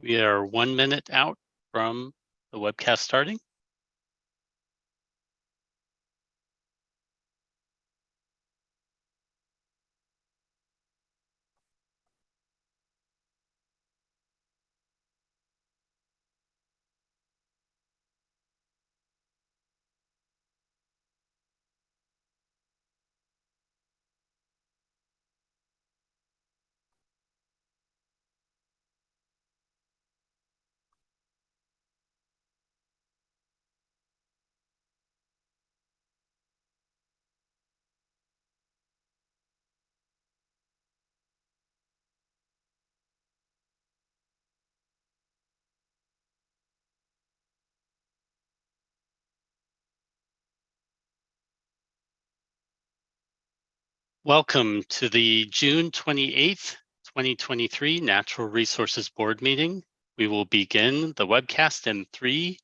We are 1 minute out from the webcast starting. Welcome to the June 28th, 2023 Natural Resources Board meeting. We will begin the webcast in 3,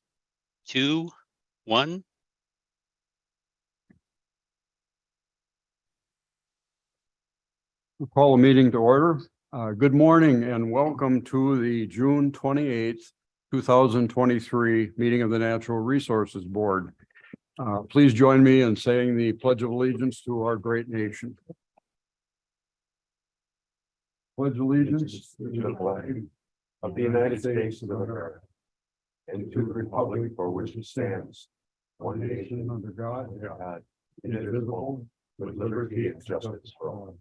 2, 1. We'll call a meeting to order. Good morning and welcome to the June 28th, 2023 meeting of the Natural Resources Board. Please join me in saying the Pledge of Allegiance to our great nation. Pledge allegiance to the flag of the United States of America and to the republic for which it stands, one nation under God, indivisible, with liberty and justice for all.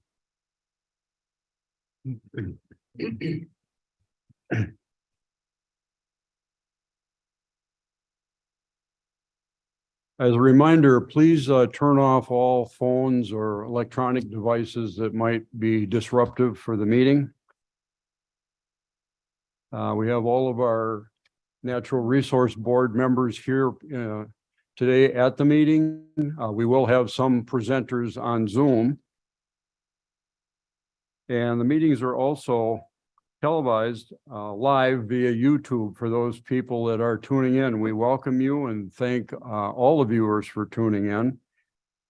As a reminder, please turn off all phones or electronic devices that might be disruptive for the meeting. We have all of our Natural Resource Board members here today at the meeting. We will have some presenters on Zoom. And the meetings are also televised live via YouTube for those people that are tuning in. We welcome you and thank all the viewers for tuning in.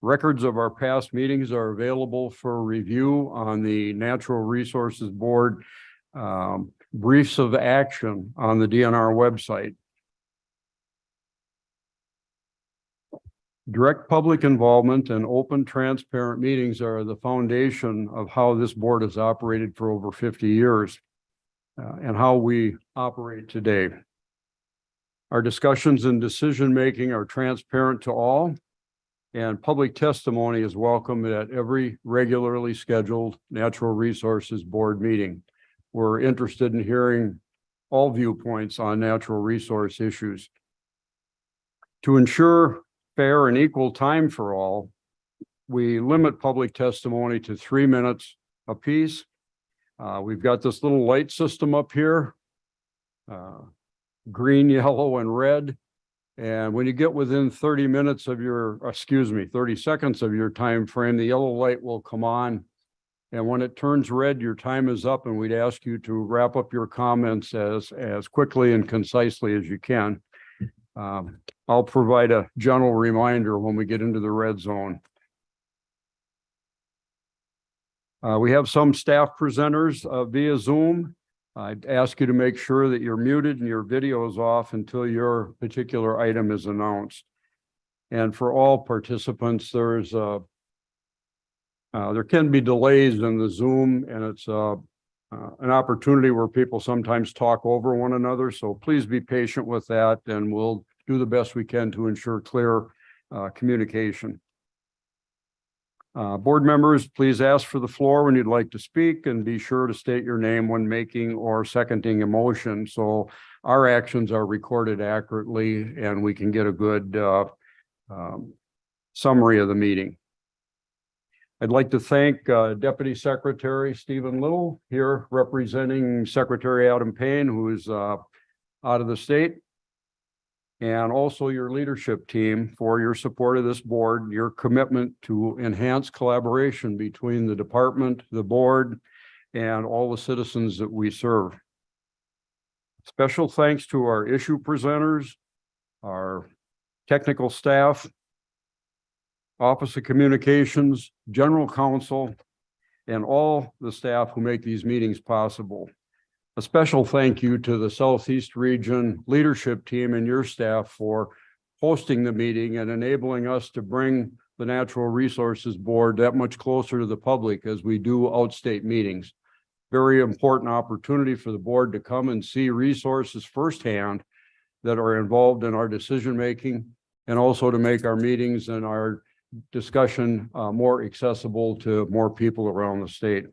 Records of our past meetings are available for review on the Natural Resources Board briefs of action on the DNR website. Direct public involvement and open, transparent meetings are the foundation of how this board has operated for over 50 years and how we operate today. Our discussions and decision-making are transparent to all, and public testimony is welcome at every regularly scheduled Natural Resources Board meeting. We're interested in hearing all viewpoints on natural resource issues. To ensure fair and equal time for all, we limit public testimony to 3 minutes apiece. We've got this little light system up here, green, yellow, and red. And when you get within 30 minutes of your, 30 seconds of your time frame, the yellow light will come on. And when it turns red, your time is up, and we'd ask you to wrap up your comments as quickly and concisely as you can. I'll provide a general reminder when we get into the red zone. We have some staff presenters via Zoom. I'd ask you to make sure that you're muted and your video is off until your particular item is announced. And for all participants, there can be delays in the Zoom, and it's an opportunity where people sometimes talk over one another. So please be patient with that, and we'll do the best we can to ensure clear communication. Board members, please ask for the floor when you'd like to speak, and be sure to state your name when making or seconding a motion, so our actions are recorded accurately and we can get a good summary of the meeting. I'd like to thank Deputy Secretary Stephen Little here representing Secretary Adam Payne, who is out of the state, and also your leadership team for your support of this board, your commitment to enhance collaboration between the department, the board, and all the citizens that we serve. Special thanks to our issue presenters, our technical staff, Office of Communications, General Counsel, and all the staff who make these meetings possible. A special thank you to the Southeast Region leadership team and your staff for hosting the meeting and enabling us to bring the Natural Resources Board that much closer to the public as we do outstate meetings. Very important opportunity for the board to come and see resources firsthand that are involved in our decision-making, and also to make our meetings and our discussion more accessible to more people around the state.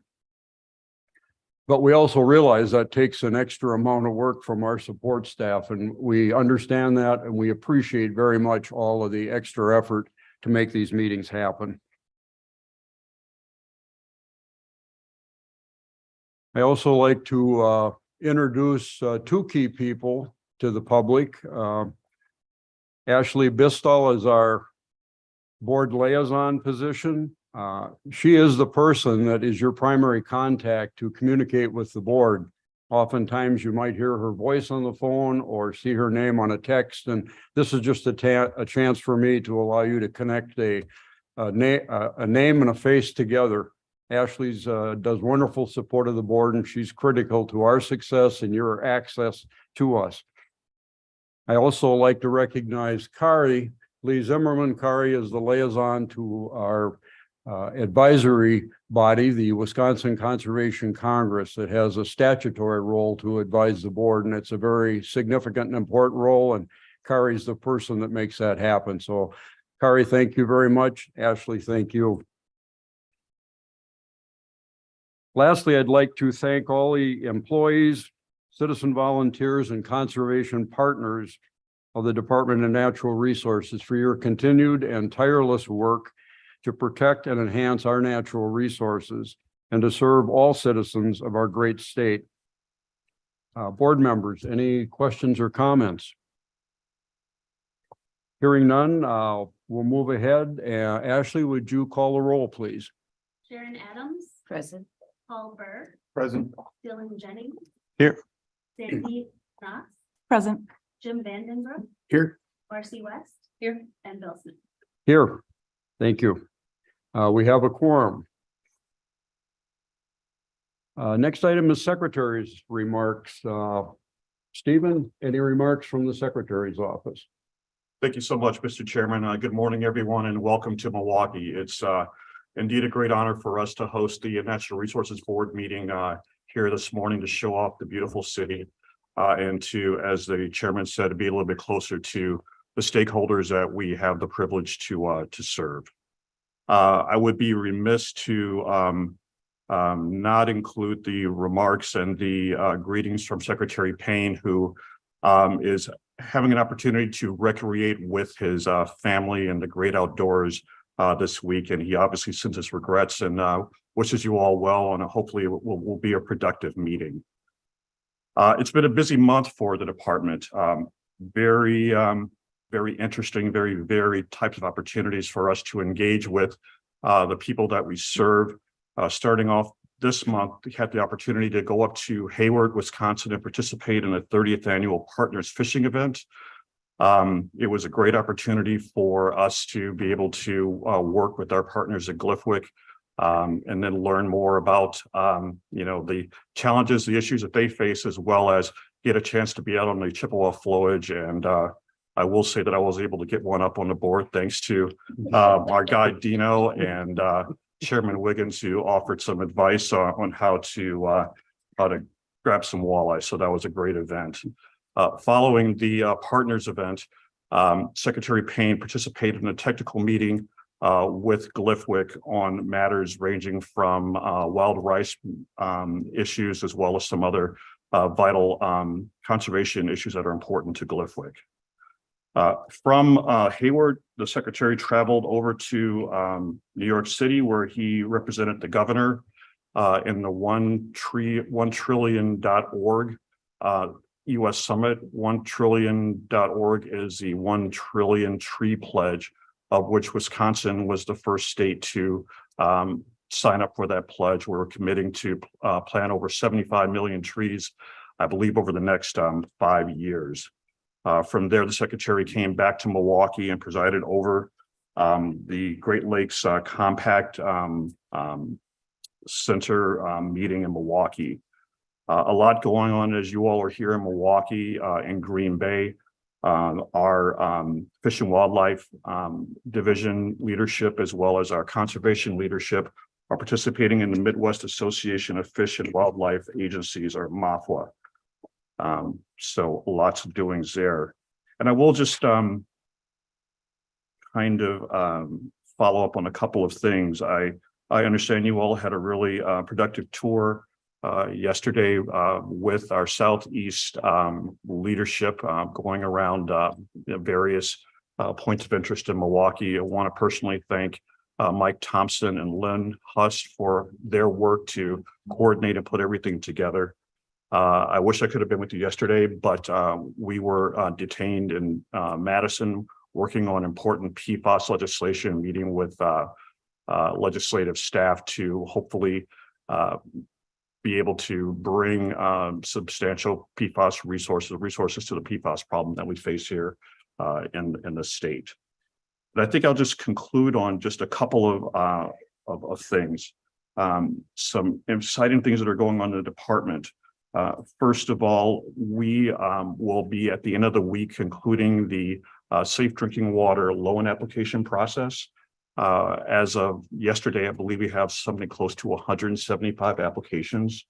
But we also realize that takes an extra amount of work from our support staff, and we understand that, and we appreciate very much all of the extra effort to make these meetings happen. I also like to introduce two key people to the public. Ashley Bistal is our board liaison position. She is the person that is your primary contact to communicate with the board. Oftentimes you might hear her voice on the phone or see her name on a text, and this is just a chance for me to allow you to connect a name and a face together. Ashley's does wonderful support of the board, and she's critical to our success and your access to us. I also like to recognize Kari Lee Zimmerman. Kari is the liaison to our advisory body, the Wisconsin Conservation Congress. It has a statutory role to advise the board, and it's a very significant and important role, and Kari's the person that makes that happen. So Kari, thank you very much. Ashley, thank you. Lastly, I'd like to thank all the employees, citizen volunteers, and conservation partners of the Department of Natural Resources for your continued and tireless work to protect and enhance our natural resources and to serve all citizens of our great state. Board members, any questions or comments? Hearing none, we'll move ahead. Ashley, would you call the roll, please? Sharon Adams. Present. Paul Burr. Present. Dylan Jennings. Here. Sandy Knox. Present. Jim Vandenbroek. Here. Marcy West. Here. And Bill Smith. Here. Thank you. We have a quorum. Next item is secretary's remarks. Stephen, any remarks from the secretary's office? Thank you so much, Mr. Chairman. Good morning, everyone, and welcome to Milwaukee. It's indeed a great honor for us to host the Natural Resources Board meeting here this morning to show off the beautiful city and to, as the chairman said, be a little bit closer to the stakeholders that we have the privilege to serve. I would be remiss to not include the remarks and the greetings from Secretary Payne, who is having an opportunity to recreate with his family in the great outdoors this week. And he obviously sends his regrets and wishes you all well, and hopefully it will be a productive meeting. It's been a busy month for the department. Very interesting, very varied types of opportunities for us to engage with the people that we serve. Starting off this month, we had the opportunity to go up to Hayward, Wisconsin, and participate in the 30th annual Partners Fishing event. It was a great opportunity for us to be able to work with our partners at Gliffwick and then learn more about the challenges, the issues that they face, as well as get a chance to be out on the Chippewa flowage. And I will say that I was able to get one up on the board thanks to our guide Dino and Chairman Wiggins, who offered some advice on how to grab some walleye. So that was a great event. Following the partners event, Secretary Payne participated in a technical meeting with Gliffwick on matters ranging from wild rice issues, as well as some other vital conservation issues that are important to Gliffwick. From Hayward, the secretary traveled over to New York City, where he represented the governor in the OneTrillion.org U.S. Summit. OneTrillion.org is the 1 trillion tree pledge, of which Wisconsin was the first state to sign up for that pledge. We're committing to plant over 75 million trees, I believe, over the next 5 years. From there, the secretary came back to Milwaukee and presided over the Great Lakes Compact Center meeting in Milwaukee. A lot going on, as you all are here in Milwaukee, and Green Bay. Our Fish and Wildlife Division leadership, as well as our conservation leadership, are participating in the Midwest Association of Fish and Wildlife Agencies, or MAFWA. So lots of doings there. And I will just kind of follow up on a couple of things. I understand you all had a really productive tour yesterday with our Southeast leadership going around various points of interest in Milwaukee. I want to personally thank Mike Thompson and Lynn Huss for their work to coordinate and put everything together. I wish I could have been with you yesterday, but we were detained in Madison working on important PFAS legislation, meeting with legislative staff to hopefully be able to bring substantial PFAS resources to the PFAS problem that we face here in the state. But I think I'll just conclude on just a couple of things. Some exciting things that are going on in the department. First of all, we will be at the end of the week concluding the safe drinking water loan application process. As of yesterday, I believe we have something close to 175 applications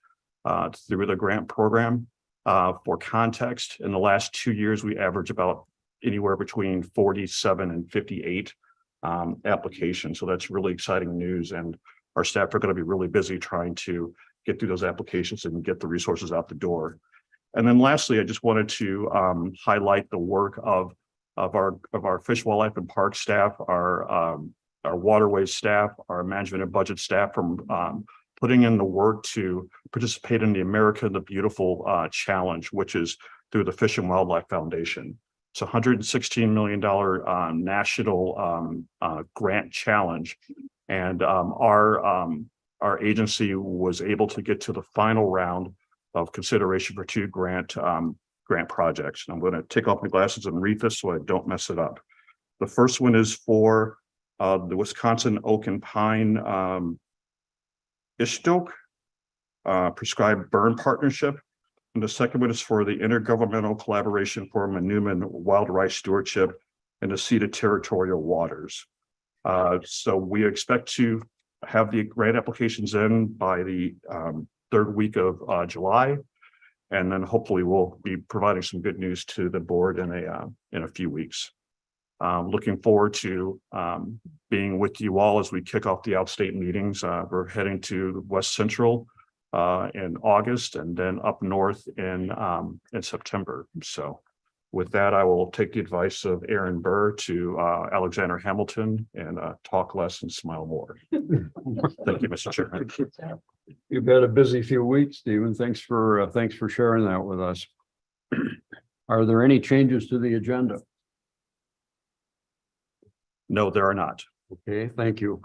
through the grant program. For context, in the last 2 years, we average about anywhere between 47 and 58 applications. So that's really exciting news. And our staff are going to be really busy trying to get through those applications and get the resources out the door. And then lastly, I just wanted to highlight the work of our fish, wildlife, and park staff, our waterways staff, our management and budget staff, from putting in the work to participate in the America the Beautiful challenge, which is through the Fish and Wildlife Foundation. It's a $116 million national grant challenge, and our agency was able to get to the final round of consideration for 2 grant projects. And I'm going to take off my glasses and read this so I don't mess it up. The first one is for the Wisconsin Oak and Pine Ishtoke Prescribed Burn Partnership. And the second one is for the Intergovernmental Collaboration for Manoomin Wild Rice Stewardship in the ceded territorial waters. So we expect to have the grant applications in by the 3rd week of July. And then hopefully we'll be providing some good news to the board in a few weeks. Looking forward to being with you all as we kick off the outstate meetings. We're heading to West Central in August, and then up north in September. So with that, I will take the advice of Aaron Burr to Alexander Hamilton and talk less and smile more. Thank you, Mr. Chairman. You've had a busy few weeks, Stephen. Thanks for sharing that with us. Are there any changes to the agenda? No, there are not. Okay, thank you.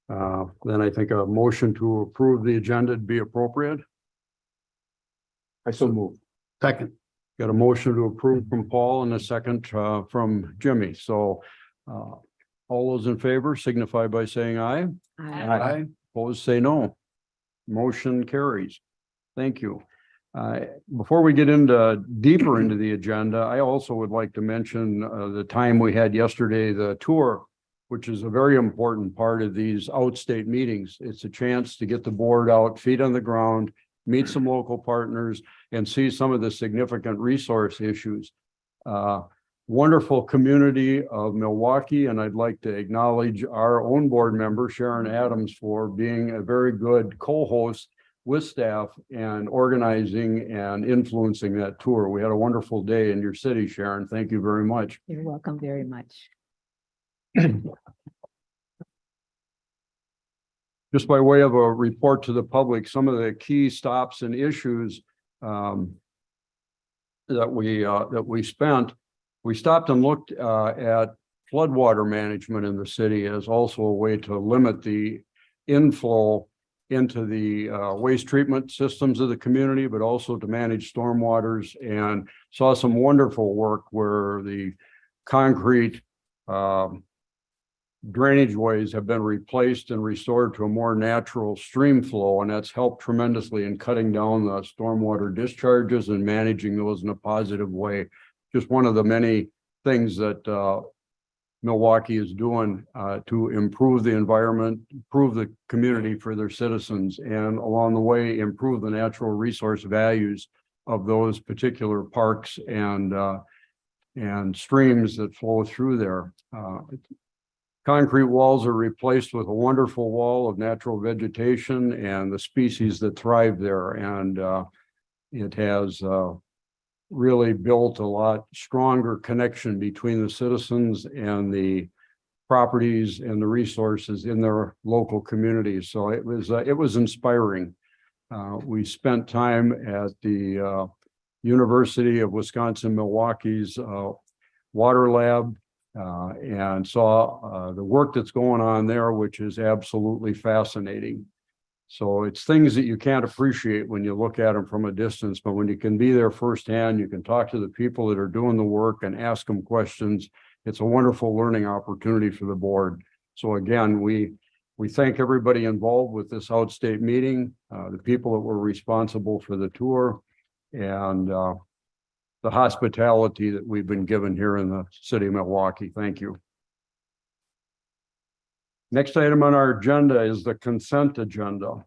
Then I think a motion to approve the agenda would be appropriate. I so move. Second. Got a motion to approve from Paul and a second from Jimmy. So all those in favor signify by saying aye. Aye. Opposed, say no. Motion carries. Thank you. Before we get deeper into the agenda, I also would like to mention the time we had yesterday, the tour, which is a very important part of these outstate meetings. It's a chance to get the board out, feet on the ground, meet some local partners, and see some of the significant resource issues. Wonderful community of Milwaukee, and I'd like to acknowledge our own board member, Sharon Adams, for being a very good co-host with staff and organizing and influencing that tour. We had a wonderful day in your city, Sharon. Thank you very much. You're welcome very much. Just by way of a report to the public, some of the key stops and issues that we stopped and looked at floodwater management in the city as also a way to limit the inflow into the waste treatment systems of the community, but also to manage stormwaters, and saw some wonderful work where the concrete drainage ways have been replaced and restored to a more natural stream flow, and that's helped tremendously in cutting down the stormwater discharges and managing those in a positive way. Just one of the many things that Milwaukee is doing to improve the environment, improve the community for their citizens, and along the way, improve the natural resource values of those particular parks and streams that flow through there. Concrete walls are replaced with a wonderful wall of natural vegetation and the species that thrive there. And it has really built a lot stronger connection between the citizens and the properties and the resources in their local communities. So it was inspiring. We spent time at the University of Wisconsin-Milwaukee's water lab and saw the work that's going on there, which is absolutely fascinating. So it's things that you can't appreciate when you look at them from a distance, but when you can be there firsthand, you can talk to the people that are doing the work and ask them questions. It's a wonderful learning opportunity for the board. So again, we thank everybody involved with this outstate meeting, the people that were responsible for the tour, and the hospitality that we've been given here in the city of Milwaukee. Thank you. Next item on our agenda is the consent agenda.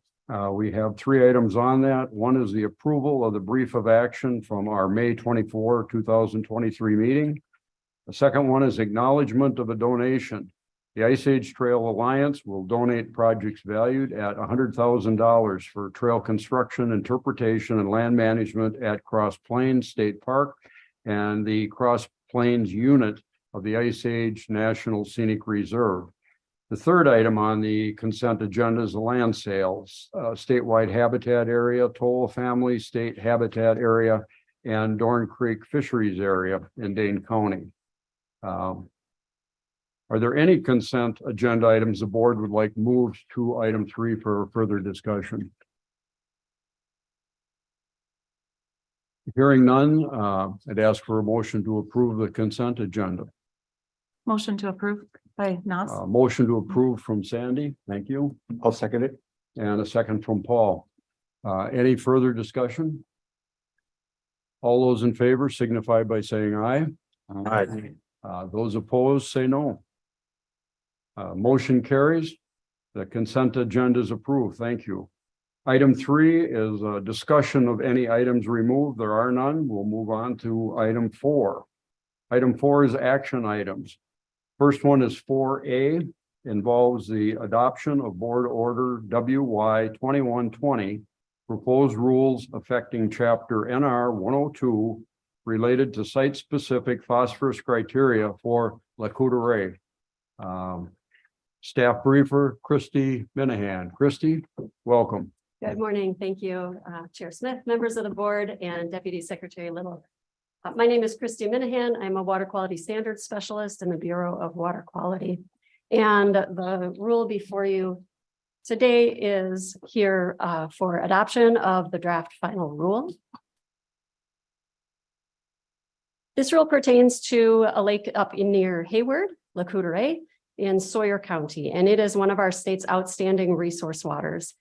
We have 3 items on that. One is the approval of the brief of action from our May 24, 2023 meeting. The second one is acknowledgement of a donation. The Ice Age Trail Alliance will donate projects valued at $100,000 for trail construction, interpretation, and land management at Cross Plains State Park and the Cross Plains unit of the Ice Age National Scenic Reserve. The third item on the consent agenda is the land sales, statewide habitat area, Toll Family State Habitat Area, and Dorn Creek Fisheries Area in Dane County. Are there any consent agenda items the board would like moved to item 3 for further discussion? Hearing none, I'd ask for a motion to approve the consent agenda. Motion to approve by Nas. Motion to approve from Sandy. Thank you. I'll second it. And a second from Paul. Any further discussion? All those in favor signify by saying aye. Aye. Those opposed say no. Motion carries. The consent agenda is approved. Thank you. Item 3 is a discussion of any items removed. There are none. We'll move on to item 4. Item 4 is action items. First one is 4A, involves the adoption of Board Order WY 2120, proposed rules affecting Chapter NR 102 related to site-specific phosphorus criteria for La Coudray. Staff briefer, Christy Minahan. Christy, welcome. Good morning. Thank you, Chair Smith, members of the board, and Deputy Secretary Little. My name is Christy Minahan. I'm a water quality standards specialist in the Bureau of Water Quality. And the rule before you today is here for adoption of the draft final rule. This rule pertains to a lake up in near Hayward, La Coudray, in Sawyer County, and it is one of our state's outstanding resource waters.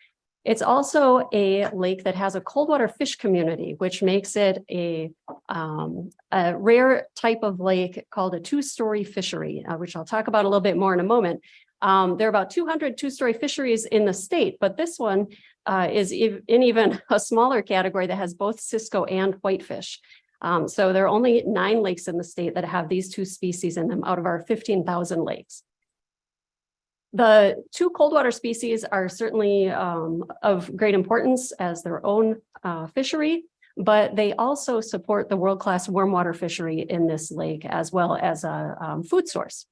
It's also a lake that has a cold water fish community, which makes it a rare type of lake called a 2-story fishery, which I'll talk about a little bit more in a moment. There are about 200 2-story fisheries in the state, but this one is in even a smaller category that has both Cisco and whitefish. So there are only 9 lakes in the state that have these 2 species in them out of our 15,000 lakes. The 2 cold water species are certainly of great importance as their own fishery, but they also support the world-class warm water fishery in this lake as well as a food source.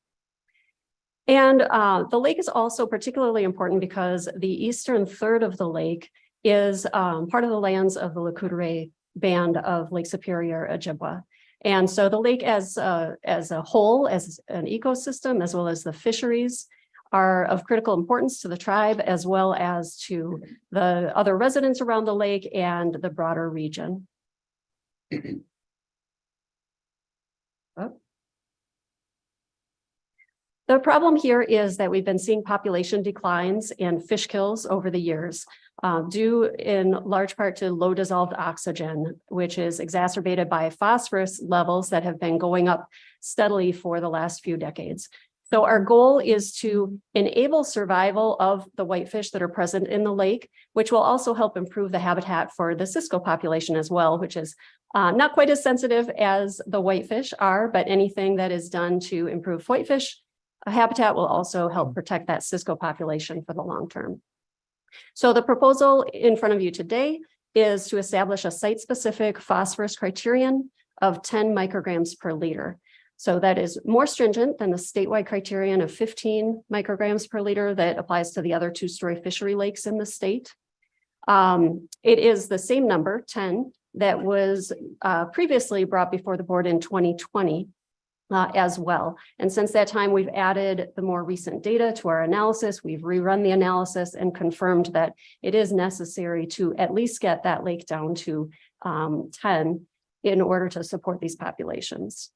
And the lake is also particularly important because the eastern third of the lake is part of the lands of the La Coudray band of Lake Superior, Ojibwa. And so the lake as a whole, as an ecosystem, as well as the fisheries, are of critical importance to the tribe as well as to the other residents around the lake and the broader region. The problem here is that we've been seeing population declines and fish kills over the years, due in large part to low dissolved oxygen, which is exacerbated by phosphorus levels that have been going up steadily for the last few decades. So our goal is to enable survival of the whitefish that are present in the lake, which will also help improve the habitat for the Cisco population as well, which is not quite as sensitive as the whitefish are, but anything that is done to improve whitefish habitat will also help protect that Cisco population for the long term. So the proposal in front of you today is to establish a site-specific phosphorus criterion of 10 micrograms per liter. So that is more stringent than the statewide criterion of 15 micrograms per liter that applies to the other two-story fishery lakes in the state. It is the same number, 10, that was previously brought before the board in 2020 as well. And since that time, we've added the more recent data to our analysis. We've rerun the analysis and confirmed that it is necessary to at least get that lake down to 10 in order to support these populations.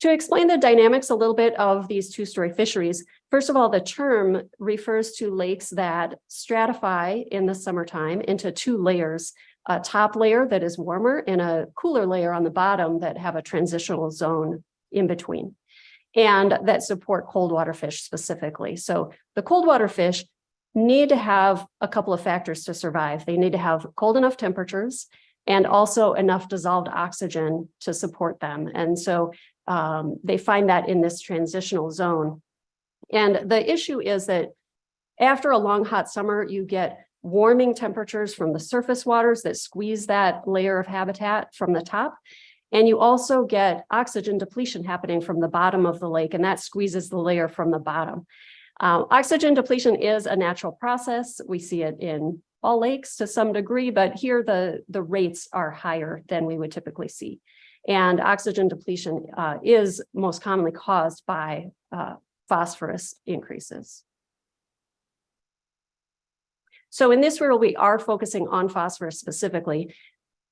To explain the dynamics a little bit of these two-story fisheries, first of all, the term refers to lakes that stratify in the summertime into two layers, a top layer that is warmer and a cooler layer on the bottom that have a transitional zone in between, and that support cold water fish specifically. So the cold water fish need to have a couple of factors to survive. They need to have cold enough temperatures and also enough dissolved oxygen to support them. And so they find that in this transitional zone. And the issue is that after a long hot summer, you get warming temperatures from the surface waters that squeeze that layer of habitat from the top. And you also get oxygen depletion happening from the bottom of the lake, and that squeezes the layer from the bottom. Oxygen depletion is a natural process. We see it in all lakes to some degree, but here the rates are higher than we would typically see. And oxygen depletion is most commonly caused by phosphorus increases. So in this rule, we are focusing on phosphorus specifically.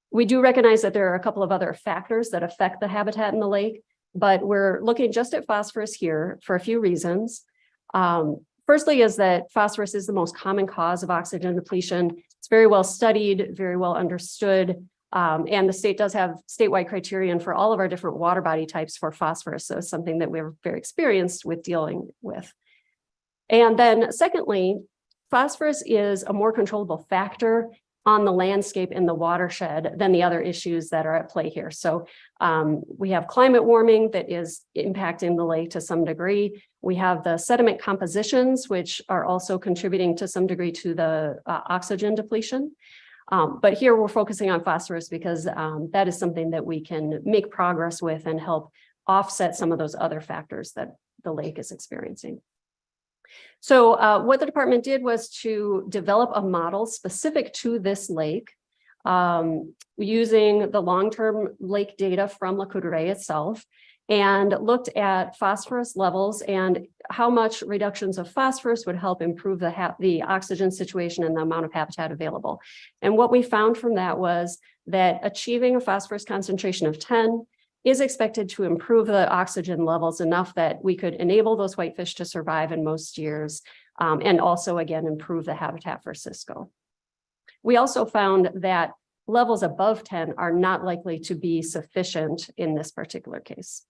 We do recognize that there are a couple of other factors that affect the habitat in the lake, but we're looking just at phosphorus here for a few reasons. Firstly is that phosphorus is the most common cause of oxygen depletion. It's very well studied, very well understood. And the state does have statewide criterion for all of our different water body types for phosphorus. So it's something that we're very experienced with dealing with. And then secondly, phosphorus is a more controllable factor on the landscape in the watershed than the other issues that are at play here. So we have climate warming that is impacting the lake to some degree. We have the sediment compositions, which are also contributing to some degree to the oxygen depletion. But here we're focusing on phosphorus because that is something that we can make progress with and help offset some of those other factors that the lake is experiencing. So what the department did was to develop a model specific to this lake using the long-term lake data from La Coudray itself, and looked at phosphorus levels and how much reductions of phosphorus would help improve the oxygen situation and the amount of habitat available. And what we found from that was that achieving a phosphorus concentration of 10 is expected to improve the oxygen levels enough that we could enable those whitefish to survive in most years, and also, again, improve the habitat for Cisco. We also found that levels above 10 are not likely to be sufficient in this particular case.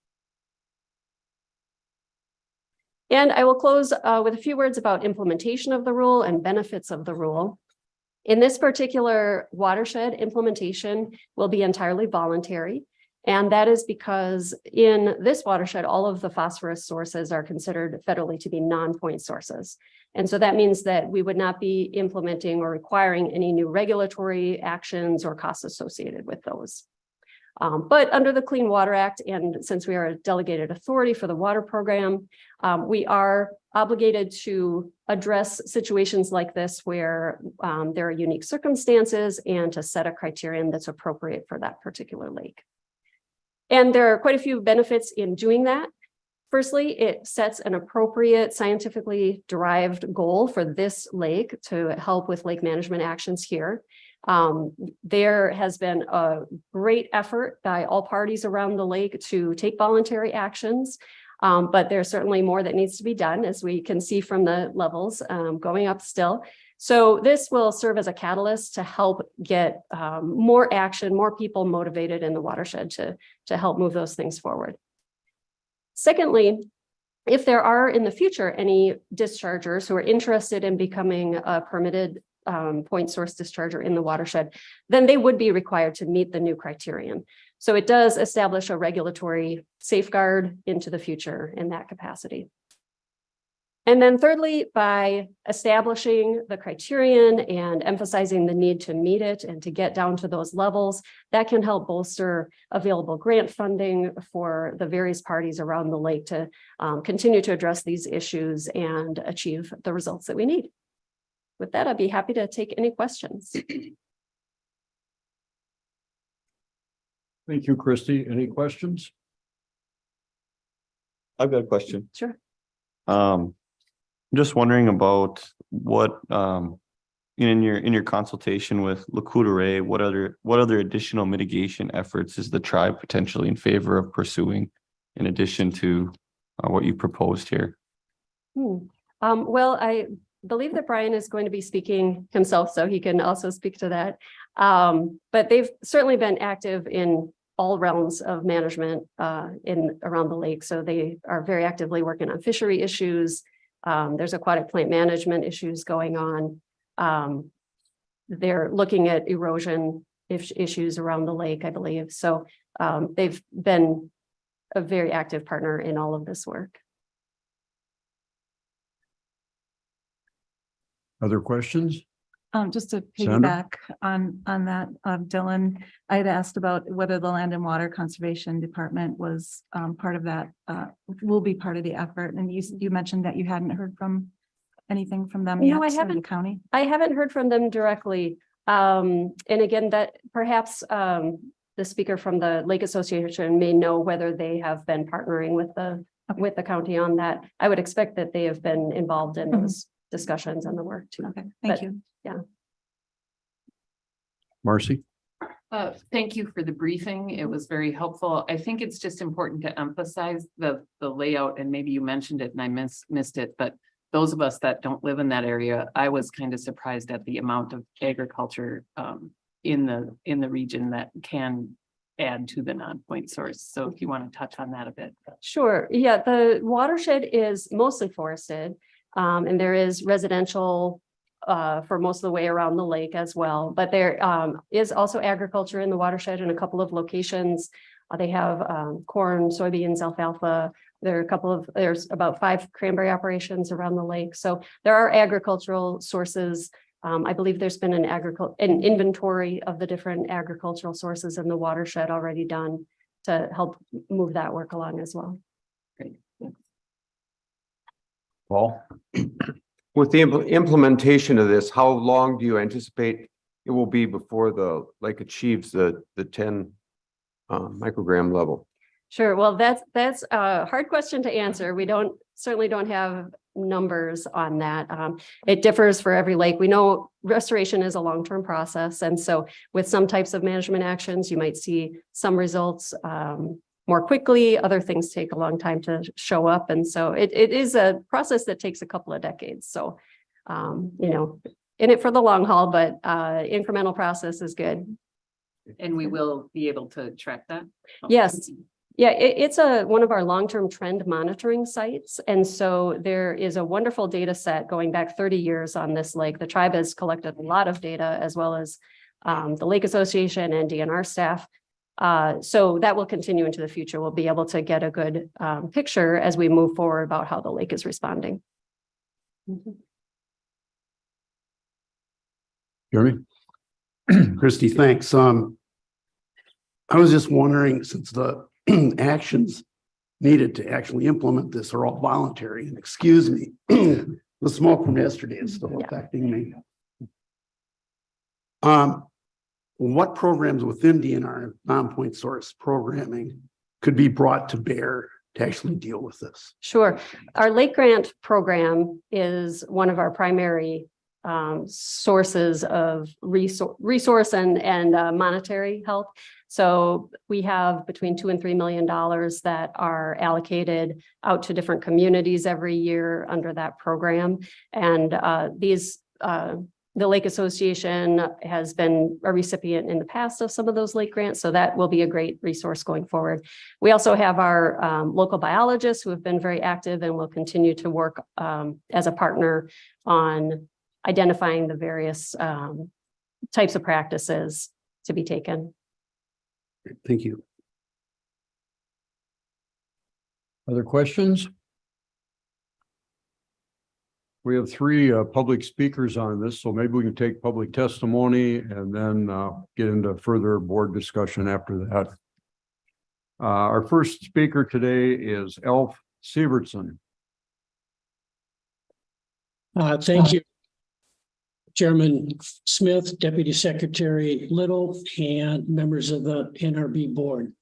And I will close with a few words about implementation of the rule and benefits of the rule. In this particular watershed, implementation will be entirely voluntary. And that is because in this watershed, all of the phosphorus sources are considered federally to be non-point sources. And so that means that we would not be implementing or requiring any new regulatory actions or costs associated with those. But under the Clean Water Act, and since we are a delegated authority for the water program, we are obligated to address situations like this where there are unique circumstances and to set a criterion that's appropriate for that particular lake. And there are quite a few benefits in doing that. Firstly, it sets an appropriate scientifically derived goal for this lake to help with lake management actions here. There has been a great effort by all parties around the lake to take voluntary actions. But there's certainly more that needs to be done, as we can see from the levels going up still. So this will serve as a catalyst to help get more action, more people motivated in the watershed to help move those things forward. Secondly, if there are in the future any dischargers who are interested in becoming a permitted point source discharger in the watershed, then they would be required to meet the new criterion. So it does establish a regulatory safeguard into the future in that capacity. And then thirdly, by establishing the criterion and emphasizing the need to meet it and to get down to those levels, that can help bolster available grant funding for the various parties around the lake to continue to address these issues and achieve the results that we need. With that, I'd be happy to take any questions. Thank you, Christy. Any questions? I've got a question. Sure. I'm just wondering about what, in your consultation with Lac-Courte, what other additional mitigation efforts is the tribe potentially in favor of pursuing in addition to what you proposed here? Well, I believe that Brian is going to be speaking himself, so he can also speak to that. But they've certainly been active in all realms of management around the lake. So they are very actively working on fishery issues. There's aquatic plant management issues going on. They're looking at erosion issues around the lake, I believe. So they've been a very active partner in all of this work. Other questions? Just to Sandra? piggyback on that, Dylan, I had asked about whether the Land and Water Conservation Department was part of that, will be part of the effort. And you mentioned that you hadn't heard from anything from them No, yet, I or the haven't. county. I haven't heard from them directly. And again, that perhaps the speaker from the Lake Association may know whether they have been partnering with the county on that. I would expect that they have been involved in those discussions and the work too. Okay, thank But- you. Marcy? Thank you for the briefing. It was very helpful. I think it's just important to emphasize the layout, and maybe you mentioned it and I missed it, but those of us that don't live in that area, I was kind of surprised at the amount of agriculture in the region that can add to the non-point source. So if you want to touch on that a bit. Sure. Yeah, the watershed is mostly forested, and there is residential for most of the way around the lake as well. But there is also agriculture in the watershed in a couple of locations. They have corn, soybeans, alfalfa. There's about 5 cranberry operations around the lake. So there are agricultural sources. I believe there's been an inventory of the different agricultural sources in the watershed already done to help move that work along as well. Great. Paul? With the implementation of this, how long do you anticipate it will be before the lake achieves the 10 microgram level? Sure. Well, that's a hard question to answer. We certainly don't have numbers on that. It differs for every lake. We know restoration is a long-term process. And so with some types of management actions, you might see some results more quickly. Other things take a long time to show up. And so it is a process that takes a couple of decades. So, in it for the long haul, but incremental process is good. And we will be able to track that? Yes. Yeah, it's one of our long-term trend monitoring sites. And so there is a wonderful data set going back 30 years on this lake. The tribe has collected a lot of data, as well as the Lake Association and DNR staff. So that will continue into the future. We'll be able to get a good picture as we move forward about how the lake is responding. Jeremy? Christy, thanks. I was just wondering, since the actions needed to actually implement this are all voluntary, and excuse me, the smoke from yesterday is still affecting me. What programs within DNR non-point source programming could be brought to bear to actually deal with this? Sure. Our Lake Grant program is one of our primary sources of resource and monetary help. So we have between $2 and $3 million that are allocated out to different communities every year under that program. And the Lake Association has been a recipient in the past of some of those lake grants, so that will be a great resource going forward. We also have our local biologists who have been very active and will continue to work as a partner on identifying the various types of practices to be taken. Thank you. Other questions? We have three public speakers on this, so maybe we can take public testimony and then get into further board discussion after that. Our first speaker today is Alf Sievertson. Thank you. Chairman Smith, Deputy Secretary Little, and members of the NRB board.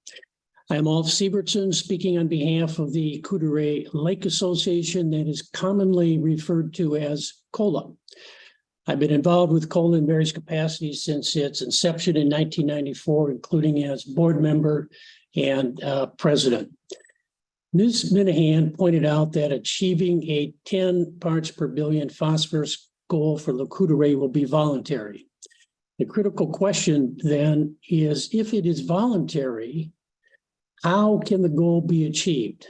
I'm Alf Sievertson, speaking on behalf of the Coudray Lake Association that is commonly referred to as COLA. I've been involved with COLA in various capacities since its inception in 1994, including as board member and president. Ms. Minahan pointed out that achieving a 10 parts per billion phosphorus goal for the Coudray will be voluntary. The critical question then is, if it is voluntary, how can the goal be achieved?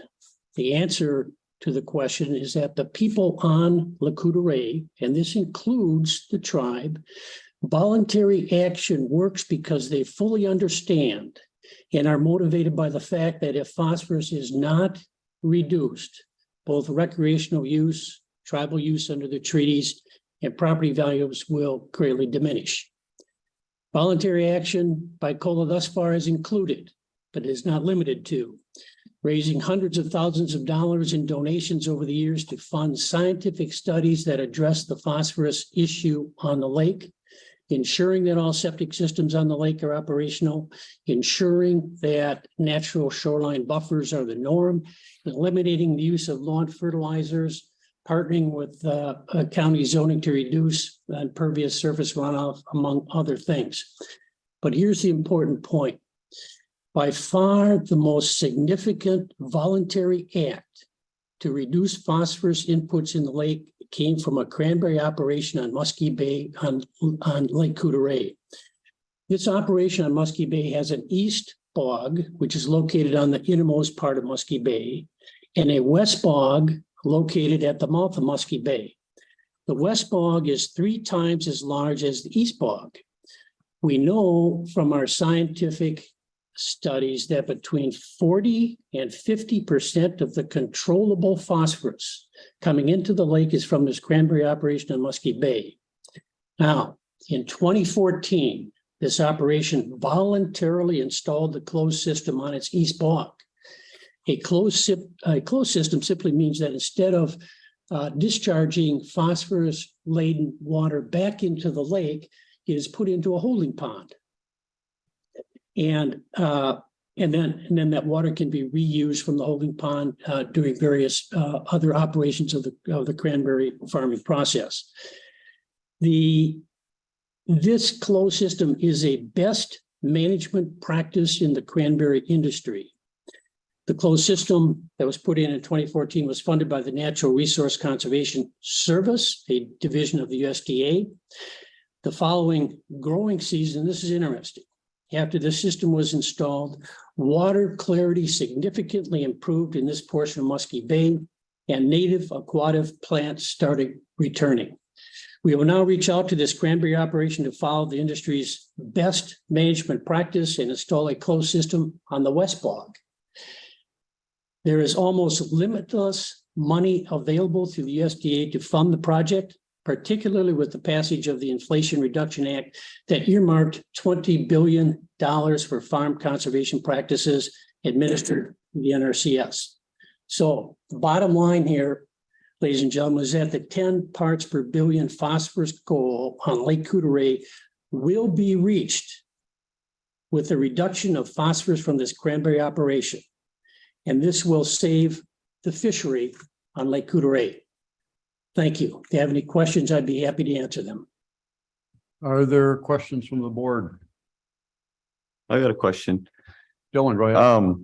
The answer to the question is that the people on Le Coudray, and this includes the tribe, voluntary action works because they fully understand and are motivated by the fact that if phosphorus is not reduced, both recreational use, tribal use under the treaties, and property values will greatly diminish. Voluntary action by COLA thus far is included, but is not limited to raising hundreds of thousands of dollars in donations over the years to fund scientific studies that address the phosphorus issue on the lake, ensuring that all septic systems on the lake are operational, ensuring that natural shoreline buffers are the norm, eliminating the use of lawn fertilizers, partnering with county zoning to reduce impervious surface runoff, among other things. But here's the important point. By far, the most significant voluntary act to reduce phosphorus inputs in the lake came from a cranberry operation on Muskie Bay on Lake Coudray. This operation on Muskie Bay has an east bog, which is located on the innermost part of Muskie Bay, and a west bog located at the mouth of Muskie Bay. The west bog is 3 times as large as the east bog. We know from our scientific studies that between 40 and 50% of the controllable phosphorus coming into the lake is from this cranberry operation on Muskie Bay. Now, in 2014, this operation voluntarily installed the closed system on its east bog. A closed system simply means that instead of discharging phosphorus-laden water back into the lake, it is put into a holding pond. And then that water can be reused from the holding pond during various other operations of the cranberry farming process. This closed system is a best management practice in the cranberry industry. The closed system that was put in 2014 was funded by the Natural Resource Conservation Service, a division of the USDA. The following growing season, this is interesting. After the system was installed, water clarity significantly improved in this portion of Muskie Bay, and native aquatic plants started returning. We will now reach out to this cranberry operation to follow the industry's best management practice and install a closed system on the West Bog. There is almost limitless money available through the USDA to fund the project, particularly with the passage of the Inflation Reduction Act that earmarked $20 billion for farm conservation practices administered through the NRCS. So the bottom line here, ladies and gentlemen, is that the 10 parts per billion phosphorus goal on Lake Coudray will be reached with the reduction of phosphorus from this cranberry operation. And this will save the fishery on Lake Coudray. Thank you. If you have any questions, I'd be happy to answer them. Are there questions from the board? I got a question. Dylan, go ahead.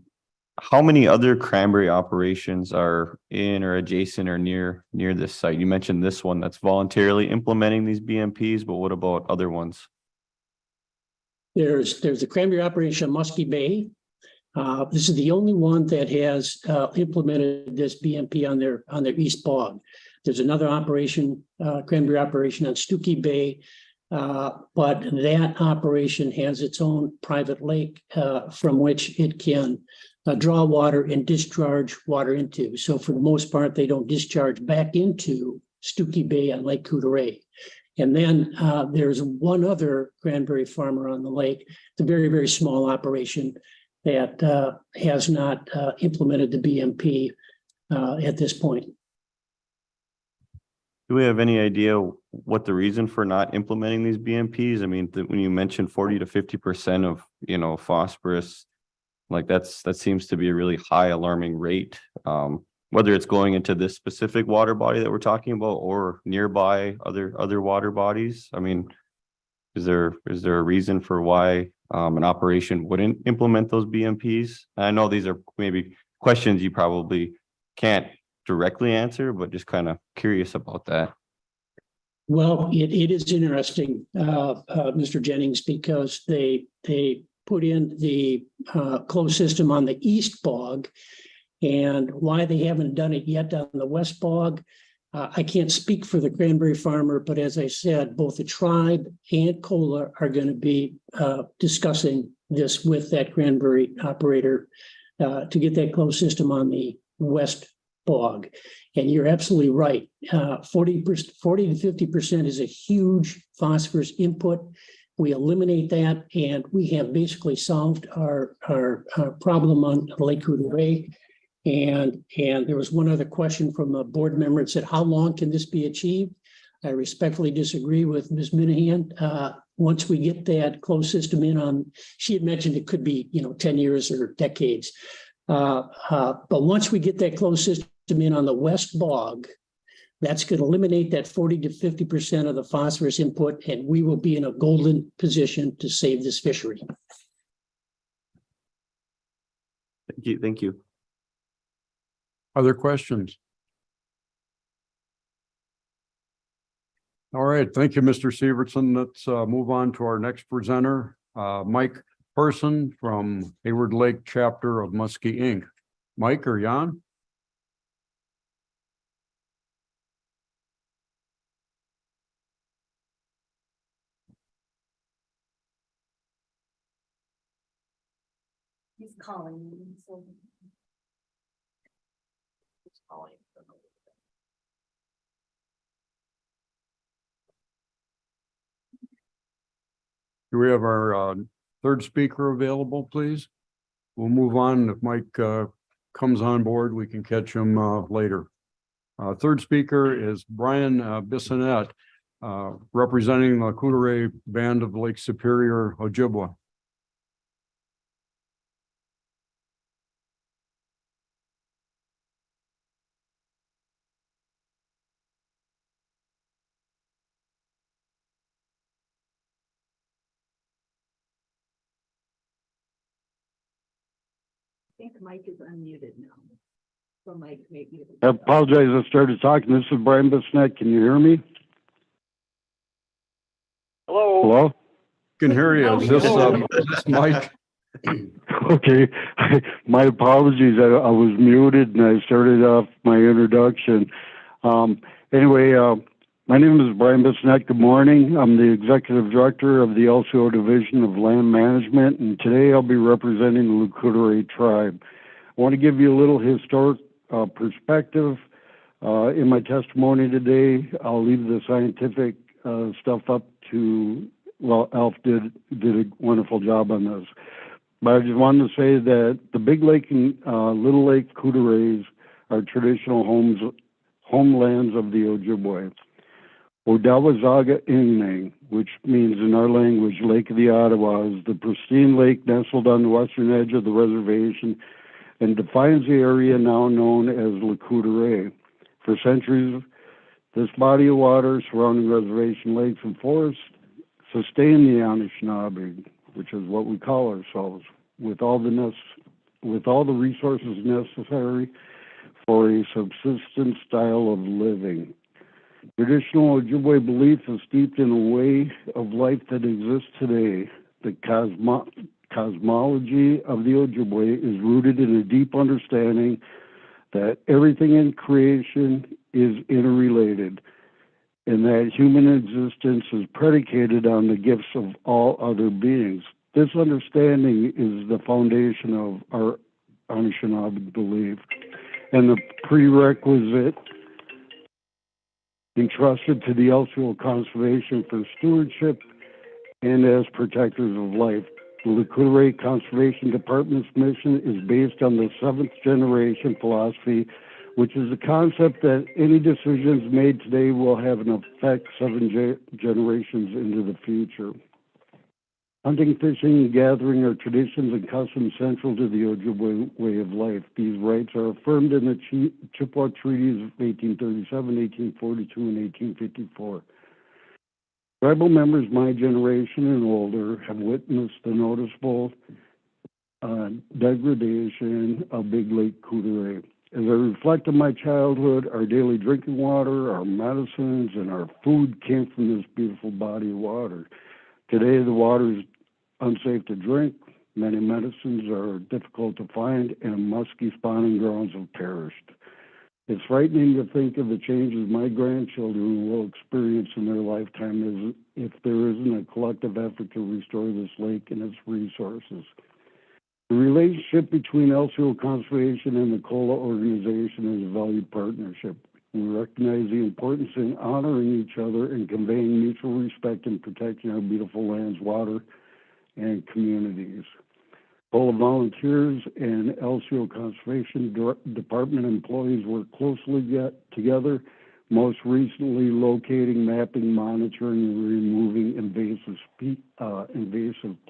How many other cranberry operations are in or adjacent or near this site? You mentioned this one that's voluntarily implementing these BMPs, but what about other ones? There's the cranberry operation at Muskie Bay. This is the only one that has implemented this BMP on their East Bog. There's another operation, cranberry operation on Stookie Bay. But that operation has its own private lake from which it can draw water and discharge water into. So for the most part, they don't discharge back into Stookie Bay on Lake Coudray. And then there's one other cranberry farmer on the lake, the very, very small operation that has not implemented the BMP at this point. Do we have any idea what the reason for not implementing these BMPs? I mean, when you mentioned 40 to 50% of, phosphorus, like that seems to be a really high alarming rate. Whether it's going into this specific water body that we're talking about or nearby other water bodies. I mean, is there a reason for why an operation wouldn't implement those BMPs? I know these are maybe questions you probably can't directly answer, but just kind of curious about that. Well, it is interesting, Mr. Jennings, because they put in the closed system on the East Bog, and why they haven't done it yet on the West Bog. I can't speak for the cranberry farmer, but as I said, both the tribe and COLA are going to be discussing this with that cranberry operator to get that closed system on the West Bog. And you're absolutely right. 40 to 50% is a huge phosphorus input. We eliminate that, and we have basically solved our problem on Lake Coudray. And there was one other question from a board member that said, how long can this be achieved? I respectfully disagree with Ms. Minahan. Once we get that closed system in on, she had mentioned it could be, 10 years or decades. But once we get that closed system in on the West Bog, that's going to eliminate that 40 to 50% of the phosphorus input, and we will be in a golden position to save this fishery. Thank you. Other questions? All right, thank you, Mr. Severson. Let's move on to our next presenter, Mike Person from Hayward Lake Chapter of Muskie Inc. Mike or Jan? He's calling. So. He's calling. Do we have our third speaker available, please? We'll move on. If Mike comes on board, we can catch him later. Third speaker is Brian Bissonette, representing the Coudray Band of Lake Superior, Ojibwa. I think Mike is unmuted now. So Mike, maybe. I apologize. I started talking. This is Brian Bissonette. Can you hear me? Hello. Hello? Can hear you. Is this Mike? Okay. My apologies. I was muted and I started off my introduction. Anyway, my name is Brian Bissonette. Good morning. I'm the Executive Director of the LCO Division of Land Management, and today I'll be representing the Coudray tribe. I want to give you a little historic perspective. In my testimony today, I'll leave the scientific stuff up to, well, Alf did a wonderful job on this. But I just wanted to say that the Big Lake and Little Lake Coudrays are traditional homelands of the Ojibwe. Odawazaga Ingnang, which means in our language, Lake of the Ottawa, is the pristine lake nestled on the western edge of the reservation and defines the area now known as Le Coudray. For centuries, This body of water surrounding reservation lakes and forests sustain the Anishinaabe, which is what we call ourselves, with all the resources necessary for a subsistence style of living. Traditional Ojibwe belief is steeped in a way of life that exists today. The cosmology of the Ojibwe is rooted in a deep understanding that everything in creation is interrelated and that human existence is predicated on the gifts of all other beings. This understanding is the foundation of our Anishinaabe belief and the prerequisite entrusted to the Elsevier Conservation for stewardship and as protectors of life. The Lekudere Conservation Department's mission is based on the 7th generation philosophy, which is the concept that any decisions made today will have an effect 7 generations into the future. Hunting, fishing, and gathering are traditions and customs central to the Ojibwe way of life. These rights are affirmed in the Chippewa Treaties of 1837, 1842, and 1854. Tribal members my generation and older have witnessed the noticeable degradation of Big Lake Coudray. As I reflect on my childhood, our daily drinking water, our medicines, and our food came from this beautiful body of water. Today, the water is unsafe to drink. Many medicines are difficult to find, and musky spawning grounds have perished. It's frightening to think of the changes my grandchildren will experience in their lifetime if there isn't a collective effort to restore this lake and its resources. The relationship between Elsevier Conservation and the COLA organization is a valued partnership. We recognize the importance in honoring each other and conveying mutual respect and protecting our beautiful lands, water, and communities. COLA volunteers and Elsevier Conservation Department employees work closely together, most recently locating, mapping, monitoring, and removing invasive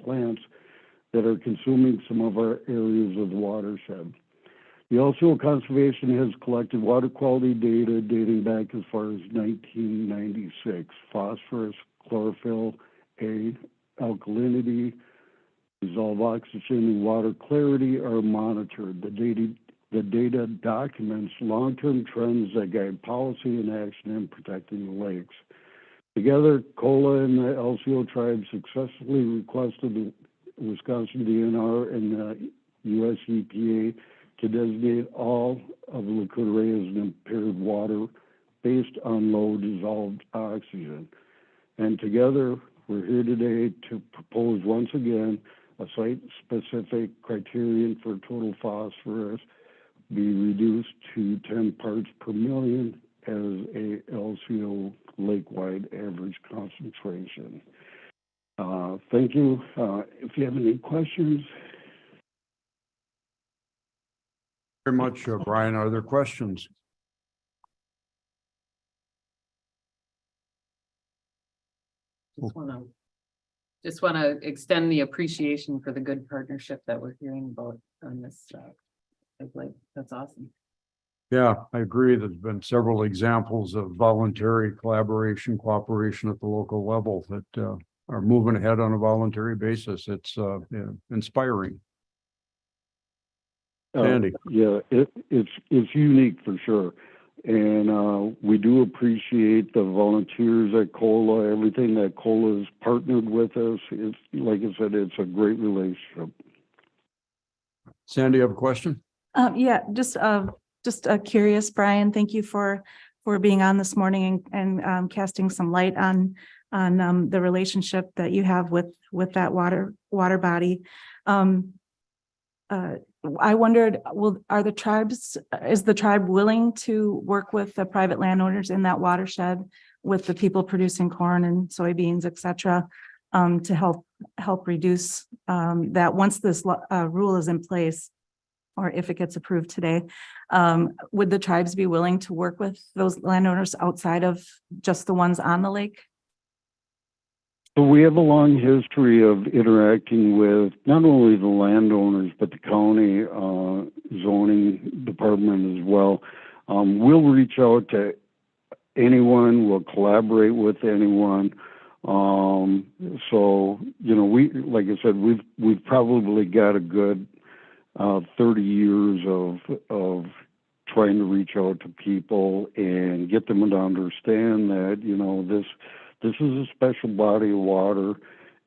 plants that are consuming some of our areas of the watershed. The Elsevier Conservation has collected water quality data dating back as far as 1996. Phosphorus, chlorophyll, alkalinity, dissolved oxygen, and water clarity are monitored. The data documents long-term trends that guide policy and action in protecting the lakes. Together, COLA and the Elsevier tribe successfully requested the Wisconsin DNR and the US EPA to designate all of Lekudere as an impaired water based on low dissolved oxygen. And together, we're here today to propose once again a site-specific criterion for total phosphorus be reduced to 10 parts per million as a LCO lake-wide average concentration. Thank you. If you have any questions. Very much, Brian. Are there questions? Just want to extend the appreciation for the good partnership that we're hearing about on this. That's awesome. Yeah, I agree. There's been several examples of voluntary collaboration, cooperation at the local level that are moving ahead on a voluntary basis. It's inspiring. Andy. Yeah, it's unique for sure. And we do appreciate the volunteers at COLA, everything that COLA has partnered with us. It's, like I said, it's a great relationship. Sandy, you have a question? Yeah, just curious, Brian, thank you for being on this morning and casting some light on the relationship that you have with that water body. I wondered, is the tribe willing to work with the private landowners in that watershed with the people producing corn and soybeans, et cetera, to help reduce that once this rule is in place, or if it gets approved today, would the tribes be willing to work with those landowners outside of just the ones on the lake? So we have a long history of interacting with not only the landowners, but the county zoning department as well. We'll reach out to anyone, we'll collaborate with anyone. So, you know, like I said, we've probably got a good 30 years of trying to reach out to people and get them to understand that, you know, this is a special body of water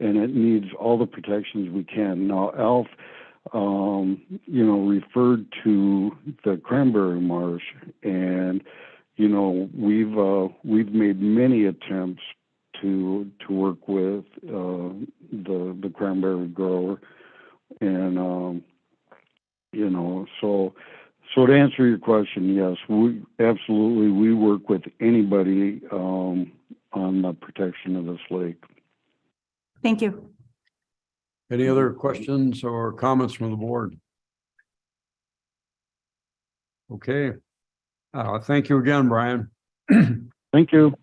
and it needs all the protections we can. Now, Alf, you know, referred to the cranberry marsh, and, you know, we've made many attempts to work with the cranberry grower, and you know, so to answer your question, yes, we work with anybody on the protection of this lake. Thank you. Any other questions or comments from the board? Okay. Thank you again, Brian. Thank you.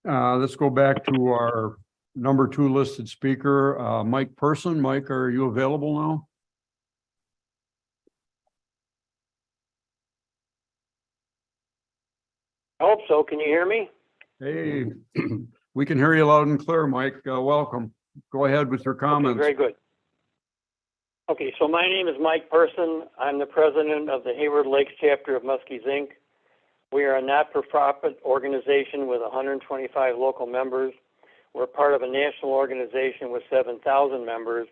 Let's go back to our number 2 listed speaker, Mike Person. Mike, are you available now? I hope so. Can you hear me? Hey, we can hear you loud and clear, Mike. Welcome. Go ahead with your Okay, comments. very good. Okay, so my name is Mike Person. I'm the president of the Hayward Lakes chapter of Muskies, Inc. We are a not-for-profit organization with 125 local members. We're part of a national organization with 7,000 members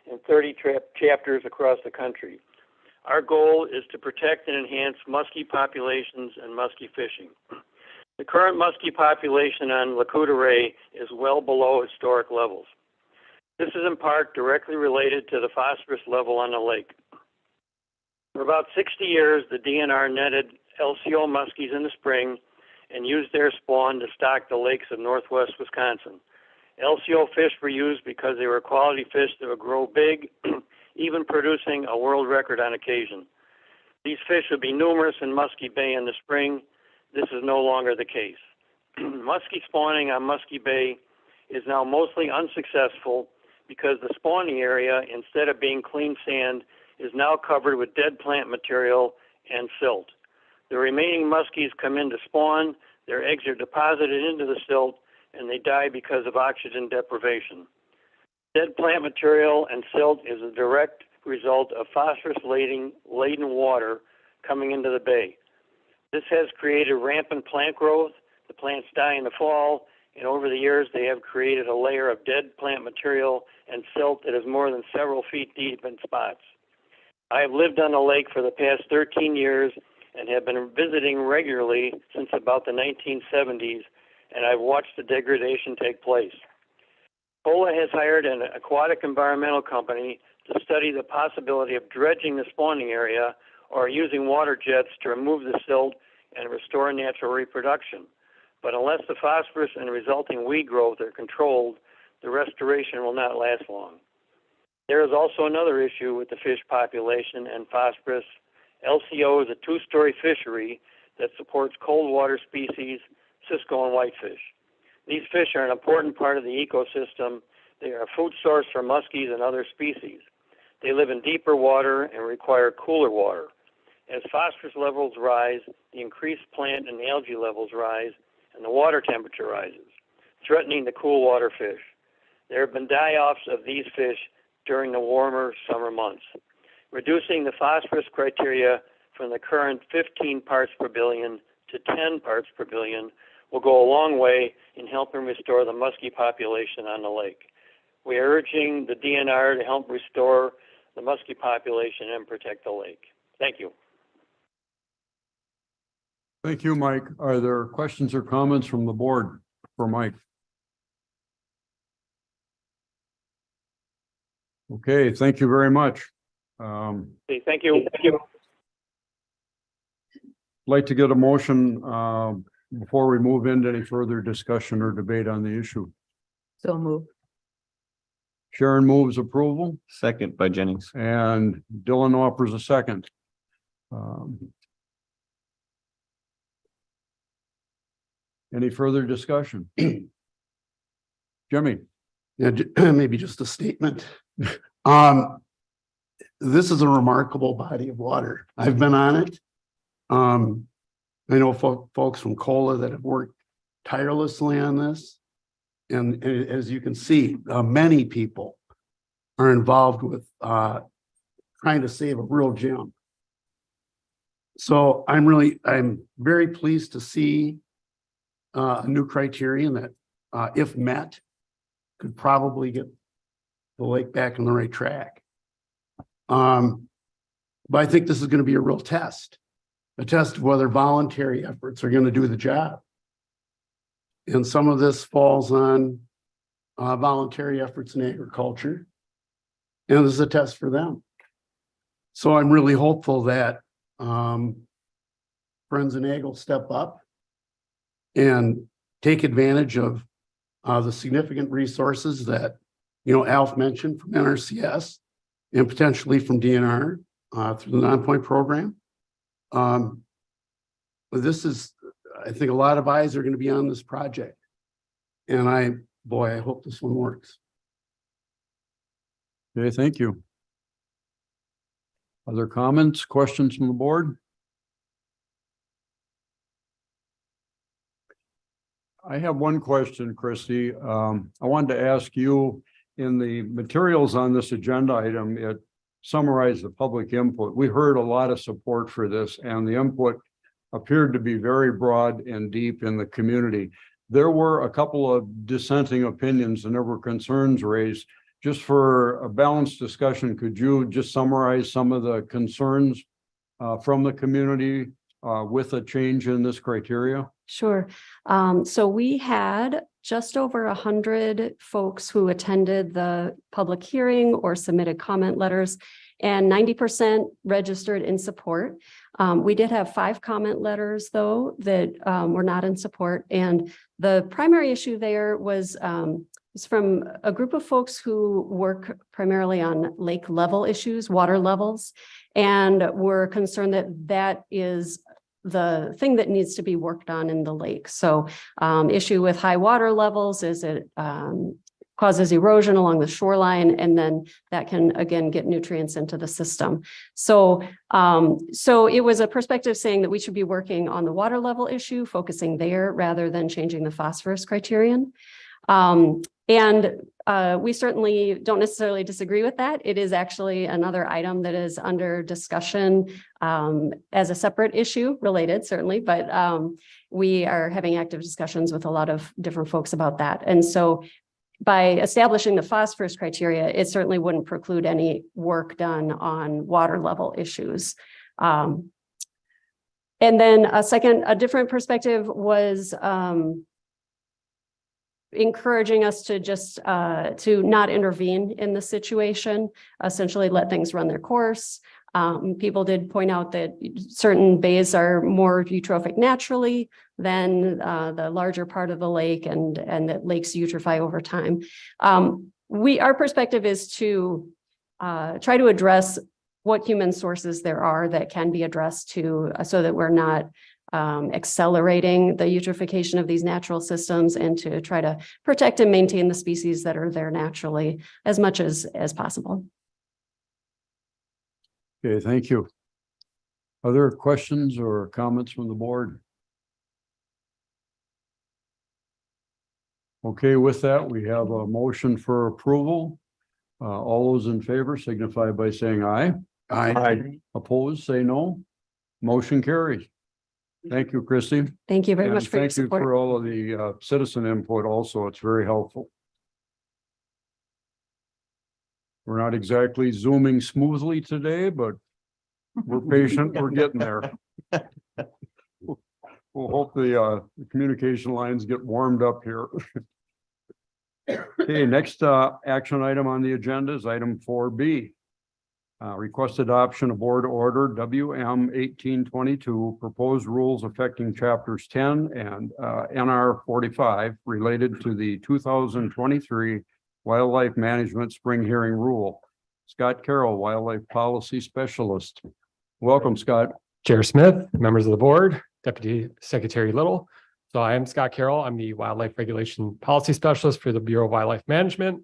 and 30 chapters across the country. Our goal is to protect and enhance muskie populations and muskie fishing. The current muskie population on Lac-Courte Oreille is well below historic levels. This is in part directly related to the phosphorus level on the lake. For about 60 years, the DNR netted LCO muskies in the spring and used their spawn to stock the lakes of northwest Wisconsin. LCO fish were used because they were quality fish that would grow big, even producing a world record on occasion. These fish would be numerous in Muskie Bay in the spring. This is no longer the case. Muskie spawning on Muskie Bay is now mostly unsuccessful because the spawning area, instead of being clean sand, is now covered with dead plant material and silt. The remaining muskies come in to spawn, their eggs are deposited into the silt, and they die because of oxygen deprivation. Dead plant material and silt is a direct result of phosphorus-laden water coming into the bay. This has created rampant plant growth. The plants die in the fall, and over the years they have created a layer of dead plant material and silt that is more than several feet deep in spots. I have lived on the lake for the past 13 years and have been visiting regularly since about the 1970s, and I've watched the degradation take place. COLA has hired an aquatic environmental company to study the possibility of dredging the spawning area or using water jets to remove the silt and restore natural reproduction. But unless the phosphorus and resulting weed growth are controlled, the restoration will not last long. There is also another issue with the fish population and phosphorus. LCO is a 2-story fishery that supports cold water species, cisco and whitefish. These fish are an important part of the ecosystem. They are a food source for muskies and other species. They live in deeper water and require cooler water. As phosphorus levels rise, the increased plant and algae levels rise, and the water temperature rises, threatening the cool water fish. There have been die-offs of these fish during the warmer summer months. Reducing the phosphorus criteria from the current 15 parts per billion to 10 parts per billion will go a long way in helping restore the muskie population on the lake. We are urging the DNR to help restore the muskie population and protect the lake. Thank you. Thank you, Mike. Are there questions or comments from the board for Mike? Okay, thank you very much. Okay, thank you. Thank you. Like to get a motion before we move into any further discussion or debate on the issue. So move. Sharon moves approval Second by Jennings. and Dylan offers a second. Any further discussion? Jimmy? Yeah, maybe just a statement. This is a remarkable body of water. I've been on it. And I know folks from COLA that have worked tirelessly on this. And as you can see, many people are involved with trying to save a real gem. So I'm very pleased to see a new criterion that, if met, could probably get the lake back on the right track. But I think this is going to be a real test, a test of whether voluntary efforts are going to do the job. And some of this falls on voluntary efforts in agriculture. And this is a test for them. So I'm really hopeful that Friends and Ag will step up and take advantage of the significant resources that, Alf mentioned from NRCS and potentially from DNR through the non-point program. This is, I think a lot of eyes are going to be on this project. And I hope this one works. Okay, thank you. Other comments, questions from the board? I have one question, Christy. I wanted to ask you, in the materials on this agenda item, it summarized the public input. We heard a lot of support for this, and the input appeared to be very broad and deep in the community. There were a couple of dissenting opinions and there were concerns raised. Just for a balanced discussion, could you just summarize some of the concerns from the community with a change in this criteria? Sure. So we had just over 100 folks who attended the public hearing or submitted comment letters, and 90% registered in support. We did have 5 comment letters, though, that were not in support. And the primary issue there was from a group of folks who work primarily on lake level issues, water levels, and were concerned that that is the thing that needs to be worked on in the lake. So issue with high water levels is it causes erosion along the shoreline, and then that can again get nutrients into the system. So it was a perspective saying that we should be working on the water level issue, focusing there rather than changing the phosphorus criterion. We certainly don't necessarily disagree with that. It is actually another item that is under discussion as a separate issue related, certainly, but we are having active discussions with a lot of different folks about that. And so by establishing the phosphorus criteria, it certainly wouldn't preclude any work done on water level issues. And then a different perspective was encouraging us to just to not intervene in the situation, essentially let things run their course. People did point out that certain bays are more eutrophic naturally than the larger part of the lake, and that lakes eutrophy over time. Our perspective is to try to address what human sources there are that can be addressed to, so that we're not accelerating the eutrophication of these natural systems, and to try to protect and maintain the species that are there naturally as much as possible. Okay, thank you. Other questions or comments from the board? Okay, with that, we have a motion for approval. All those in favor signify by saying aye. Aye. Opposed, say no. Motion carries. Thank you, Christy. Thank you very And much for your thank you support. for all of the citizen input also. It's very helpful. We're not exactly zooming smoothly today, but we're patient. We're getting there. We'll hope the communication lines get warmed up here. Okay, next action item on the agenda is item 4B. Request adoption of board order WM 1822, proposed rules affecting chapters 10 and NR 45 related to the 2023 Wildlife Management Spring Hearing Rule. Scott Carroll, Wildlife Policy Specialist. Welcome, Scott. Chair Smith, members of the board, Deputy Secretary Little. So I am Scott Carroll. I'm the Wildlife Regulation Policy Specialist for the Bureau of Wildlife Management.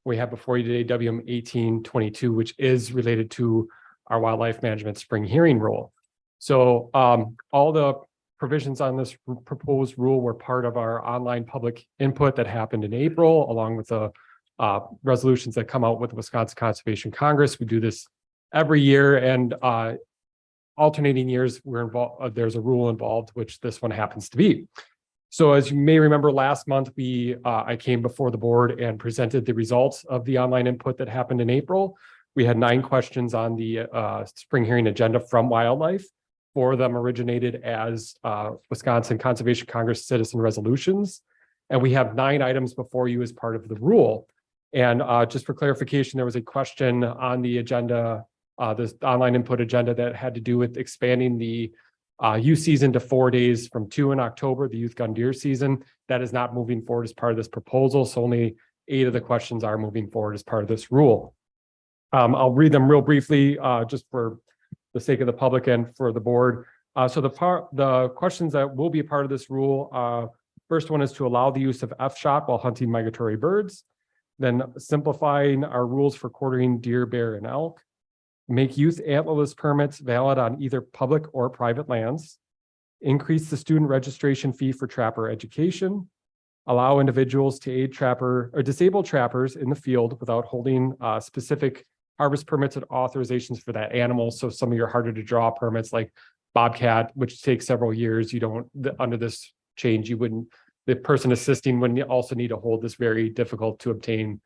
We have before you today WM 1822, which is related to our Wildlife Management Spring Hearing Rule. So all the provisions on this proposed rule were part of our online public input that happened in April, along with the resolutions that come out with the Wisconsin Conservation Congress. We do this every year, and alternating years we're involved. There's a rule involved, which this one happens to be. So as you may remember, last month I came before the board and presented the results of the online input that happened in April. We had 9 questions on the spring hearing agenda from wildlife. 4 of them originated as Wisconsin Conservation Congress citizen resolutions. And we have 9 items before you as part of the rule. And just for clarification, there was a question on the agenda, this online input agenda, that had to do with expanding the youth season to 4 days from 2 in October, the youth gun deer season. That is not moving forward as part of this proposal. So only 8 of the questions are moving forward as part of this rule. I'll read them real briefly, just for the sake of the public and for the board. So the questions that will be a part of this rule, first one is to allow the use of F-shot while hunting migratory birds. Then simplifying our rules for quartering deer, bear, and elk. Make youth antlerless permits valid on either public or private lands. Increase the student registration fee for trapper education. Allow individuals to aid trapper or disable trappers in the field without holding specific harvest permits and authorizations for that animal. So some of your harder to draw permits like bobcat, which takes several years, you don't, under this change, you wouldn't, the person assisting wouldn't also need to hold this very difficult to obtain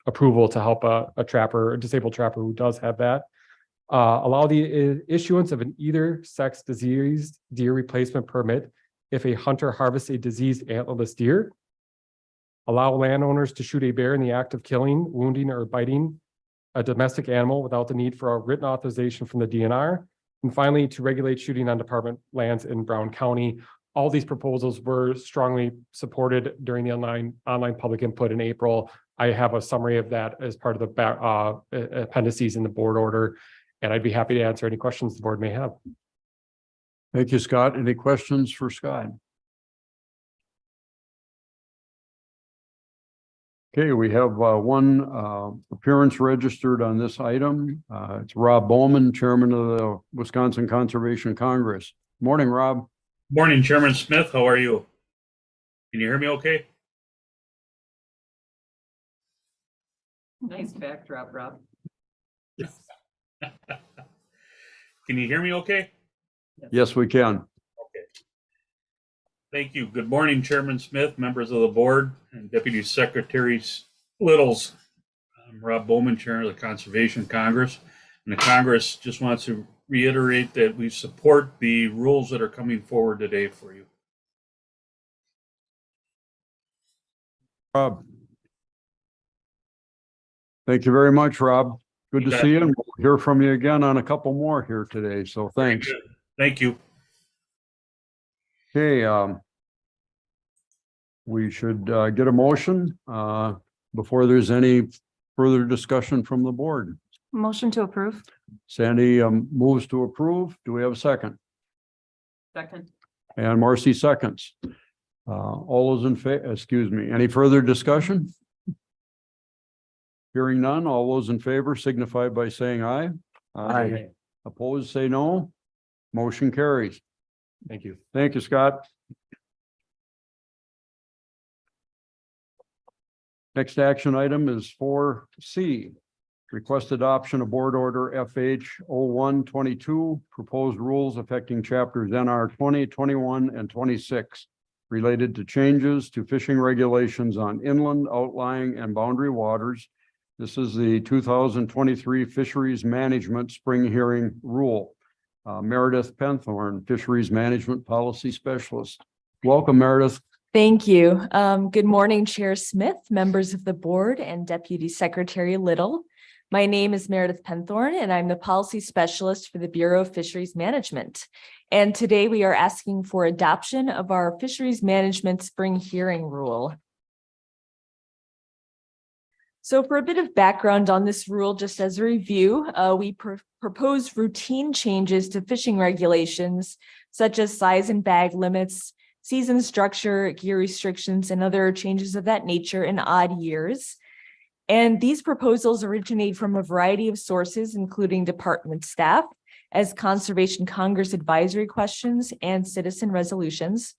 approval to help a trapper, a disabled trapper who does have that. Allow the issuance of an either sex diseased deer replacement permit if a hunter harvests a diseased antlerless deer. Allow landowners to shoot a bear in the act of killing, wounding, or biting a domestic animal without the need for a written authorization from the DNR. And finally, to regulate shooting on department lands in Brown County. All these proposals were strongly supported during the online public input in April. I have a summary of that as part of the appendices in the board order, and I'd be happy to answer any questions the board may have. Thank you, Scott. Any questions for Scott? Okay, we have one appearance registered on this item. It's Rob Bowman, Chairman of the Wisconsin Conservation Congress. Morning, Rob. Morning, Chairman Smith. How are you? Can you hear me okay? Nice backdrop, Rob. Can you hear me okay? Yes, we can. Okay. Thank you. Good morning, Chairman Smith, members of the board, and Deputy Secretary Littles. I'm Rob Bowman, Chair of the Conservation Congress. And the Congress just wants to reiterate that we support the rules that are coming forward today for you. Rob. Thank you very much, Rob. Good to see you, and we'll hear from you again on a couple more here today, so thanks. Thank you. Okay, we should get a motion before there's any further discussion from the board. Motion to approve. Sandy moves to approve. Do we have a second? Second. And Marcy seconds. All those in favor, excuse me, any further discussion? Hearing none, all those in favor signify by saying aye. Aye. Opposed, say no. Motion carries. Thank you. Thank you, Scott. Next action item is 4C. Request adoption of board order FH 0122, proposed rules affecting chapters NR 20, 21, and 26 related to changes to fishing regulations on inland, outlying, and boundary waters. This is the 2023 Fisheries Management Spring Hearing Rule. Meredith Penthorn, Fisheries Management Policy Specialist. Welcome, Meredith. Thank you. Good morning, Chair Smith, members of the board, and Deputy Secretary Little. My name is Meredith Penthorn, and I'm the Policy Specialist for the Bureau of Fisheries Management. And today we are asking for adoption of our Fisheries Management Spring Hearing Rule. So for a bit of background on this rule, just as a review, we propose routine changes to fishing regulations, such as size and bag limits, season structure, gear restrictions, and other changes of that nature in odd years. And these proposals originate from a variety of sources, including department staff, as Conservation Congress advisory questions and citizen resolutions.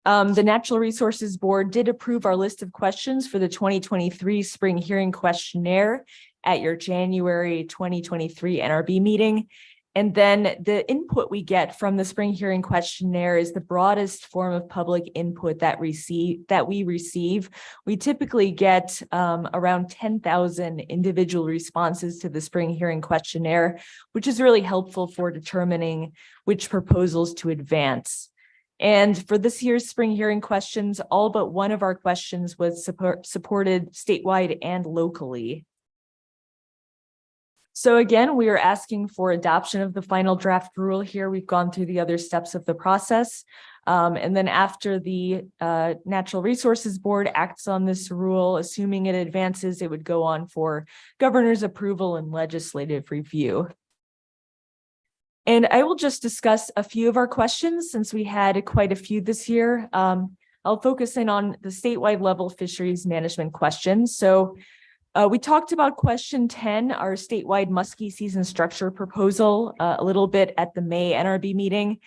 The Natural Resources Board did approve our list of questions for the 2023 Spring Hearing Questionnaire at your January 2023 NRB meeting. And then the input we get from the Spring Hearing Questionnaire is the broadest form of public input that we receive. We typically get around 10,000 individual responses to the Spring Hearing Questionnaire, which is really helpful for determining which proposals to advance. And for this year's Spring Hearing questions, all but one of our questions was supported statewide and locally. So again, we are asking for adoption of the final draft rule here. We've gone through the other steps of the process. And then after the Natural Resources Board acts on this rule, assuming it advances, it would go on for governor's approval and legislative review. And I will just discuss a few of our questions since we had quite a few this year. I'll focus in on the statewide level fisheries management questions. So we talked about question 10, our statewide muskie season structure proposal, a little bit at the May NRB meeting.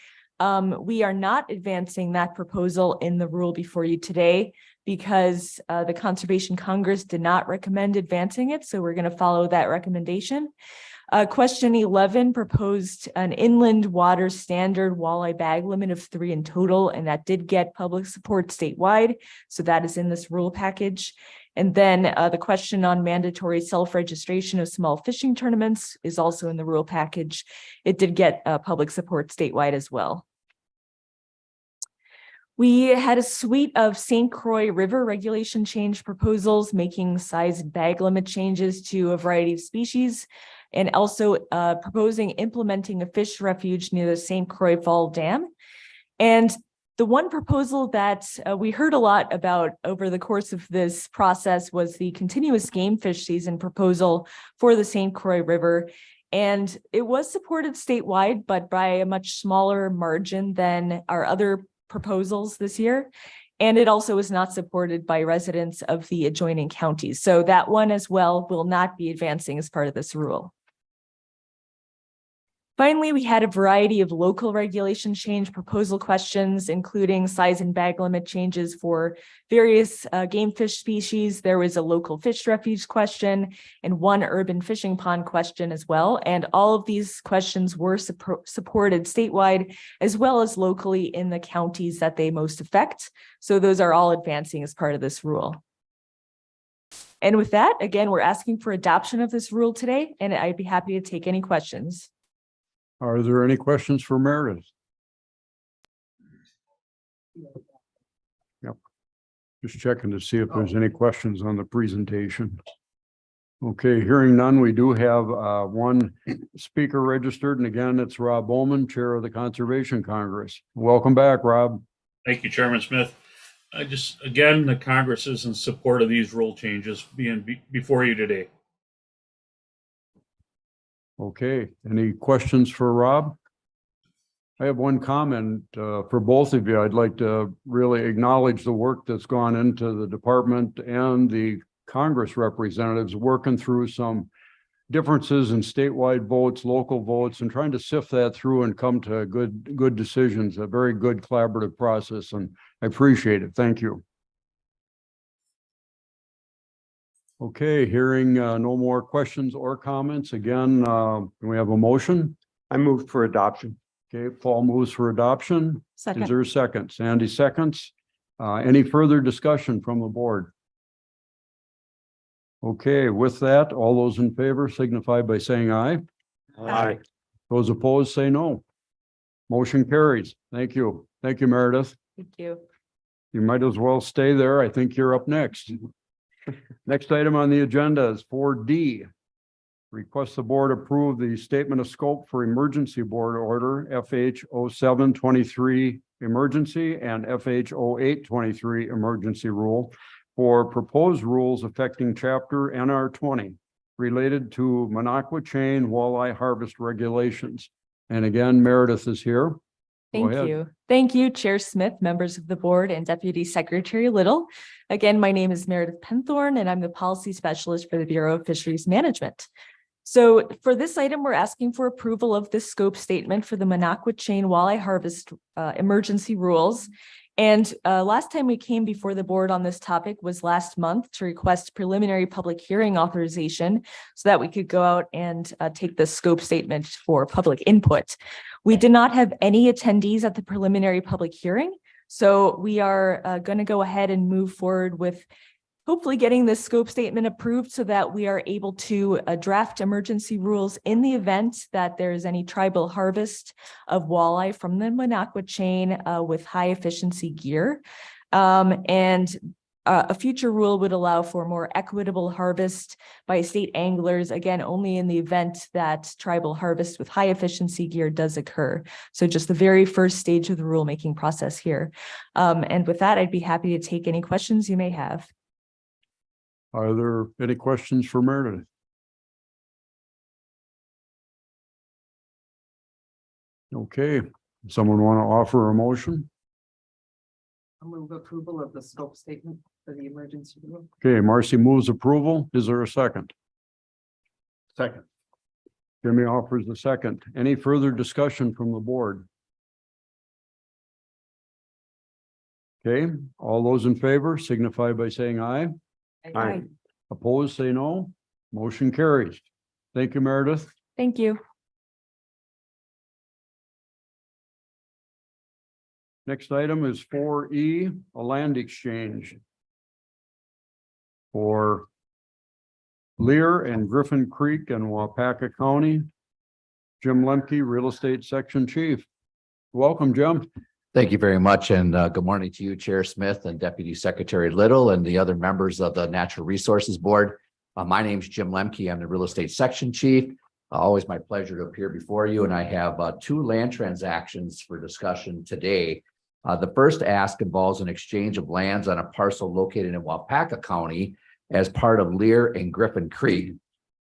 We are not advancing that proposal in the rule before you today because the Conservation Congress did not recommend advancing it. So we're going to follow that recommendation. Question 11 proposed an inland water standard walleye bag limit of 3 in total, and that did get public support statewide. So that is in this rule package. And then the question on mandatory self-registration of small fishing tournaments is also in the rule package. It did get public support statewide as well. We had a suite of St. Croix River regulation change proposals, making size and bag limit changes to a variety of species, and also proposing implementing a fish refuge near the St. Croix Fall Dam. And the one proposal that we heard a lot about over the course of this process was the continuous game fish season proposal for the St. Croix River. And it was supported statewide, but by a much smaller margin than our other proposals this year. And it also was not supported by residents of the adjoining counties. So that one as well will not be advancing as part of this rule. Finally, we had a variety of local regulation change proposal questions, including size and bag limit changes for various game fish species. There was a local fish refuge question and one urban fishing pond question as well. And all of these questions were supported statewide as well as locally in the counties that they most affect. So those are all advancing as part of this rule. And with that, again, we're asking for adoption of this rule today, and I'd be happy to take any questions. Are there any questions for Meredith? Yep. Just checking to see if there's any questions on the presentation. Okay, hearing none, we do have one speaker registered, and again, it's Rob Bowman, Chair of the Conservation Congress. Welcome back, Rob. Thank you, Chairman Smith. Again, the Congress is in support of these rule changes being before you today. Okay, any questions for Rob? I have one comment for both of you. I'd like to really acknowledge the work that's gone into the department and the Congress representatives working through some differences in statewide votes, local votes, and trying to sift that through and come to good decisions, a very good collaborative process, and I appreciate it. Thank you. Okay, hearing no more questions or comments. Again, can we have a motion? I move for adoption. Okay, Paul moves for adoption. Second. Is there a second? Sandy seconds. Any further discussion from the board? Okay, with that, all those in favor signify by saying aye. Aye. Those opposed say no. Motion carries. Thank you. Thank you, Meredith. Thank you. You might as well stay there. I think you're up next. Next item on the agenda is 4D. Request the board approve the statement of scope for emergency board order FH 0723 emergency and FH 0823 emergency rule for proposed rules affecting chapter NR 20 related to Minocqua chain walleye harvest regulations. And again, Meredith is here. Thank you. Thank you, Chair Smith, members of the board, and Deputy Secretary Little. Again, my name is Meredith Penthorn, and I'm the policy specialist for the Bureau of Fisheries Management. So for this item, we're asking for approval of the scope statement for the Minocqua Chain Walleye Harvest emergency rules. And last time we came before the board on this topic was last month to request preliminary public hearing authorization so that we could go out and take the scope statement for public input. We did not have any attendees at the preliminary public hearing, so we are going to go ahead and move forward with hopefully getting this scope statement approved so that we are able to draft emergency rules in the event that there is any tribal harvest of walleye from the Minocqua chain with high efficiency gear. A future rule would allow for more equitable harvest by state anglers, again, only in the event that tribal harvest with high efficiency gear does occur. So just the very first stage of the rulemaking process here. And with that, I'd be happy to take any questions you may have. Are there any questions for Meredith? Okay, someone want to offer a motion? I'll move approval of the scope statement for the emergency rule. Okay, Marcy moves approval. Is there a second? Second. Jimmy offers the second. Any further discussion from the board? Okay, all those in favor signify by saying aye. Aye. Opposed, say no. Motion carries. Thank you, Meredith. Thank you. Next item is 4E, a land exchange for Lear and Griffin Creek in Waupaca County. Jim Lemke, Real Estate Section Chief. Welcome, Jim. Thank you very much, and good morning to you, Chair Smith and Deputy Secretary Little and the other members of the Natural Resources Board. My name is Jim Lemke. I'm the Real Estate Section Chief. Always my pleasure to appear before you, and I have two land transactions for discussion today. The first ask involves an exchange of lands on a parcel located in Waupaca County as part of Lear and Griffin Creek.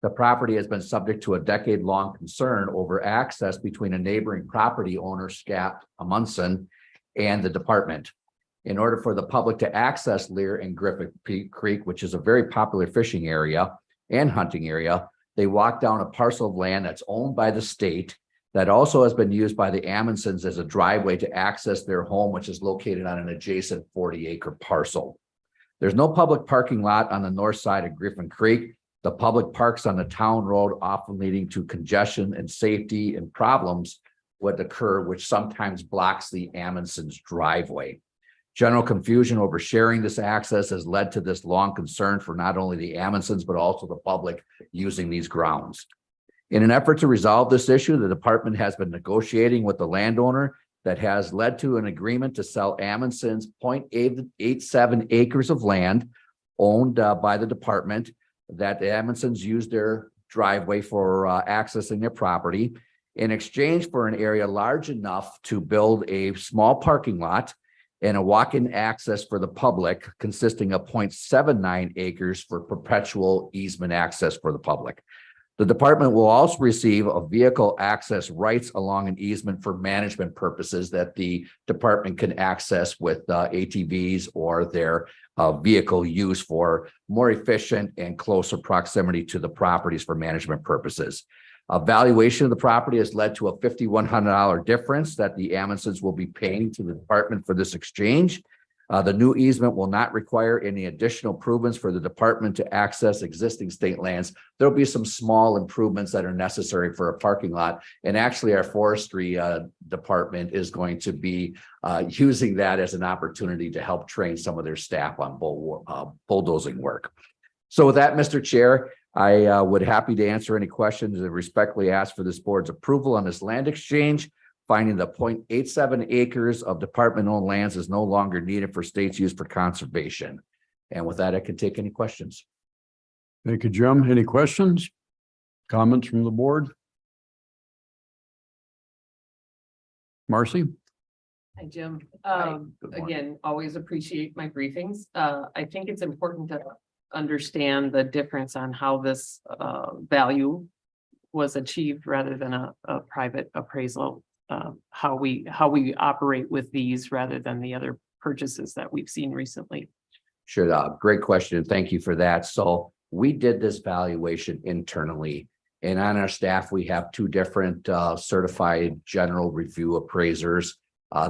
The property has been subject to a decade-long concern over access between a neighboring property owner, Scott Amundsen, and the department. In order for the public to access Lear and Griffin Creek, which is a very popular fishing area and hunting area, they walk down a parcel of land that's owned by the state that also has been used by the Amundsens as a driveway to access their home, which is located on an adjacent 40-acre parcel. There's no public parking lot on the north side of Griffin Creek. The public parks on the town road, often leading to congestion and safety and problems would occur, which sometimes blocks the Amundsens' driveway. General confusion over sharing this access has led to this long concern for not only the Amundsens, but also the public using these grounds. In an effort to resolve this issue, the department has been negotiating with the landowner that has led to an agreement to sell Amundsens 0.87 acres of land owned by the department that the Amundsens use their driveway for accessing their property in exchange for an area large enough to build a small parking lot and a walk-in access for the public consisting of 0.79 acres for perpetual easement access for the public. The department will also receive a vehicle access rights along an easement for management purposes that the department can access with ATVs or their vehicle use for more efficient and closer proximity to the properties for management purposes. A valuation of the property has led to a $5,100 difference that the Amundsens will be paying to the department for this exchange. The new easement will not require any additional improvements for the department to access existing state lands. There'll be some small improvements that are necessary for a parking lot. And actually our forestry department is going to be using that as an opportunity to help train some of their staff on bulldozing work. So with that, Mr. Chair, I would happy to answer any questions and respectfully ask for this board's approval on this land exchange, finding the 0.87 acres of department-owned lands is no longer needed for state's use for conservation. And with that, I can take any questions. Thank you, Jim. Any questions? Comments from the board? Marcy? Hi, Jim. Good morning. Again, always appreciate my briefings. I think it's important to understand the difference on how this value was achieved rather than a private appraisal. How we operate with these rather than the other purchases that we've seen recently. Sure, great question. Thank you for that. So we did this valuation internally And on our staff, we have two different certified general review appraisers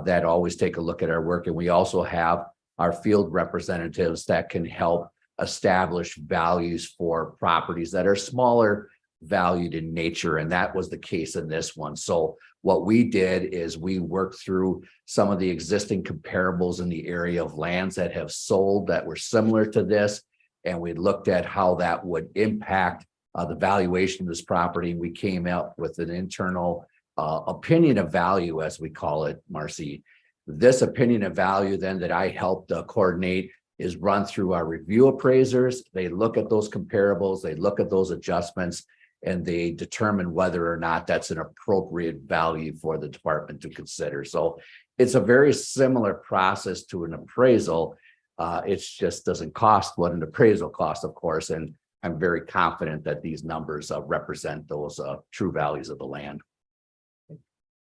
that always take a look at our work. And we also have our field representatives that can help establish values for properties that are smaller valued in nature. And that was the case in this one. So what we did is we worked through some of the existing comparables in the area of lands that have sold that were similar to this. And we looked at how that would impact the valuation of this property. We came out with an internal opinion of value, as we call it, Marcy. This opinion of value then that I helped coordinate is run through our review appraisers. They look at those comparables, they look at those adjustments, and they determine whether or not that's an appropriate value for the department to consider. So it's a very similar process to an appraisal. It just doesn't cost what an appraisal costs, of course. And I'm very confident that these numbers represent those true values of the land.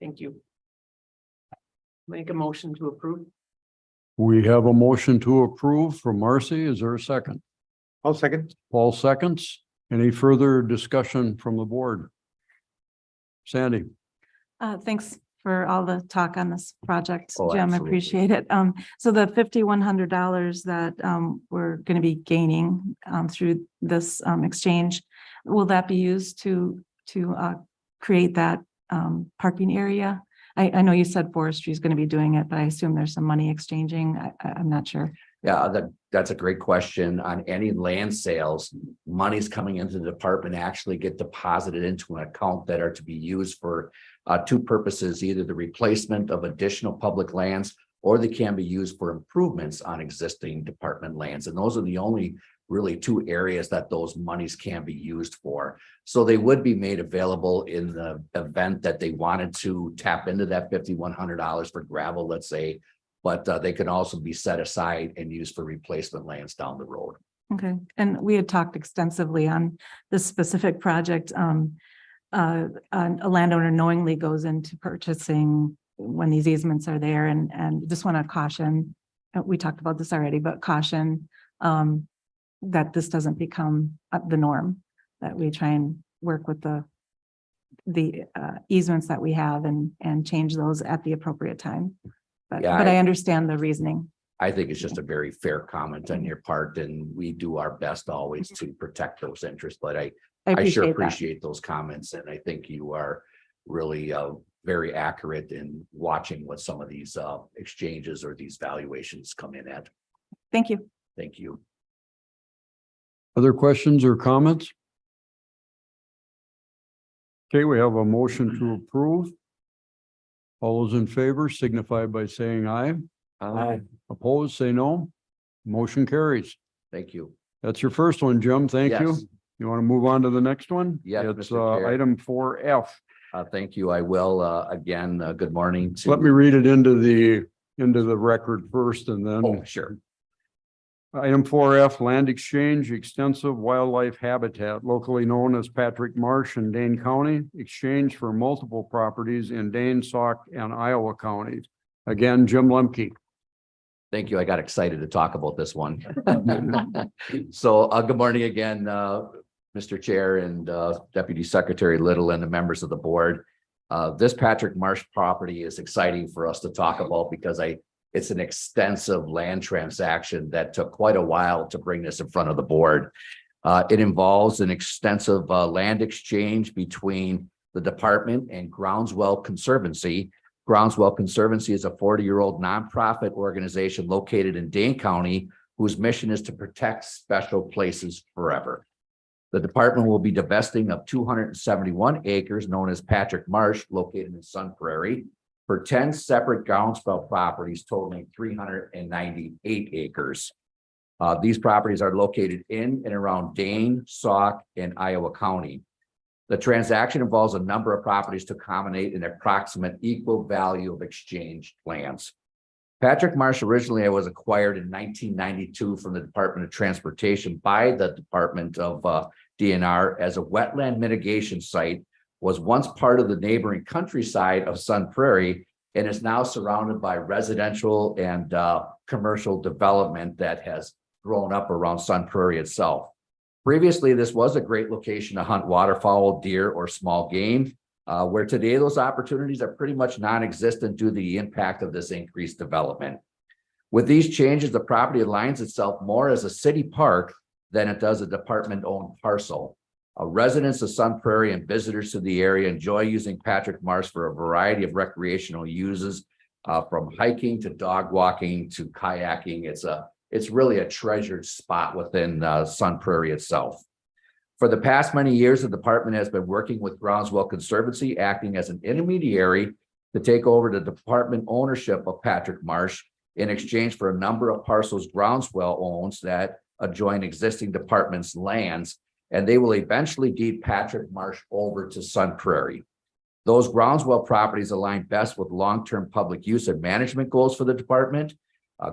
Thank you. Make a motion to approve. We have a motion to approve from Marcy. Is there a second? I'll second. Paul seconds. Any further discussion from the board? Sandy? Thanks for all the talk on this project, Oh, Jim. I absolutely. appreciate it. So the $5,100 that we're going to be gaining through this exchange, will that be used to create that parking area? I know you said forestry is going to be doing it, but I assume there's some money exchanging. I'm not sure. Yeah, that's a great question. On any land sales, monies coming into the department actually get deposited into an account that are to be used for two purposes, either the replacement of additional public lands, or they can be used for improvements on existing department lands. And those are the only really two areas that those monies can be used for. So they would be made available in the event that they wanted to tap into that $5,100 for gravel, let's say, but they can also be set aside and used for replacement lands down the road. Okay, and we had talked extensively on this specific project. A landowner knowingly goes into purchasing when these easements are there, and just want to caution, we talked about this already, but caution that this doesn't become the norm, that we try and work with the easements that we have and change those at the appropriate time. But Yeah, I understand the reasoning. I think it's just a very fair comment on your part, and we do our best always to protect those interests, but I sure appreciate that. appreciate those comments, and I think you are really very accurate in watching what some of these exchanges or these valuations come in at. Thank you. Thank you. Other questions or comments? Okay, we have a motion to approve. All those in favor signify by saying aye. Aye. Opposed, say no. Motion carries. Thank you. That's your first one, Jim. Thank you. Yes. You want to move on to the next one? Yes, It's Mr. Chair. item 4F. Thank you. I will again, good morning to. Let me read it into the record first and then. Oh, sure. Item 4F, land exchange, extensive wildlife habitat locally known as Patrick Marsh in Dane County, exchange for multiple properties in Dane, Sauk, and Iowa counties. Again, Jim Lemke. Thank you. I got excited to talk about this one. So good morning again, Mr. Chair and Deputy Secretary Little and the members of the board. This Patrick Marsh property is exciting for us to talk about because it's an extensive land transaction that took quite a while to bring this in front of the board. It involves an extensive land exchange between the department and Groundswell Conservancy. Groundswell Conservancy is a 40-year-old nonprofit organization located in Dane County whose mission is to protect special places forever. The department will be divesting of 271 acres known as Patrick Marsh located in Sun Prairie for 10 separate Groundswell properties totaling 398 acres. These properties are located in and around Dane, Sauk, and Iowa County. The transaction involves a number of properties to accommodate an approximate equal value of exchanged lands. Patrick Marsh originally was acquired in 1992 from the Department of Transportation by the Department of DNR as a wetland mitigation site, was once part of the neighboring countryside of Sun Prairie, and is now surrounded by residential and commercial development that has grown up around Sun Prairie itself. Previously, this was a great location to hunt waterfowl, deer, or small game, where today those opportunities are pretty much non-existent due to the impact of this increased development. With these changes, the property aligns itself more as a city park than it does a department-owned parcel. Residents of Sun Prairie and visitors to the area enjoy using Patrick Marsh for a variety of recreational uses, from hiking to dog walking to kayaking. It's really a treasured spot within Sun Prairie itself. For the past many years, the department has been working with Groundswell Conservancy, acting as an intermediary to take over the department ownership of Patrick Marsh in exchange for a number of parcels Groundswell owns that adjoin existing department's lands, and they will eventually deed Patrick Marsh over to Sun Prairie. Those Groundswell properties align best with long-term public use and management goals for the department.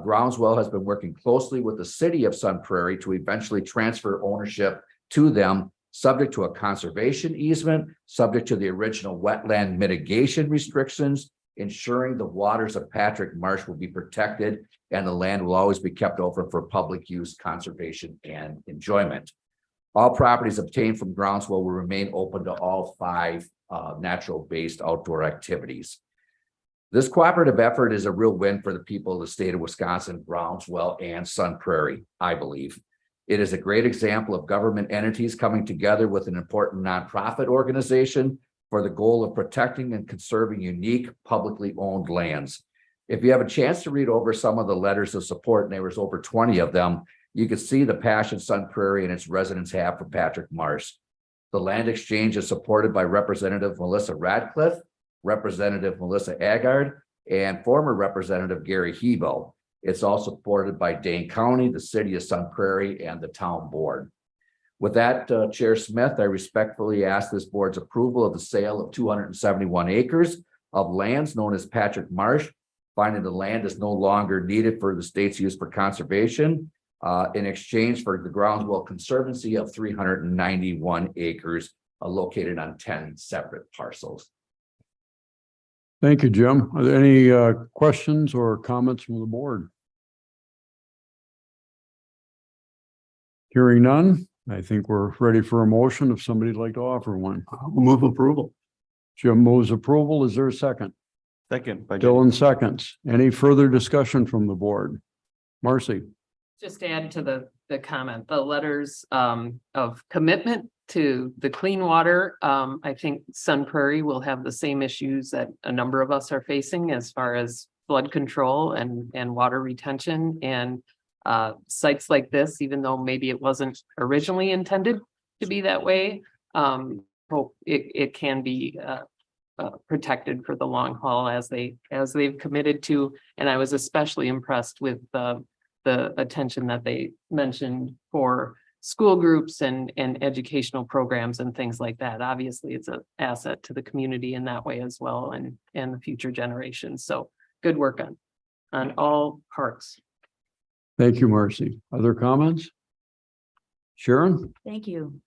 Groundswell has been working closely with the city of Sun Prairie to eventually transfer ownership to them, subject to a conservation easement, subject to the original wetland mitigation restrictions, ensuring the waters of Patrick Marsh will be protected and the land will always be kept open for public use, conservation, and enjoyment. All properties obtained from Groundswell will remain open to all 5 natural-based outdoor activities. This cooperative effort is a real win for the people of the state of Wisconsin, Groundswell, and Sun Prairie, I believe. It is a great example of government entities coming together with an important nonprofit organization for the goal of protecting and conserving unique publicly owned lands. If you have a chance to read over some of the letters of support, and there was over 20 of them, you can see the passion Sun Prairie and its residents have for Patrick Marsh. The land exchange is supported by Representative Melissa Radcliffe, Representative Melissa Agard, and former Representative Gary Hebo. It's also supported by Dane County, the city of Sun Prairie, and the town board. With that, Chair Smith, I respectfully ask this board's approval of the sale of 271 acres of lands known as Patrick Marsh, finding the land is no longer needed for the state's use for conservation, in exchange for the Groundswell Conservancy of 391 acres located on 10 separate parcels. Thank you, Jim. Are there any questions or comments from the board? Hearing none, I think we're ready for a motion if somebody'd like to offer one. I'll move approval. Jim moves approval. Is there a second? Second. By Dylan seconds. Any further discussion from the board? Marcy? Just to add to the comment, the letters of commitment to the clean water. I think Sun Prairie will have the same issues that a number of us are facing as far as flood control and water retention, and sites like this, even though maybe it wasn't originally intended to be that way, hope it can be protected for the long haul as they've committed to. And I was especially impressed with the attention that they mentioned for school groups and educational programs and things like that. Obviously, it's an asset to the community in that way as well, and the future generations. So good work on all parts. Thank you, Marcy. Other comments? Sharon? Thank you.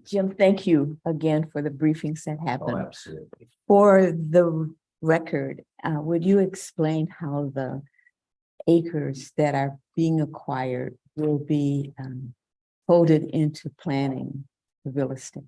Jim, thank you again for the briefings that Oh, happened. absolutely. For the record, would you explain how the acres that are being acquired will be folded into planning the real estate?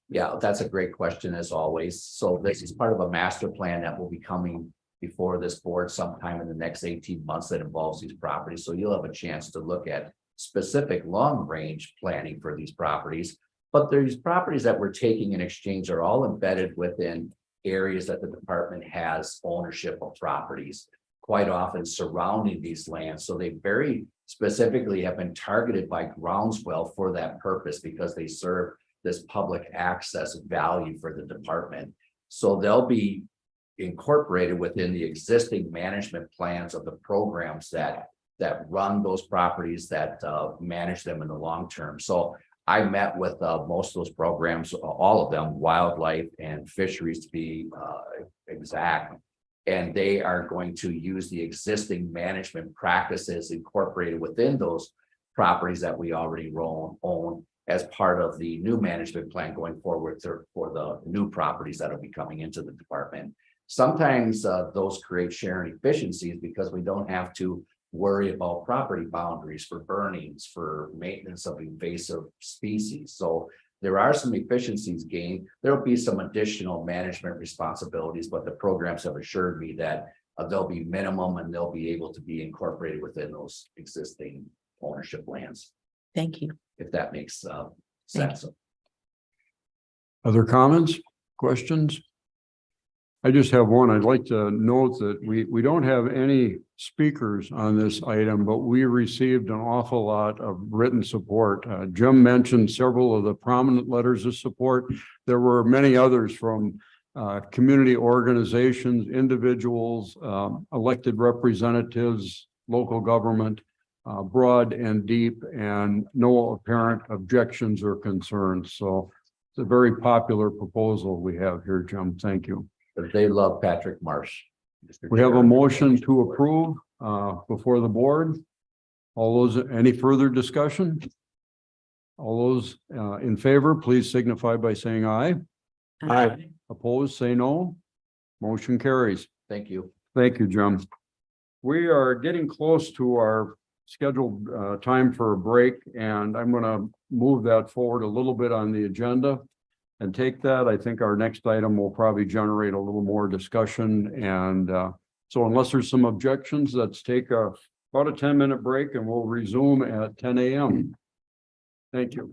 Yeah, that's a great question as always. So this is part of a master plan that will be coming before this board sometime in the next 18 months that involves these properties. So you'll have a chance to look at specific long-range planning for these properties. But these properties that we're taking in exchange are all embedded within areas that the department has ownership of properties, quite often surrounding these lands. So they very specifically have been targeted by Groundswell for that purpose because they serve this public access value for the department. So they'll be incorporated within the existing management plans of the programs that run those properties, that manage them in the long term. So I met with most of those programs, all of them, wildlife and fisheries to be exact. And they are going to use the existing management practices incorporated within those properties that we already own as part of the new management plan going forward for the new properties that will be coming into the department. Sometimes those create sharing efficiencies because we don't have to worry about property boundaries for burnings, for maintenance of invasive species. So there are some efficiencies gained. There'll be some additional management responsibilities, but the programs have assured me that they'll be minimum and they'll be able to be incorporated within those existing ownership lands, Thank you. if that makes Thank sense. Other comments, questions? I just have one. I'd like to note that we don't have any speakers on this item, but we received an awful lot of written support. Jim mentioned several of the prominent letters of support. There were many others from community organizations, individuals, elected representatives, local government, broad and deep, and no apparent objections or concerns. So it's a very popular proposal we have here, Jim. Thank you. But they love Patrick Marsh. Mr. We have a Chair. motion to approve before the board. All those, any further discussion? All those in favor, please signify by saying aye. Aye. Opposed, say no. Motion carries. Thank you. Thank you, Jim. We are getting close to our scheduled time for a break, and I'm gonna move that forward a little bit on the agenda and take that. I think our next item will probably generate a little more discussion, and so unless there's some objections, let's take about a 10-minute break and we'll resume at 10 a.m. Thank you.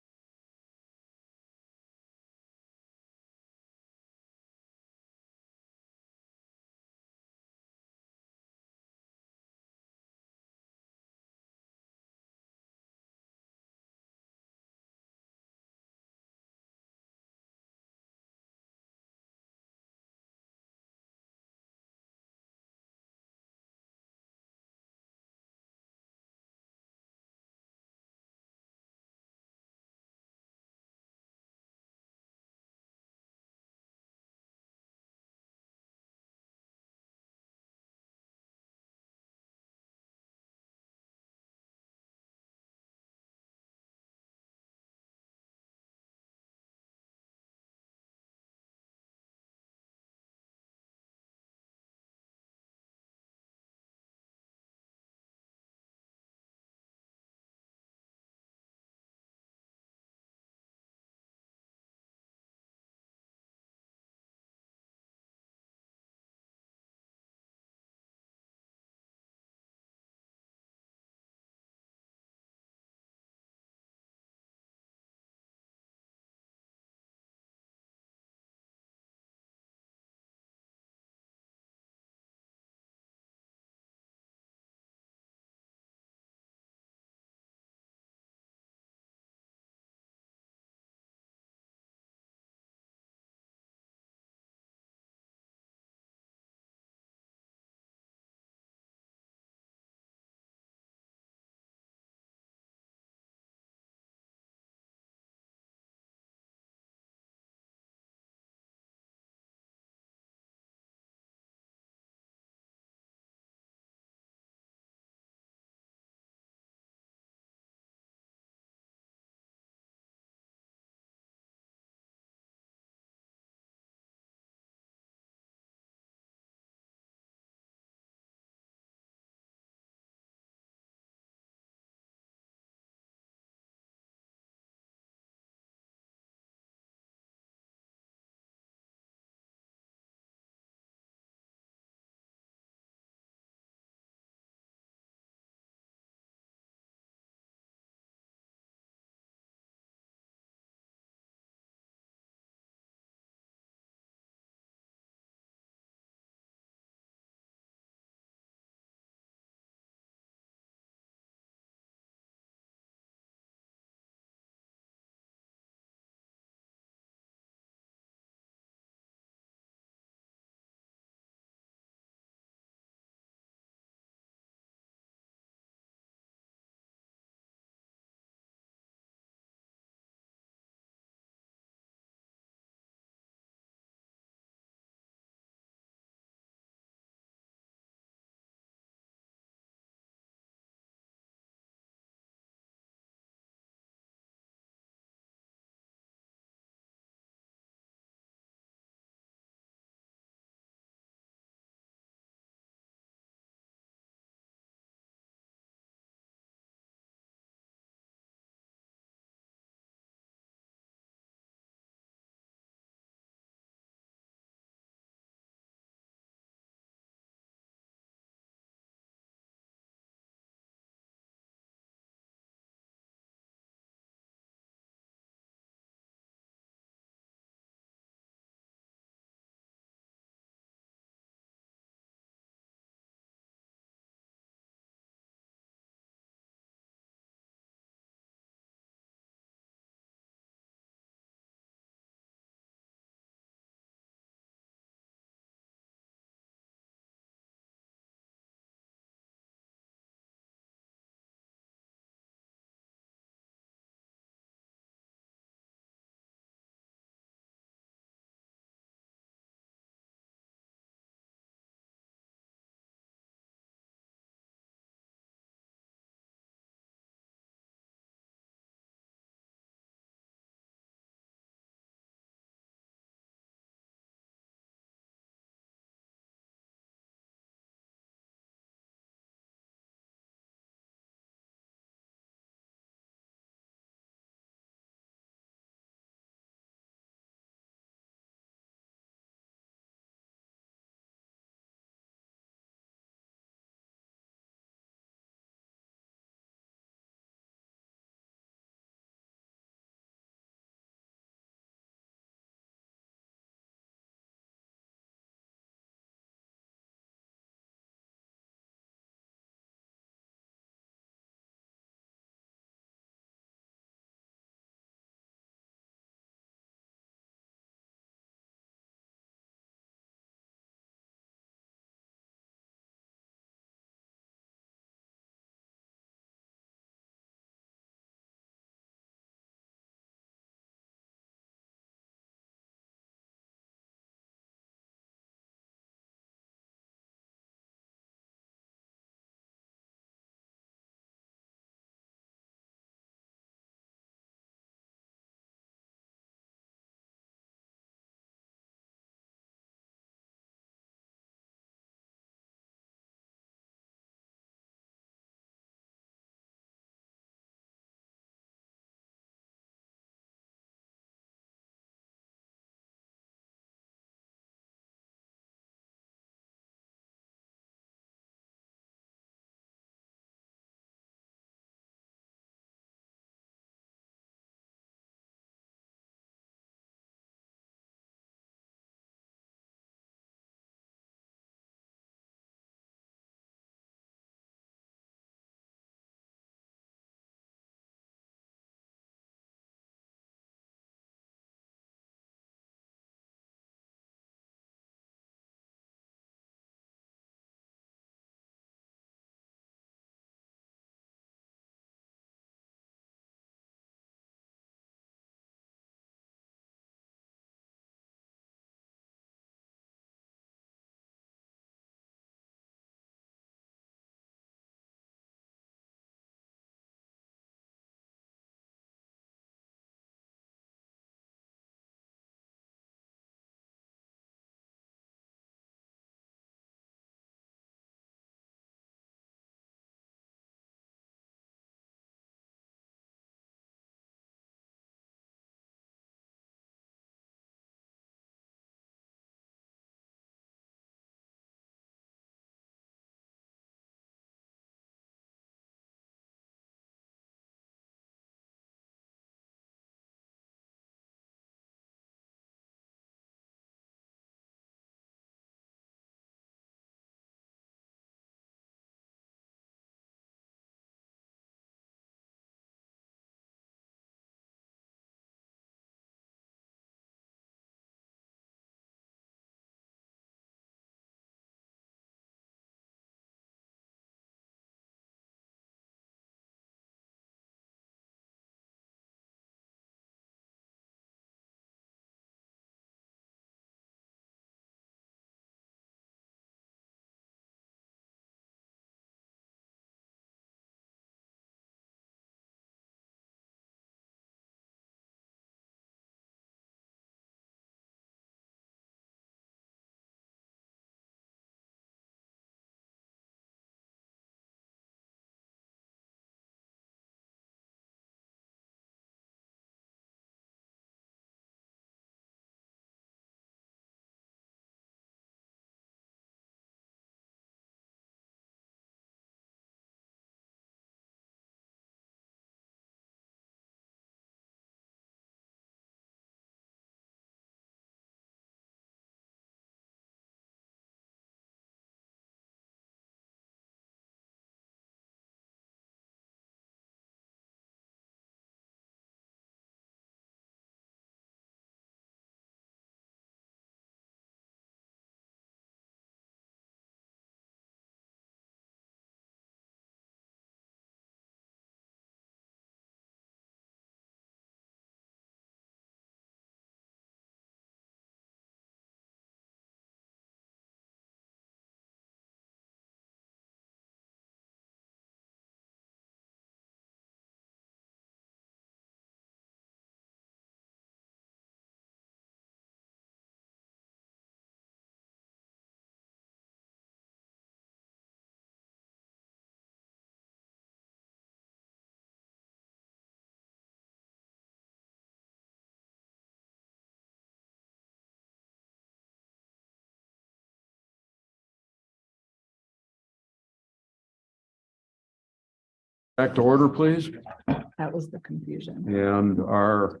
Back to order, please. That was the confusion. And our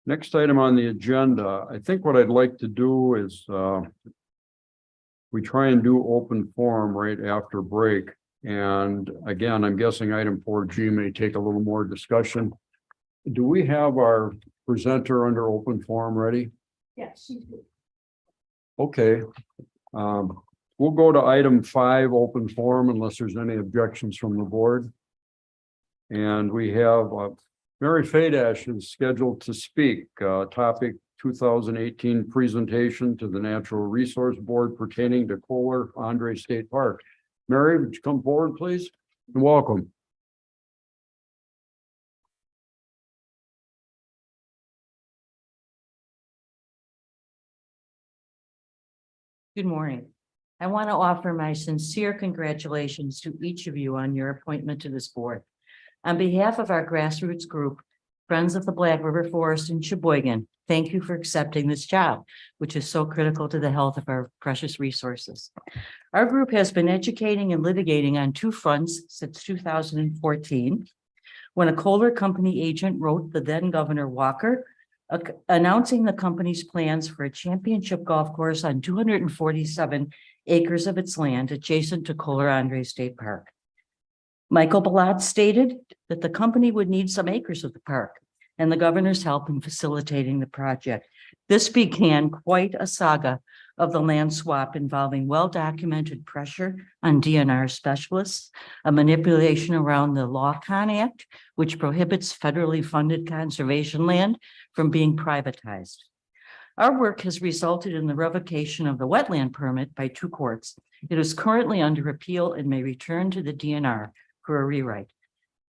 next item on the agenda, I think what I'd like to do is we try and do open forum right after break. And again, I'm guessing item 4G may take a little more discussion. Do we have our presenter under open forum ready? Yes. Okay. We'll go to item 5, open forum, unless there's any objections from the board. And we have Mary Fadash is scheduled to speak, topic 2018 presentation to the Natural Resource Board pertaining to Kohler Andre State Park. Mary, would you come forward, please? And welcome. Good morning. I want to offer my sincere congratulations to each of you on your appointment to this board. On behalf of our grassroots group, Friends of the Black River Forest in Sheboygan, thank you for accepting this job, which is so critical to the health of our precious resources. Our group has been educating and litigating on two fronts since 2014, when a Kohler Company agent wrote the then Governor Walker announcing the company's plans for a championship golf course on 247 acres of its land adjacent to Kohler Andre State Park. Michael Ballot stated that the company would need some acres of the park and the governor's help in facilitating the project. This began quite a saga of the land swap involving well-documented pressure on DNR specialists, a manipulation around the Law Con Act, which prohibits federally funded conservation land from being privatized. Our work has resulted in the revocation of the wetland permit by 2 courts. It is currently under appeal and may return to the DNR for a rewrite.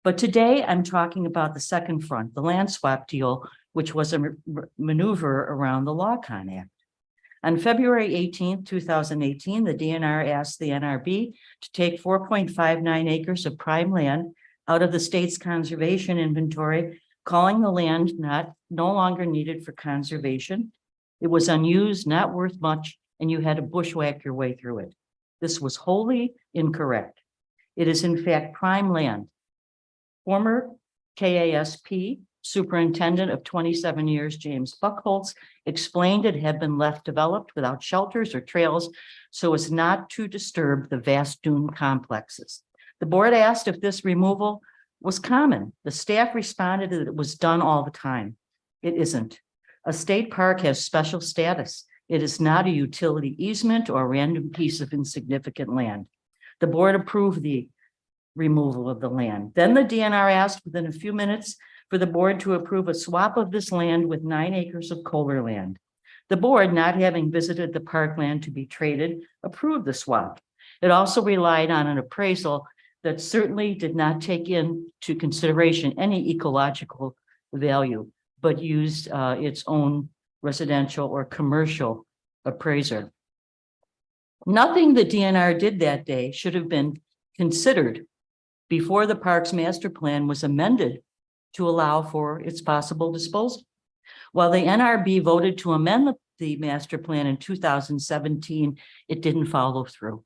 But today I'm talking about the second front, the land swap deal, which was a maneuver around the Law Con Act. On February 18, 2018, the DNR asked the NRB to take 4.59 acres of prime land out of the state's conservation inventory, calling the land no longer needed for conservation. It was unused, not worth much, and you had to bushwhack your way through it. This was wholly incorrect. It is in fact prime land. Former KASP Superintendent of 27 years, James Buckholz, explained it had been left developed without shelters or trails so as not to disturb the vast dune complexes. The board asked if this removal was common. The staff responded that it was done all the time. It isn't. A state park has special status. It is not a utility easement or a random piece of insignificant land. The board approved the removal of the land. Then the DNR asked within a few minutes for the board to approve a swap of this land with 9 acres of Kohler land. The board, not having visited the parkland to be traded, approved the swap. It also relied on an appraisal that certainly did not take into consideration any ecological value, but used its own residential or commercial appraiser. Nothing the DNR did that day should have been considered before the park's master plan was amended to allow for its possible disposal. While the NRB voted to amend the master plan in 2017, it didn't follow through.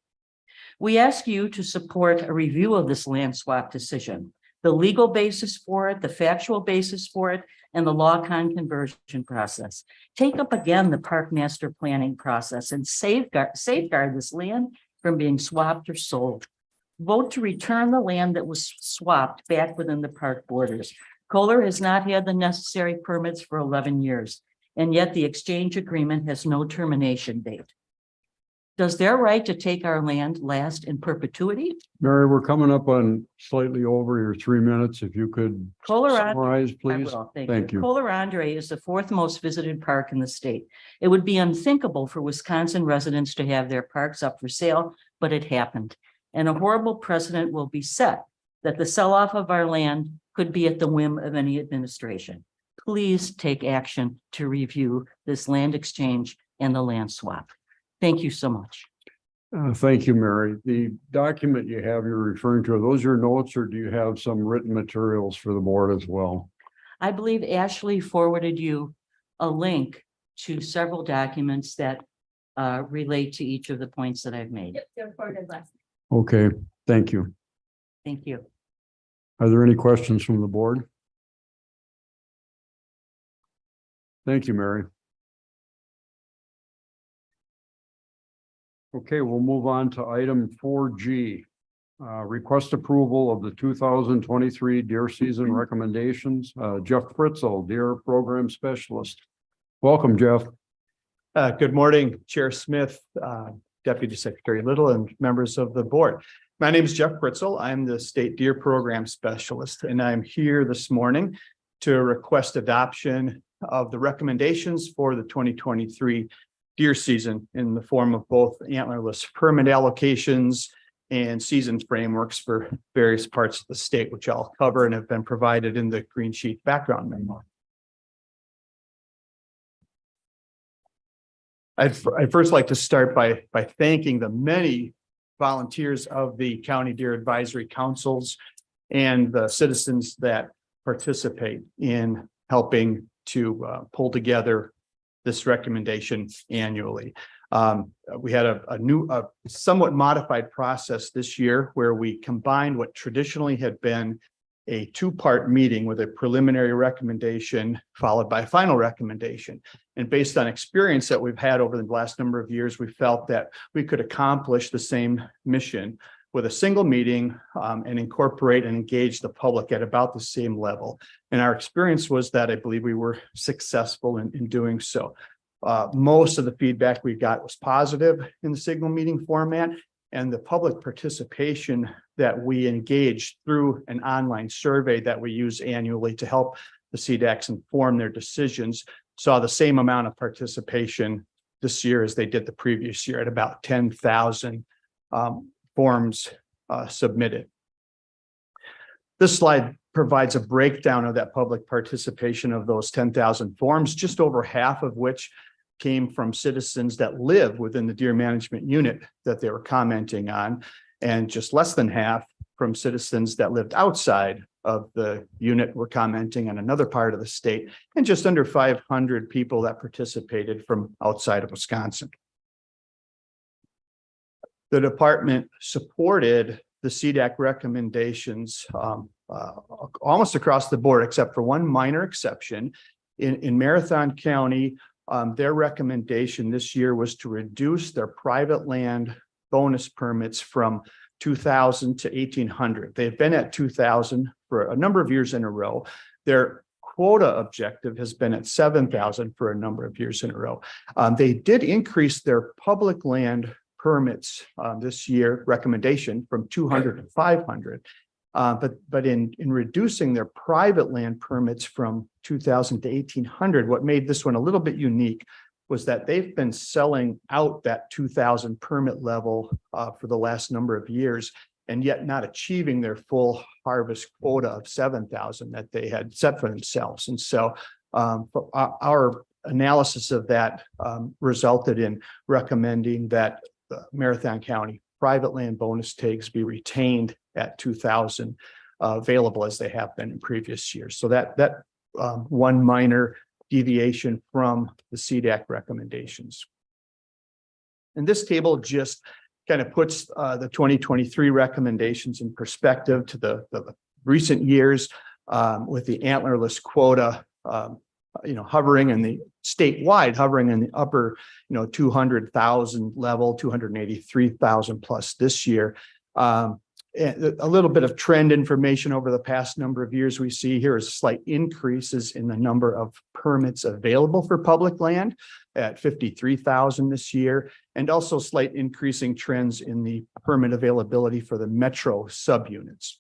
We ask you to support a review of this land swap decision, the legal basis for it, the factual basis for it, and the law con conversion process. Take up again the park master planning process and safeguard this land from being swapped or sold. Vote to return the land that was swapped back within the park borders. Kohler has not had the necessary permits for 11 years, and yet the exchange agreement has no termination date. Does their right to take our land last in perpetuity? Mary, we're coming up on slightly over your 3 minutes. If you could summarize, please. Thank you. Kohler Andre is the 4th most visited park in the state. It would be unthinkable for Wisconsin residents to have their parks up for sale, but it happened. And a horrible precedent will be set that the sell-off of our land could be at the whim of any administration. Please take action to review this land exchange and the land swap. Thank you so much. Thank you, Mary. The document you have you're referring to, are those your notes, or do you have some written materials for the board as well? I believe Ashley forwarded you a link to several documents that relate to each of the points that I've made. They're forwarded last. Okay, thank you. Thank you. Are there any questions from the board? Thank you, Mary. Okay, we'll move on to item 4G. Request approval of the 2023 deer season recommendations. Jeff Fritzel, Deer Program Specialist. Welcome, Jeff. Good morning, Chair Smith, Deputy Secretary Little, and members of the board. My name is Jeff Fritzel. I'm the State Deer Program Specialist, and I'm here this morning to request adoption of the recommendations for the 2023 deer season in the form of both antlerless permit allocations and season frameworks for various parts of the state, which I'll cover and have been provided in the green sheet background memo. I'd first like to start by thanking the many volunteers of the County Deer Advisory Councils and the citizens that participate in helping to pull together this recommendation annually. We had a somewhat modified process this year where we combined what traditionally had been a two-part meeting with a preliminary recommendation followed by a final recommendation. And based on experience that we've had over the last number of years, we felt that we could accomplish the same mission with a single meeting and incorporate and engage the public at about the same level. And our experience was that I believe we were successful in doing so. Most of the feedback we got was positive in the single meeting format, and the public participation that we engaged through an online survey that we use annually to help the CDACs inform their decisions saw the same amount of participation this year as they did the previous year at about 10,000 forms submitted. This slide provides a breakdown of that public participation of those 10,000 forms, just over half of which came from citizens that live within the deer management unit that they were commenting on, and just less than half from citizens that lived outside of the unit were commenting on another part of the state, and just under 500 people that participated from outside of Wisconsin. The department supported the CDAC recommendations almost across the board, except for one minor exception. In Marathon County, their recommendation this year was to reduce their private land bonus permits from 2,000 to 1,800. They've been at 2,000 for a number of years in a row. Their quota objective has been at 7,000 for a number of years in a row. They did increase their public land permits this year recommendation from 200 to 500. But in reducing their private land permits from 2,000 to 1,800, what made this one a little bit unique was that they've been selling out that 2,000 permit level for the last number of years, and yet not achieving their full harvest quota of 7,000 that they had set for themselves. And so our analysis of that resulted in recommending that the Marathon County private land bonus takes be retained at 2,000 available as they have been in previous years. So that one minor deviation from the CDAC recommendations. And this table just kind of puts the 2023 recommendations in perspective to the recent years with the antlerless quota hovering in the statewide, hovering in the upper 200,000 level, 283,000 plus this year. A little bit of trend information over the past number of years we see here is slight increases in the number of permits available for public land at 53,000 this year, and also slight increasing trends in the permit availability for the metro subunits.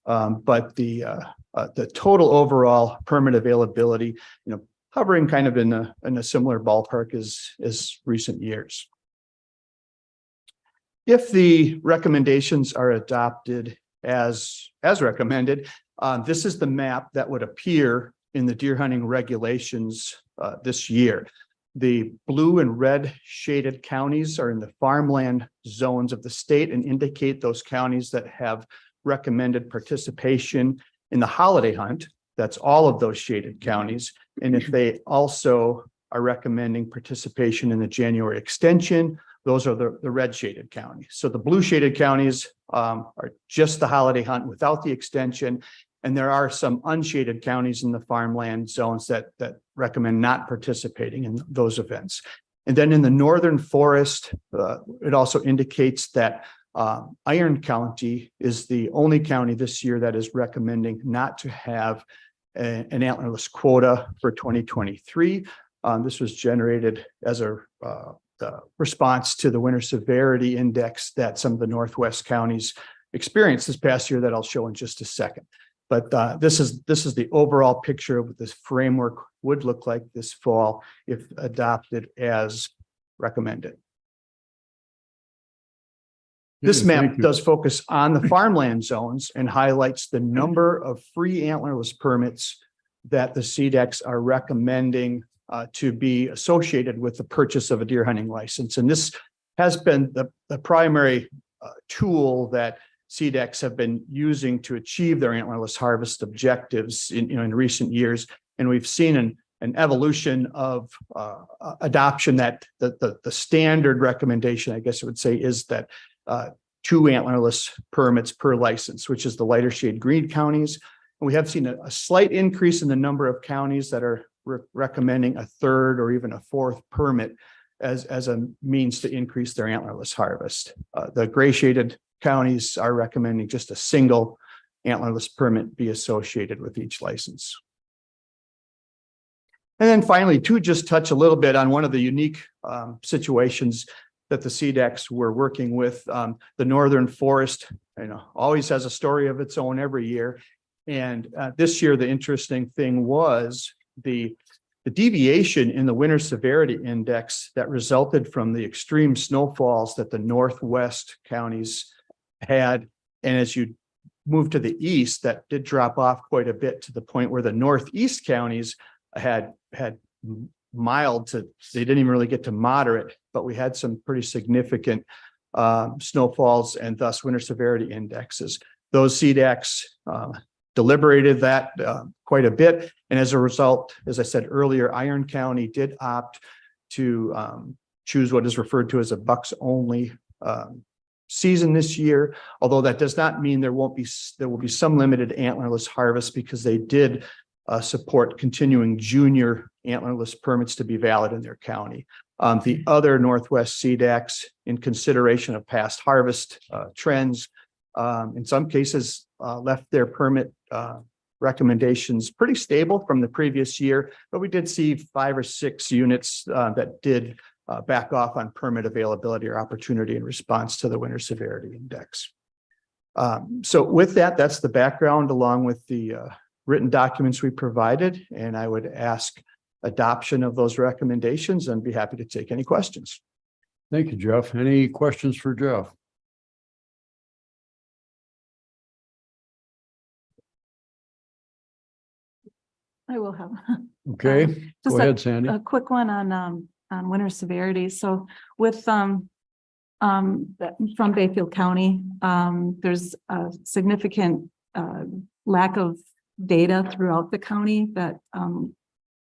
But the total overall permit availability, hovering kind of in a similar ballpark as recent years. If the recommendations are adopted as recommended, this is the map that would appear in the deer hunting regulations this year. The blue and red shaded counties are in the farmland zones of the state and indicate those counties that have recommended participation in the holiday hunt. That's all of those shaded counties. And if they also are recommending participation in the January extension Those are the red shaded counties. So the blue shaded counties are just the holiday hunt without the extension. And there are some unshaded counties in the farmland zones that recommend not participating in those events. And then in the northern forest, it also indicates that Iron County is the only county this year that is recommending not to have an antlerless quota for 2023. This was generated as a response to the winter severity index that some of the Northwest counties experienced this past year that I'll show in just a second. But this is the overall picture of what this framework would look like this fall if adopted as recommended. This map does focus on the farmland zones and highlights the number of free antlerless permits that the CDECs are recommending to be associated with the purchase of a deer hunting license. And this has been the primary tool that CDECs have been using to achieve their antlerless harvest objectives in recent years. And we've seen an evolution of adoption that the standard recommendation, I guess I would say, is that 2 antlerless permits per license, which is the lighter shade green counties. And we have seen a slight increase in the number of counties that are recommending a 3rd or even a 4th permit as a means to increase their antlerless harvest. The gray shaded counties are recommending just a single antlerless permit be associated with each license. And then finally, to just touch a little bit on one of the unique situations that the CDECs were working with, the Northern Forest, always has a story of its own every year. And this year, the interesting thing was the deviation in the winter severity index that resulted from the extreme snowfalls that the Northwest counties had. And as you move to the east, that did drop off quite a bit to the point where the Northeast counties had mild to, they didn't even really get to moderate, but we had some pretty significant snowfalls and thus winter severity indexes. Those CDECs deliberated that quite a bit. And as a result, as I said earlier, Iron County did opt to choose what is referred to as a bucks only season this year. Although that does not mean there will be some limited antlerless harvest, because they did support continuing junior antlerless permits to be valid in their county. The other Northwest CDECs, in consideration of past harvest trends, in some cases left their permit recommendations pretty stable from the previous year, but we did see 5 or 6 units that did back off on permit availability or opportunity in response to the winter severity index. So with that, that's the background along with the written documents we provided, and I would ask adoption of those recommendations and be happy to take any questions. Thank you, Jeff. Any questions for Jeff? I will have. Okay, Just go ahead, Sandy. A quick one on winter severity. So with from Bayfield County, there's a significant lack of data throughout the county that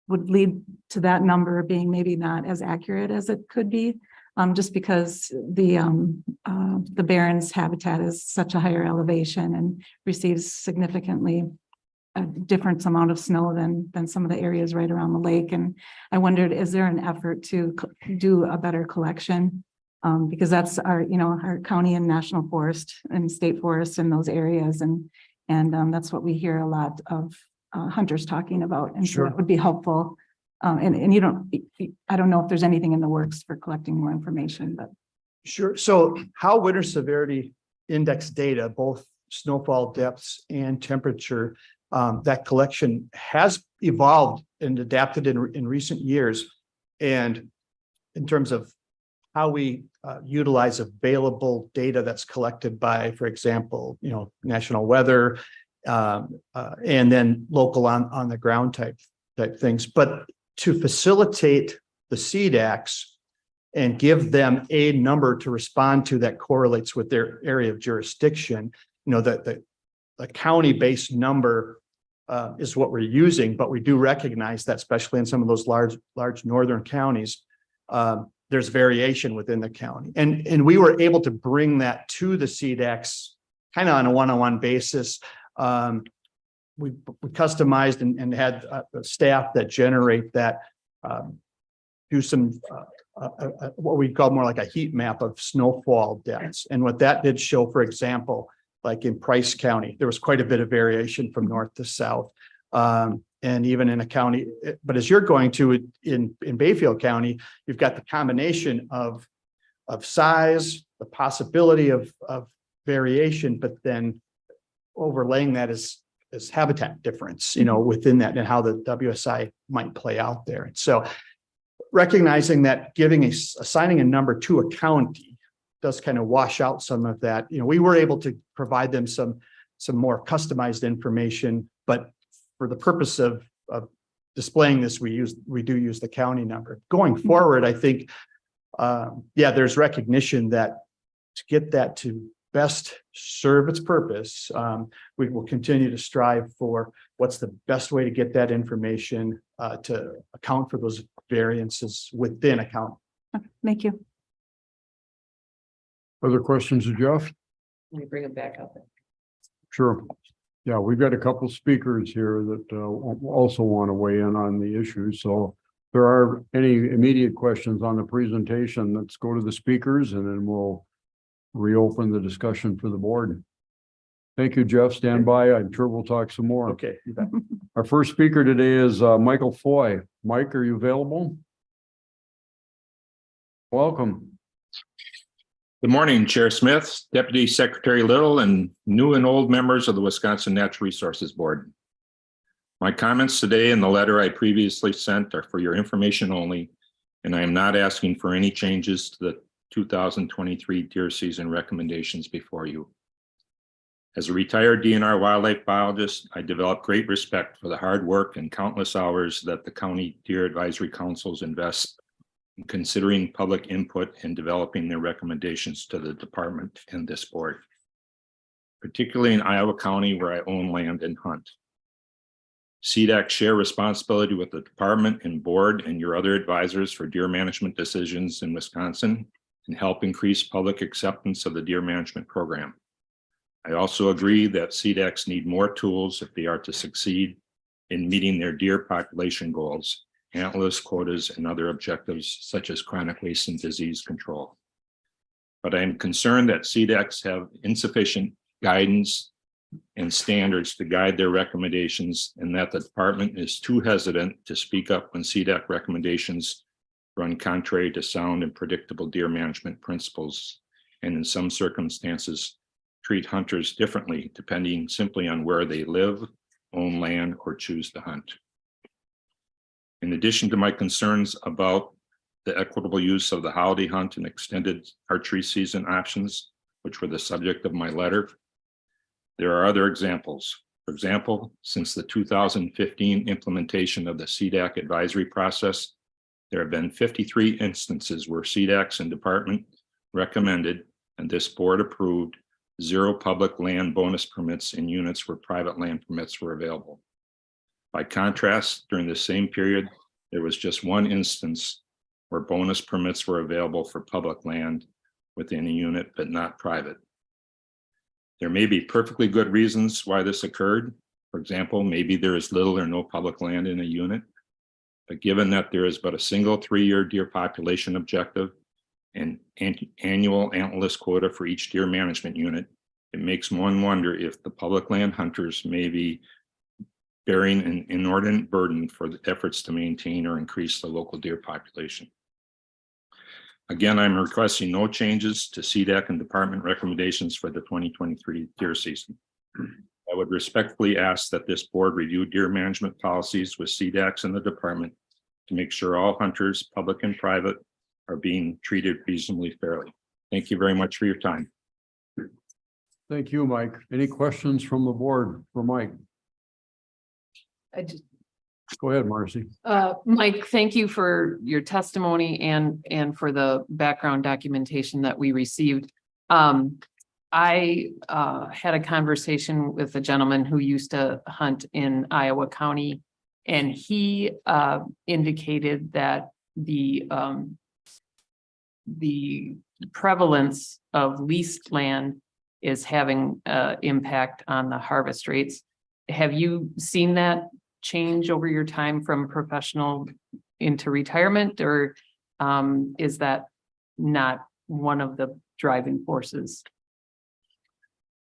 would lead to that number being maybe not as accurate as it could be, just because the Barrens habitat is such a higher elevation and receives significantly a different amount of snow than some of the areas right around the lake. And I wondered, is there an effort to do a better collection? Because that's our county and national forest and state forest in those areas. And that's what we hear a lot of hunters talking about. And so it would be helpful. And I don't know if there's anything in the works for collecting more information, but. Sure. So how winter severity index data, both snowfall depths and temperature, that collection has evolved and adapted in recent years. And in terms of how we utilize available data that's collected by, for example, national weather, and then local on the ground type things. But to facilitate the CDECs and give them a number to respond to that correlates with their area of jurisdiction, the county-based number is what we're using, but we do recognize that, especially in some of those large northern counties, there's variation within the county. And we were able to bring that to the CDACs kind of on a one-on-one basis. We customized and had staff that generate that, do some what we call more like a heat map of snowfall depths. And what that did show, for example, like in Price County, there was quite a bit of variation from north to south. And even in a county, but as you're going to in Bayfield County, you've got the combination of size, the possibility of variation, but then overlaying that is habitat difference, within that and how the WSI might play out there. And so recognizing that assigning a number to a county does kind of wash out some of that. We were able to provide them some more customized information, but for the purpose of displaying this, we do use the county number. Going forward, I think, there's recognition that to get that to best serve its purpose, we will continue to strive for what's the best way to get that information to account for those variances within a county. Thank you. Other questions of Jeff? Let me bring it back up. Sure. Yeah, we've got a couple speakers here that also want to weigh in on the issue. So if there are any immediate questions on the presentation, let's go to the speakers and then we'll reopen the discussion for the board. Thank you, Jeff. Stand by. I'm sure we'll talk some more. Okay. You bet. Our first speaker today is Michael Foy. Mike, are you available? Welcome. Good morning, Chair Smith, Deputy Secretary Little, and new and old members of the Wisconsin Natural Resources Board. My comments today and the letter I previously sent are for your information only, and I am not asking for any changes to the 2023 deer season recommendations before you. As a retired DNR wildlife biologist, I develop great respect for the hard work and countless hours that the County Deer Advisory Councils invest in considering public input and developing their recommendations to the department and this board, particularly in Iowa County where I own land and hunt. CDAC share responsibility with the department and board and your other advisors for deer management decisions in Wisconsin and help increase public acceptance of the deer management program. I also agree that CDACs need more tools if they are to succeed in meeting their deer population goals, antlerless quotas, and other objectives such as chronic waste and disease control. But I am concerned that CDACs have insufficient guidance and standards to guide their recommendations, and that the department is too hesitant to speak up when CDAC recommendations run contrary to sound and predictable deer management principles, and in some circumstances treat hunters differently depending simply on where they live, own land, or choose to hunt. In addition to my concerns about the equitable use of the holiday hunt and extended archery season options, which were the subject of my letter, there are other examples. For example, since the 2015 implementation of the CDAC advisory process, there have been 53 instances where CDACs and department recommended and this board approved 0 public land bonus permits in units where private land permits were available. By contrast, during the same period, there was just 1 instance where bonus permits were available for public land within a unit, but not private. There may be perfectly good reasons why this occurred. For example, maybe there is little or no public land in a unit, but given that there is but a single 3-year deer population objective and annual antlerless quota for each deer management unit, it makes one wonder if the public land hunters may be bearing an inordinate burden for the efforts to maintain or increase the local deer population. Again, I'm requesting no changes to CDAC and department recommendations for the 2023 deer season. I would respectfully ask that this board review deer management policies with CDACs and the department to make sure all hunters, public and private, are being treated reasonably fairly. Thank you very much for your time. Thank you, Mike. Any questions from the board for Mike? Go ahead, Marcy. Mike, thank you for your testimony and for the background documentation that we received. I had a conversation with a gentleman who used to hunt in Iowa County, and he indicated that the the prevalence of leased land is having impact on the harvest rates. Have you seen that change over your time from professional into retirement, or is that not one of the driving forces?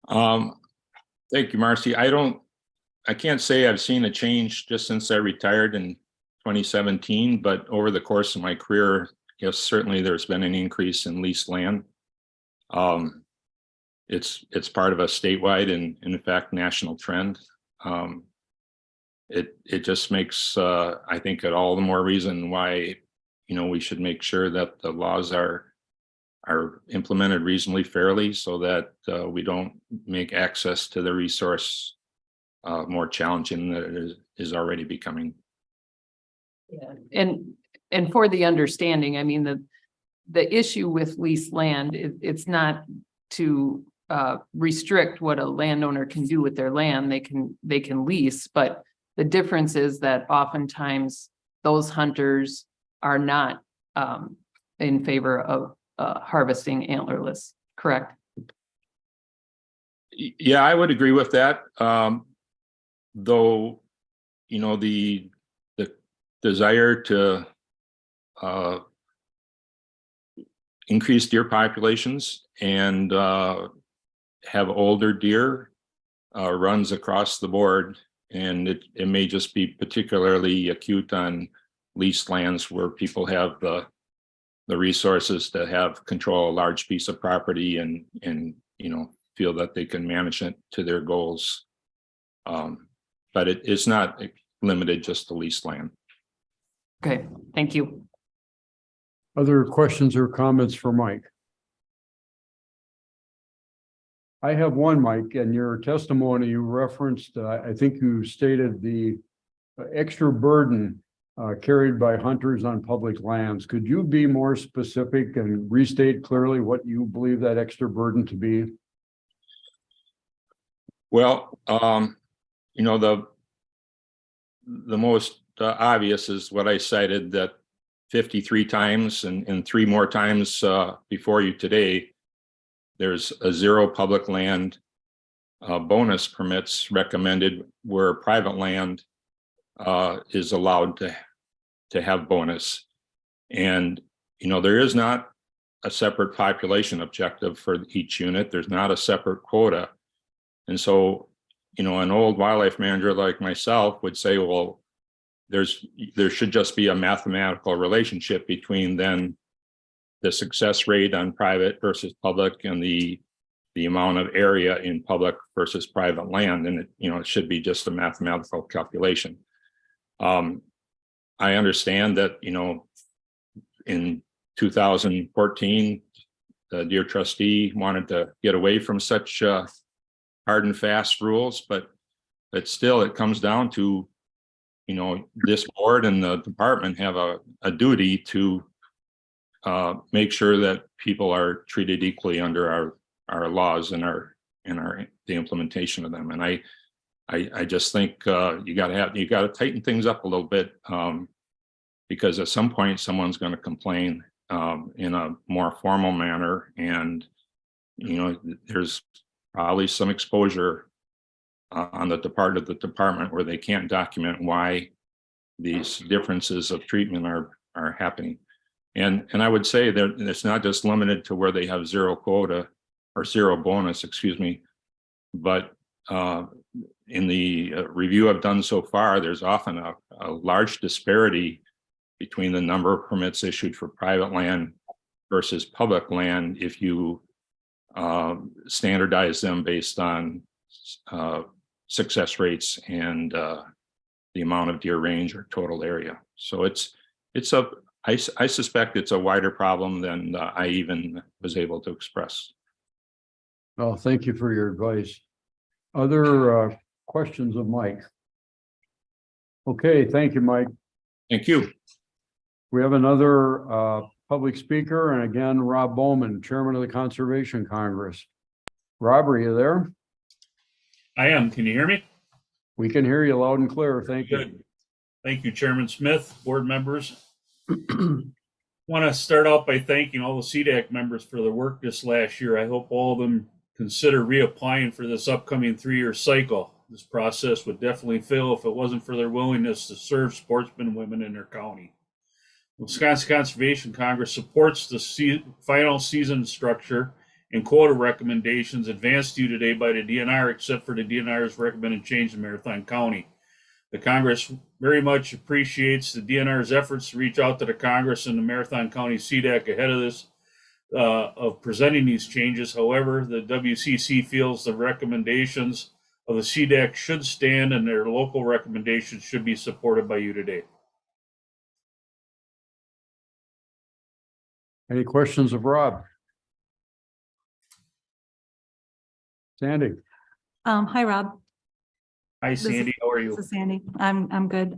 Thank you, Marcy. I can't say I've seen a change just since I retired in 2017, but over the course of my career, yes, certainly there's been an increase in leased land. It's part of a statewide and in fact national trend. It just makes I think it all the more reason why we should make sure that the laws are implemented reasonably fairly, so that we don't make access to the resource more challenging than it is already becoming. Yeah. And for the understanding, I mean, the issue with leased land, it's not to restrict what a landowner can do with their land. They can lease, but the difference is that oftentimes those hunters are not in favor of harvesting antlerless, correct? Yeah, I would agree with that. Though, the desire to increase deer populations and have older deer runs across the board, and it may just be particularly acute on leased lands where people have the resources to have control a large piece of property and feel that they can manage it to their goals. But it's not limited just to leased land. Okay, thank you. Other questions or comments for Mike? I have one, Mike. In your testimony, you referenced, I think you stated the extra burden carried by hunters on public lands. Could you be more specific and restate clearly what you believe that extra burden to be? Well, the most obvious is what I cited, that 53 times and 3 more times before you today, there's a 0 public land bonus permits recommended where private land is allowed to have bonus. And, there is not a separate population objective for each unit. There's not a separate quota. And so, an old wildlife manager like myself would say, well, there should just be a mathematical relationship between then the success rate on private versus public and the amount of area in public versus private land. And it should be just a mathematical calculation. I understand that, in 2014, the deer trustee wanted to get away from such hard and fast rules, but still it comes down to, this board and the department have a duty to make sure that people are treated equally under our laws and the implementation of them. And I just think you got to tighten things up a little bit, because at some point someone's going to complain in a more formal manner, and there's probably some exposure on the part of the department where they can't document why these differences of treatment are happening. And I would say that it's not just limited to where they have 0 quota or 0 bonus, but in the review I've done so far, there's often a large disparity between the number of permits issued for private land versus public land if you standardize them based on success rates and the amount of deer range or total area. So I suspect it's a wider problem than I even was able to express. Well, thank you for your advice. Other questions of Mike? Okay, thank you, Mike. Thank you. We have another public speaker, and again, Rob Bowman, Chairman of the Conservation Congress. Rob, are you there? I am. Can you hear me? We can hear you loud and clear. Thank you. Good. Thank you, Chairman Smith, board members. Want to start out by thanking all the CDAC members for their work this last year. I hope all of them consider reapplying for this upcoming 3-year cycle. This process would definitely fail if it wasn't for their willingness to serve sportsmen and women in their county. Wisconsin Conservation Congress supports the final season structure and quota recommendations advanced to you today by the DNR, except for the DNR's recommended change in Marathon County. The Congress very much appreciates the DNR's efforts to reach out to the Congress and the Marathon County CDAC ahead of this, of presenting these changes. However, the WCC feels the recommendations of the CDAC should stand and their local recommendations should be supported by you today. Any questions of Rob? Sandy? Hi, Rob. Hi, Sandy. How are you? This is Sandy. I'm good.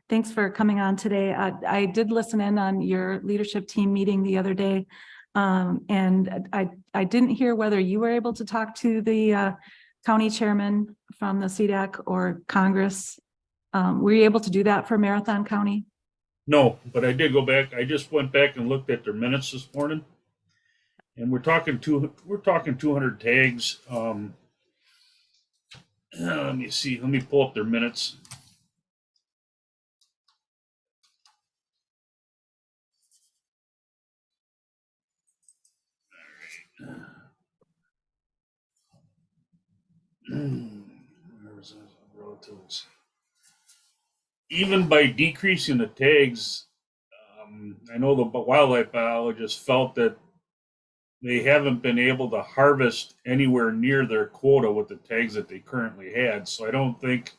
Thanks for coming on today. I did listen in on your leadership team meeting the other day. And I didn't hear whether you were able to talk to the county chairman from the CDAC or Congress. Were you able to do that for Marathon County? No, but I did go back. I just went back and looked at their minutes this morning. And we're talking 200 tags. Let me see. Let me pull up their minutes. Relatives. Even by decreasing the tags, I know the wildlife biologists felt that they haven't been able to harvest anywhere near their quota with the tags that they currently had. So I don't think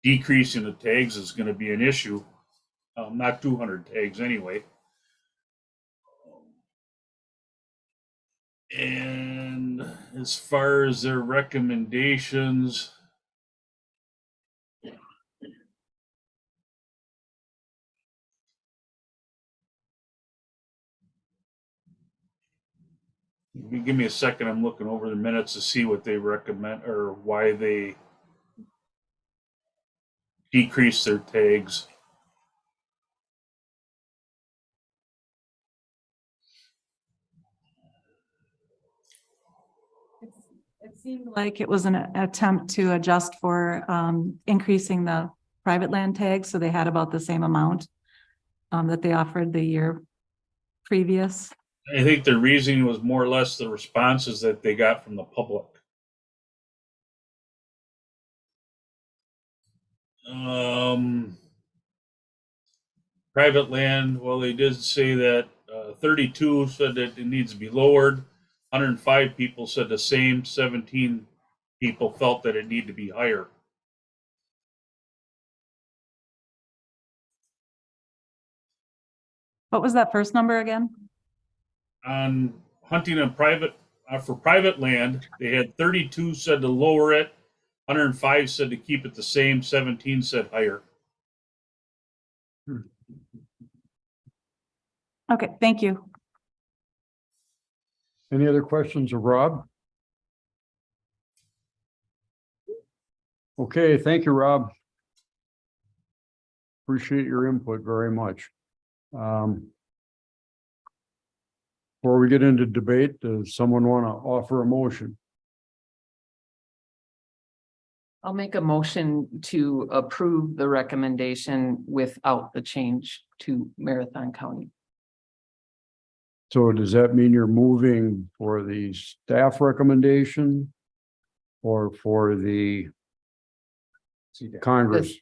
decreasing the tags is going to be an issue. Not 200 tags anyway. And as far as their recommendations, give me a second. I'm looking over the minutes to see what they recommend or why they decrease their tags. It seemed like it was an attempt to adjust for increasing the private land tags. So they had about the same amount that they offered the year previous. I think the reasoning was more or less the responses that they got from the public. Private land, well, they did say that 32 said that it needs to be lowered. 105 people said the same. 17 people felt that it needed to be higher. What was that first number again? On hunting on private, for private land, they had 32 said to lower it, 105 said to keep it the same, 17 said higher. Okay, thank you. Any other questions of Rob? Okay, thank you, Rob. Appreciate your input very much. Before we get into debate, does someone want to offer a motion? I'll make a motion to approve the recommendation without the change to Marathon County. So does that mean you're moving for the staff recommendation or for the Congress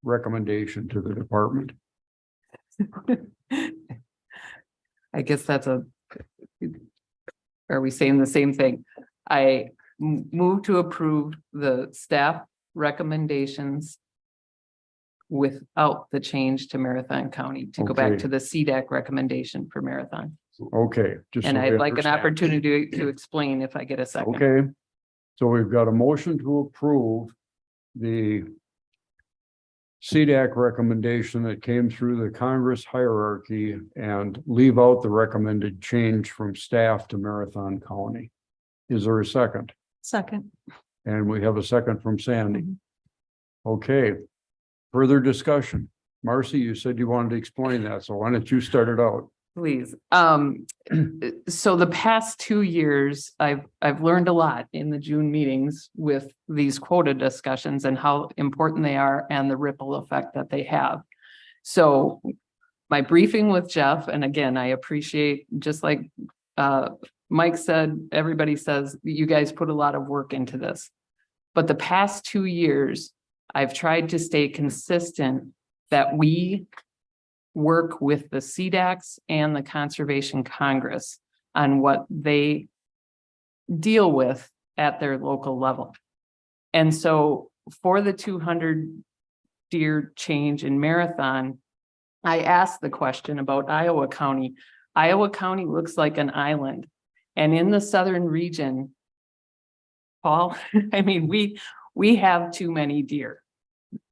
recommendation to the department? I guess that's are we saying the same thing? I move to approve the staff recommendations without the change to Marathon County to go back Okay. to the CDAC recommendation for Marathon. Okay. just And so I'd we like an understand. opportunity to explain if I get a second. Okay, so we've got a motion to approve the CDAC recommendation that came through the Congress hierarchy and leave out the recommended change from staff to Marathon County. Is there a second? Second. And we have a second from Sandy. Okay, further discussion. Marcy, you said you wanted to explain that, so why don't you start it out? Please. So the past 2 years, I've learned a lot in the June meetings with these quota discussions and how important they are and the ripple effect that they have. So my briefing with Jeff, and again, I appreciate, just like Mike said, everybody says you guys put a lot of work into this. But the past 2 years, I've tried to stay consistent that we work with the CDACs and the Conservation Congress on what they deal with at their local level. And so for the 200 deer change in Marathon, I asked the question about Iowa County. Iowa County looks like an island. And in the southern region, Paul, I mean, we have too many deer.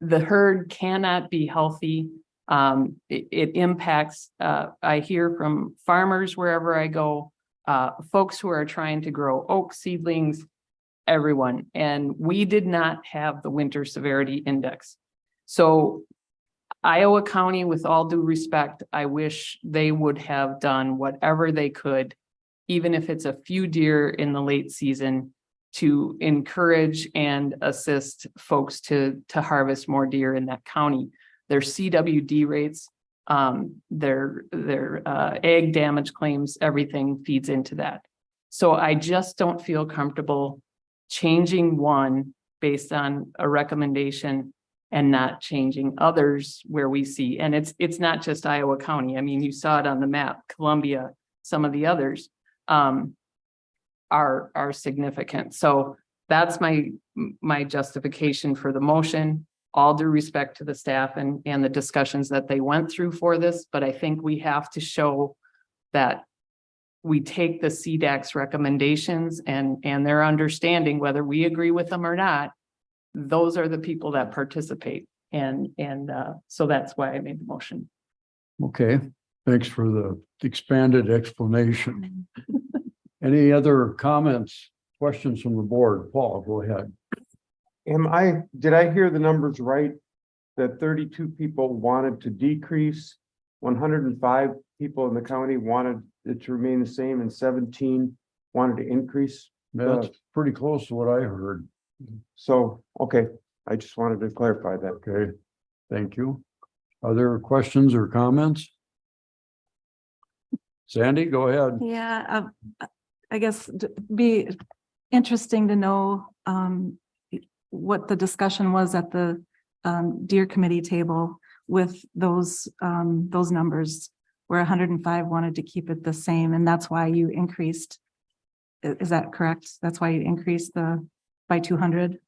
The herd cannot be healthy. It impacts, I hear from farmers wherever I go, folks who are trying to grow oak seedlings, everyone. And we did not have the winter severity index. So Iowa County, with all due respect, I wish they would have done whatever they could, even if it's a few deer in the late season, to encourage and assist folks to harvest more deer in that county. Their CWD rates, their ag damage claims, everything feeds into that. So I just don't feel comfortable changing one based on a recommendation and not changing others where we see. And it's not just Iowa County. I mean, you saw it on the map, Columbia, some of the others are significant. So that's my justification for the motion. All due respect to the staff and the discussions that they went through for this, but I think we have to show that we take the CDAC's recommendations and their understanding, whether we agree with them or not. Those are the people that participate. And so that's why I made the motion. Okay, thanks for the expanded explanation. Any other comments, questions from the board? Paul, go ahead. Did I hear the numbers right? That 32 people wanted to decrease, 105 people in the county wanted it to remain the same, and 17 wanted to increase? That's pretty close to what I heard. So, okay, I just wanted to clarify that. Okay, thank you. Other questions or comments? Sandy, go ahead. Yeah, I guess be interesting to know what the discussion was at the deer committee table with those numbers, where 105 wanted to keep it the same, and that's why you increased. Is that correct? That's why you increased by 200?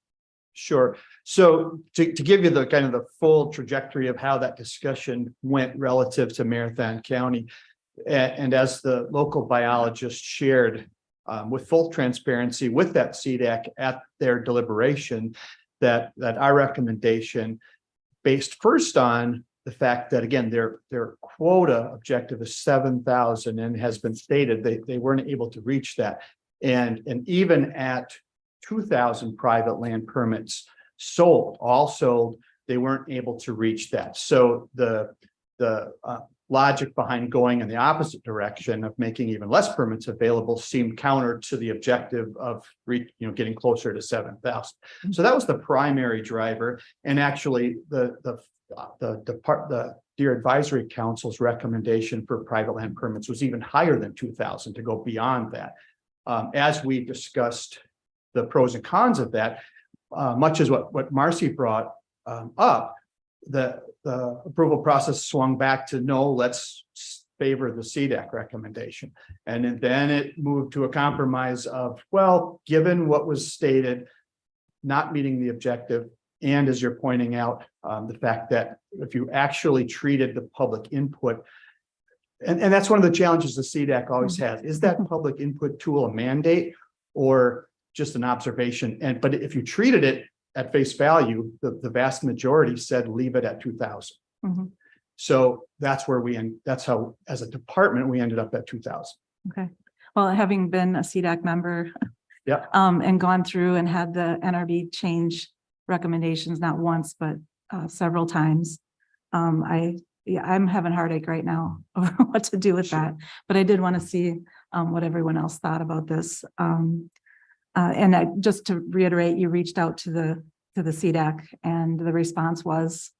Sure. So to give you the kind of the full trajectory of how that discussion went relative to Marathon County, and as the local biologist shared with full transparency with that CDAC at their deliberation, that our recommendation, based first on the fact that, again, their quota objective is 7,000 and has been stated they weren't able to reach that. And even at 2,000 private land permits all sold, they weren't able to reach that. So the logic behind going in the opposite direction of making even less permits available seemed counter to the objective of getting closer to 7,000. So that was the primary driver. And actually the Deer Advisory Council's recommendation for private land permits was even higher than 2,000 to go beyond that. As we discussed the pros and cons of that, much as what Marcy brought up, the approval process swung back to no, let's favor the CDAC recommendation. And then it moved to a compromise of, well, given what was stated, not meeting the objective, and as you're pointing out, the fact that if you actually treated the public input, and that's one of the challenges the CDAC always has, is that public input tool a mandate or just an observation? But if you treated it at face value, the vast majority said leave it at 2,000. Mm-hmm. So that's where that's how, as a department, we ended up at 2,000. Okay. Well, having been a CDAC member, yeah, and gone through and had the NRB change recommendations, not once, but several times, I yeah, I'm having heartache right now over what to do with that, but I did want to see what everyone else thought about this. Just to reiterate, you reached out to the CDAC and the response was?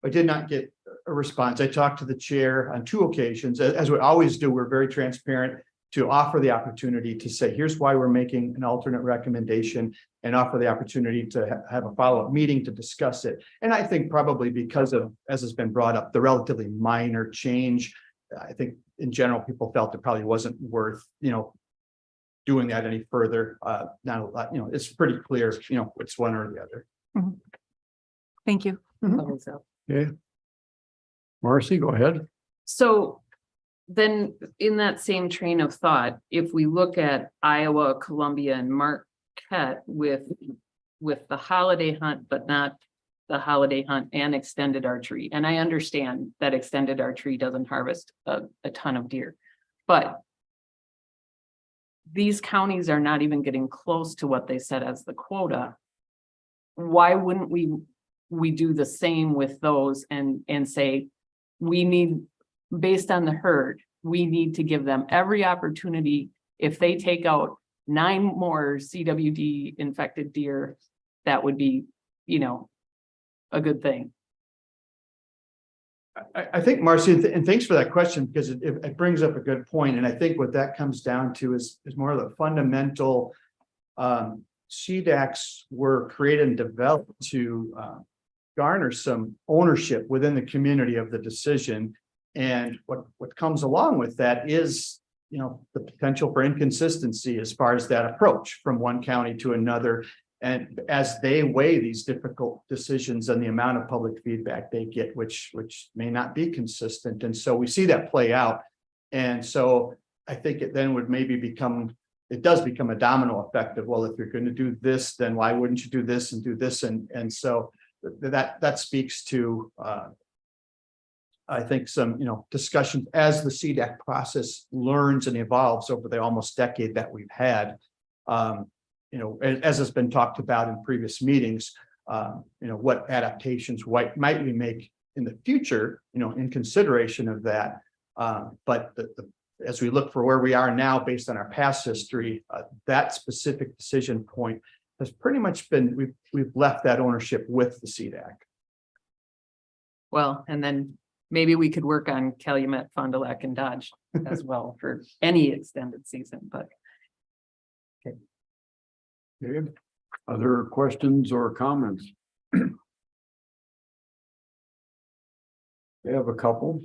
I did not get a response. I talked to the chair on 2 occasions. As we always do, we're very transparent to offer the opportunity to say, here's why we're making an alternate recommendation, and offer the opportunity to have a follow-up meeting to discuss it. And I think probably because of, as has been brought up, the relatively minor change, I think in general, people felt it probably wasn't worth, doing that any further. Now, it's pretty clear, it's one or the other. Mhm. Thank you. Okay. Marcy, go ahead. So then in that same train of thought, if we look at Iowa, Columbia, and Marquette with the holiday hunt, but not the holiday hunt and extended archery. And I understand that extended archery doesn't harvest a ton of deer, but these counties are not even getting close to what they set as the quota. Why wouldn't we do the same with those and say, we need, based on the herd, we need to give them every opportunity. If they take out 9 more CWD infected deer, that would be, a good thing. I think, Marcy, and thanks for that question, because it brings up a good point. And I think what that comes down to is more of the fundamental CDACs were created and developed to garner some ownership within the community of the decision. And what comes along with that is, the potential for inconsistency as far as that approach from one county to another. And as they weigh these difficult decisions and the amount of public feedback they get, which may not be consistent. And so we see that play out. And so I think it then would maybe it does become a domino effect of, well, if you're going to do this, then why wouldn't you do this and do this? And so that speaks to, I think some, discussion as the CDAC process learns and evolves over the almost decade that we've had. As has been talked about in previous meetings, what adaptations might we make in the future, in consideration of that. But as we look for where we are now, based on our past history, that specific decision point has pretty much been, we've left that ownership with the CDAC. Well, and then maybe we could work on Calumet, Fond du Lac, and Dodge as well for any extended season, but. Okay. Other questions or comments? I have a couple.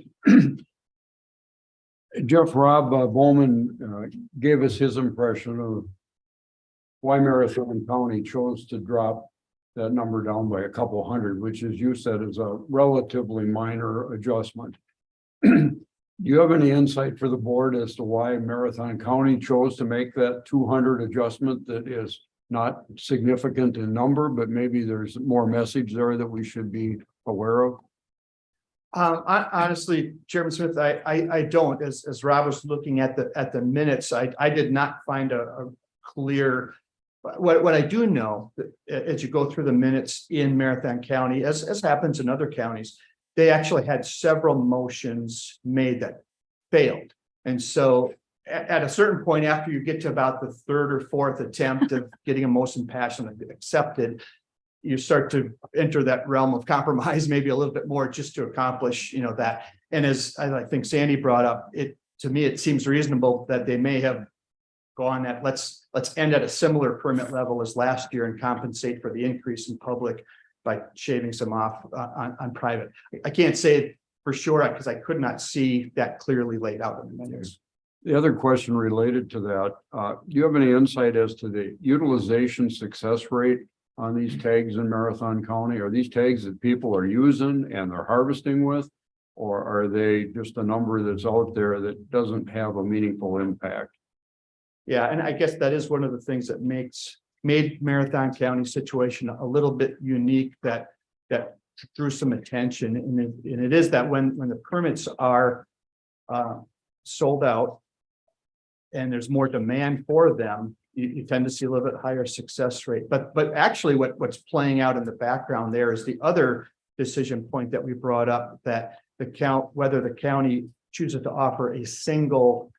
Rob Bowman gave us his impression of why Marathon County chose to drop that number down by a couple hundred, which, as you said, is a relatively minor adjustment. Do you have any insight for the board as to why Marathon County chose to make that 200 adjustment that is not significant in number, but maybe there's more message there that we should be aware of? Honestly, Chairman Smith, I don't. As Rob was looking at the minutes, I did not find a clear. What I do know, as you go through the minutes in Marathon County, as happens in other counties, they actually had several motions made that failed. And so at a certain point, after you get to about the 3rd or 4th attempt of getting a motion passed and accepted, you start to enter that realm of compromise, maybe a little bit more, just to accomplish, that. And as I think Sandy brought up, to me, it seems reasonable that they may have gone at, let's end at a similar permit level as last year and compensate for the increase in public by shaving some off on private. I can't say for sure because I could not see that clearly laid out in the minutes. The other question related to that, do you have any insight as to the utilization success rate on these tags in Marathon County? Are these tags that people are using and they're harvesting with, or are they just a number that's out there that doesn't have a meaningful impact? Yeah, and I guess that is one of the things that made Marathon County situation a little bit unique, that drew some attention. And it is that when the permits are sold out and there's more demand for them, you tend to see a little bit higher success rate. But actually what's playing out in the background there is the other decision point that we brought up, that whether the county chooses to offer a single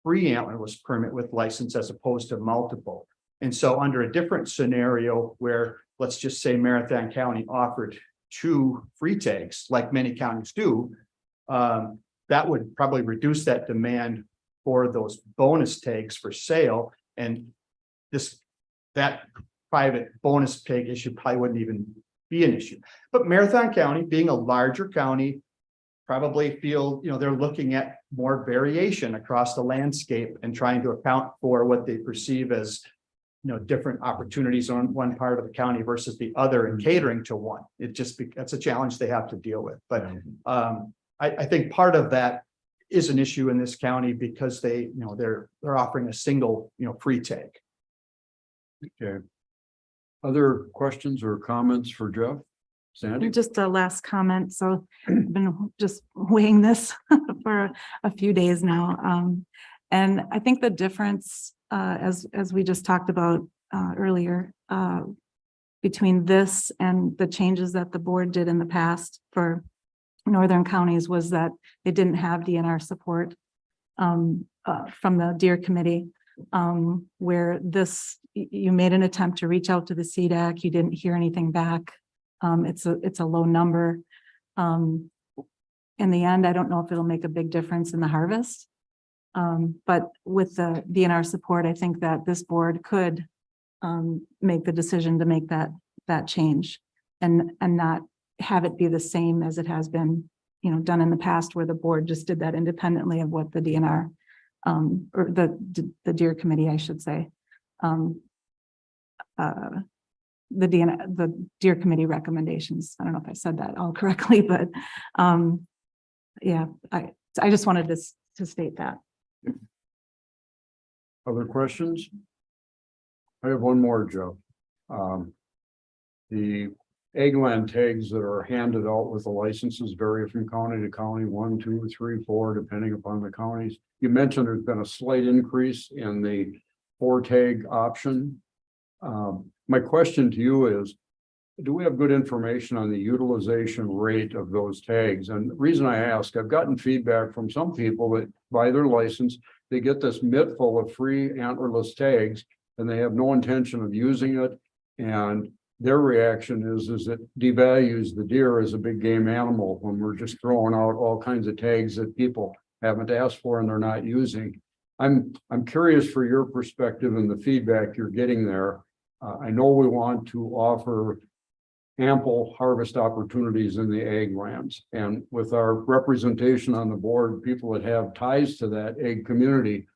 free antlerless permit with license as opposed to multiple. And so under a different scenario where, let's just say Marathon County offered 2 free tags, like many counties do, that would probably reduce that demand for those bonus tags for sale. And that private bonus tag issue probably wouldn't even be an issue. But Marathon County, being a larger county, probably feel, they're looking at more variation across the landscape and trying to account for what they perceive as, different opportunities on one part of the county versus the other and catering to one. That's a challenge they have to deal with. But I think part of that is an issue in this county because they're offering a single, free tag. Okay. Other questions or comments for Jeff? Sandy? Just a last comment. So I've been just weighing this for a few days now. And I think the difference, as we just talked about earlier, between this and the changes that the board did in the past for northern counties was that they didn't have DNR support from the Deer Committee, where you made an attempt to reach out to the CDAC, you didn't hear anything back. It's a low number. In the end, I don't know if it'll make a big difference in the harvest. But with the DNR support, I think that this board could make the decision to make that change and not have it be the same as it has been, done in the past, where the board just did that independently of what the DNR or the Deer Committee, I should say. The Deer Committee recommendations. I don't know if I said that all correctly, but yeah, I just wanted to state that. Other questions? I have one more, Joe. The eggland tags that are handed out with the licenses vary from county to county, 1, 2, 3, 4, depending upon the counties. You mentioned there's been a slight increase in the 4 tag option. My question to you is, do we have good information on the utilization rate of those tags? And the reason I ask, I've gotten feedback from some people that buy their license, they get this mitt full of free antlerless tags and they have no intention of using it. And their reaction is it devalues the deer as a big game animal when we're just throwing out all kinds of tags that people haven't asked for and they're not using. I'm curious for your perspective and the feedback you're getting there. I know we want to offer ample harvest opportunities in the egg lands. And with our representation on the board, people that have ties to that egg community,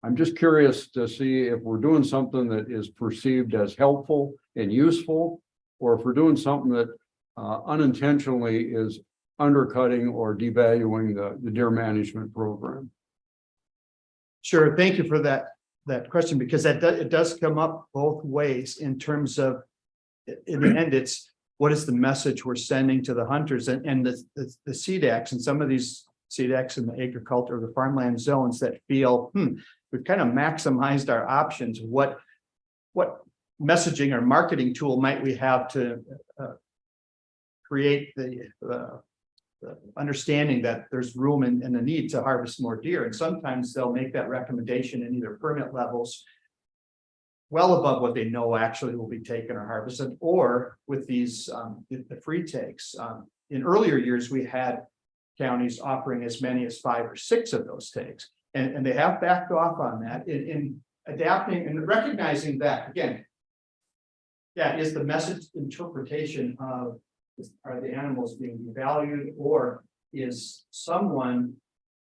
I'm just curious to see if we're doing something that is perceived as helpful and useful, or if we're doing something that unintentionally is undercutting or devaluing the deer management program. Sure. Thank you for that question, because it does come up both ways in terms of, in the end, it's what is the message we're sending to the hunters and the CDACs, and some of these CDACs in the agriculture or the farmland zones that feel, we've kind of maximized our options. What messaging or marketing tool might we have to create the understanding that there's room and the need to harvest more deer? And sometimes they'll make that recommendation in either permit levels well above what they know actually will be taken or harvested, or with these the free takes. In earlier years, we had counties offering as many as 5 or 6 of those takes, and they have backed off on that in adapting and recognizing that, again, is the message interpretation of, are the animals being devalued, or is someone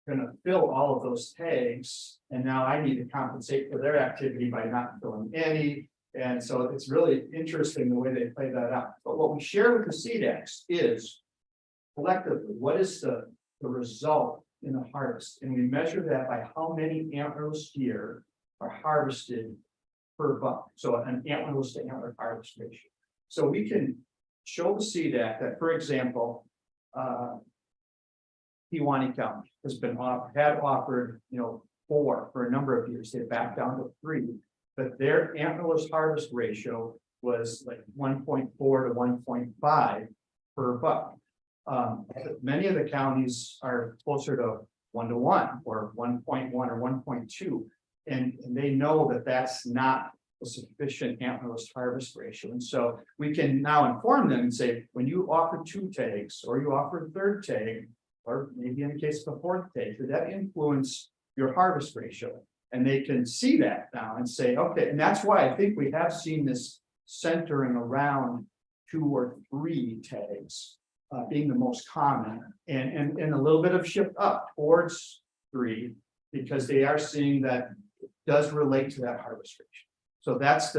going to fill all of those tags and now I need to compensate for their activity by not filling any? And so it's really interesting the way they play that out. But what we share with the CDACs is collectively, what is the result in the harvest? And we measure that by how many antlerless deer are harvested per buck. So an antlerless to antler harvest ratio. So we can show the CDAC that, for example, Kewaunee County has had offered, 4 for a number of years. They backed down to 3, but their antlerless harvest ratio was like 1.4 to 1.5 per buck. Many of the counties are closer to 1-to-1 or 1.1 or 1.2. And they know that that's not a sufficient antlerless harvest ratio. And so we can now inform them and say, when you offer 2 tags or you offer a 3rd tag, or maybe in the case of a 4th tag, did that influence your harvest ratio? And they can see that now and say, okay, and that's why I think we have seen this centering around 2 or 3 tags being the most common, and a little bit of shift up towards 3, because they are seeing that it does relate to that harvest ratio. So that's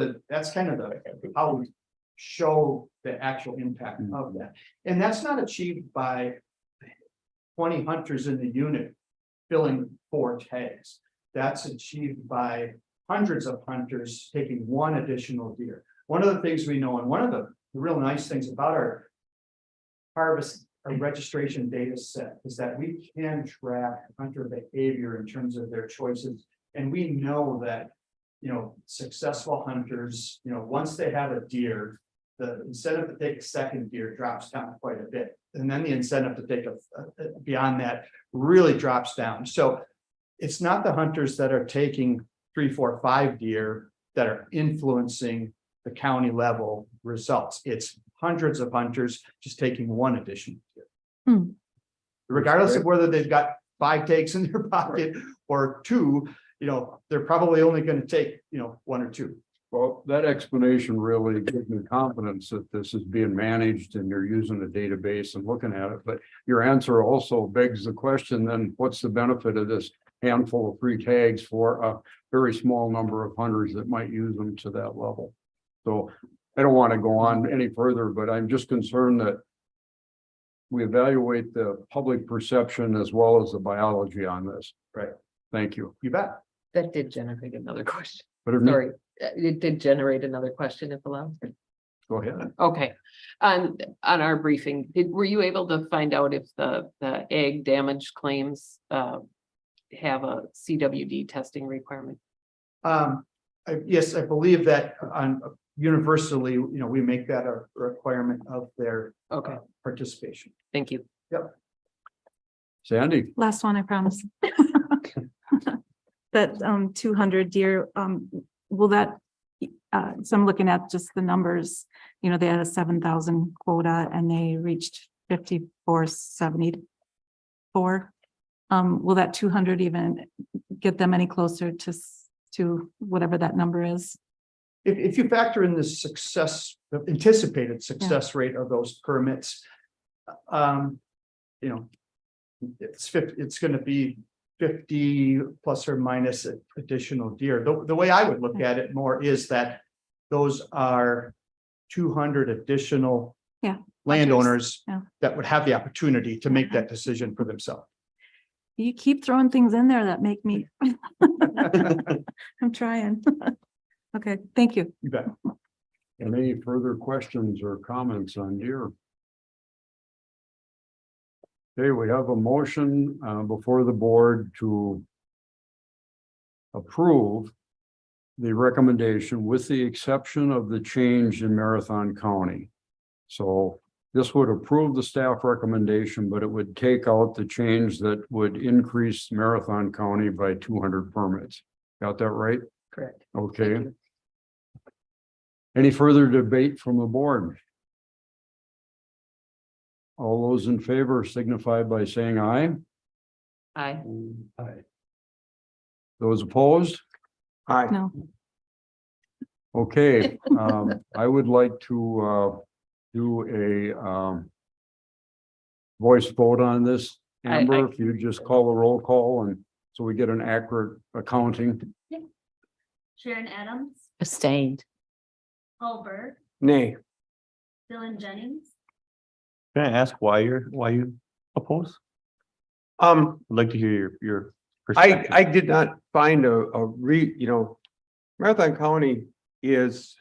kind of how we show the actual impact of that. And that's not achieved by 20 hunters in the unit filling 4 tags. That's achieved by hundreds of hunters taking 1 additional deer. One of the things we know, and one of the real nice things about our harvest, our registration data set, is that we can track hunter behavior in terms of their choices. And we know that, successful hunters, once they have a deer, the incentive to take a second deer drops down quite a bit. And then the incentive to take beyond that really drops down. So it's not the hunters that are taking 3, 4, 5 deer that are influencing the county level results. It's hundreds of hunters just taking 1 additional deer. Regardless of whether they've got 5 tags in their pocket or 2, they're probably only going to take, 1 or 2. Well, that explanation really gives me confidence that this is being managed and you're using a database and looking at it. But your answer also begs the question, then what's the benefit of this handful of free tags for a very small number of hunters that might use them to that level? So I don't want to go on any further, but I'm just concerned that we evaluate the public perception as well as the biology on this. Right. Thank you. You bet. That did generate another question. Pardon me? Sorry, it did generate another question if allowed. Go ahead. Okay, on our briefing, were you able to find out if the egg damage claims have a CWD testing requirement? Yes, I believe that universally, we make that a requirement of their participation. Thank you. Yep. Sandy. Last one, I promise. That 200 deer, will that, so I'm looking at just the numbers, they had a 7,000 quota and they reached 5,474. Will that 200 even get them any closer to whatever that number is? If you factor in the anticipated success rate of those permits, it's going to be 50 plus or minus additional deer. The way I would look at it more is that those are 200 additional landowners that would have the opportunity to make that decision for themselves. You keep throwing things in there that make me, I'm trying. Okay, thank you. You bet. Any further questions or comments on deer? Okay, we have a motion before the board to approve the recommendation with the exception of the change in Marathon County. So this would approve the staff recommendation, but it would take out the change that would increase Marathon County by 200 permits. Got that right? Correct. Okay. Any further debate from the board? All those in favor signify by saying aye. Aye. Aye. Those opposed? Aye. No. Okay, I would like to do a voice vote on this. Amber, if you just call a roll call and so we get an accurate accounting. Sharon Adams, Abstained. Paul Berg, Nay. Dylan Jennings, Can I ask why you oppose? I'd like to hear your perspective. I did not find Marathon County is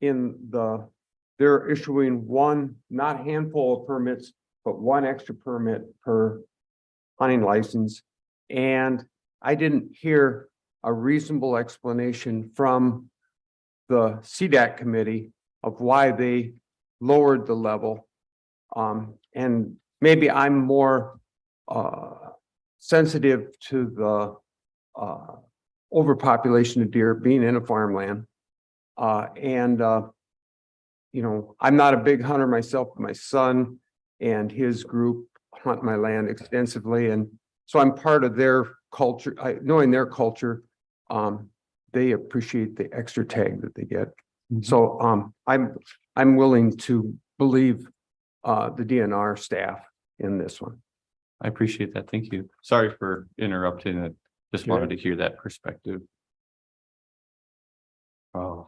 they're issuing one, not handful of permits, but one extra permit per hunting license. And I didn't hear a reasonable explanation from the CDAC committee of why they lowered the level And maybe I'm more sensitive to the overpopulation of deer being in a farmland. You know, I'm not a big hunter myself, but my son and his group hunt my land extensively. And so I'm part of their culture. Knowing their culture, they appreciate the extra tag that they get. So I'm willing to believe the DNR staff in this one. I appreciate that. Thank you. Sorry for interrupting. I just Okay. wanted to hear that perspective. Oh.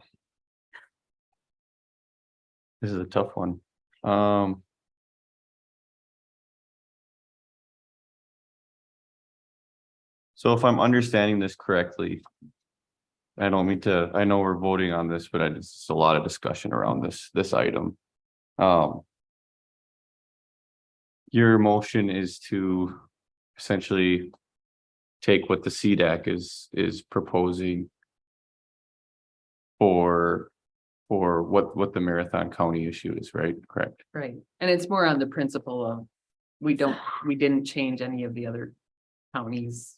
This is a tough one. So if I'm understanding this correctly, I don't mean to, I know we're voting on this, but it's a lot of discussion around this item. Your motion is to essentially take what the CDAC is proposing for what the Marathon County issue is, right? Correct. Right, and it's more on the principle of, we didn't change any of the other counties'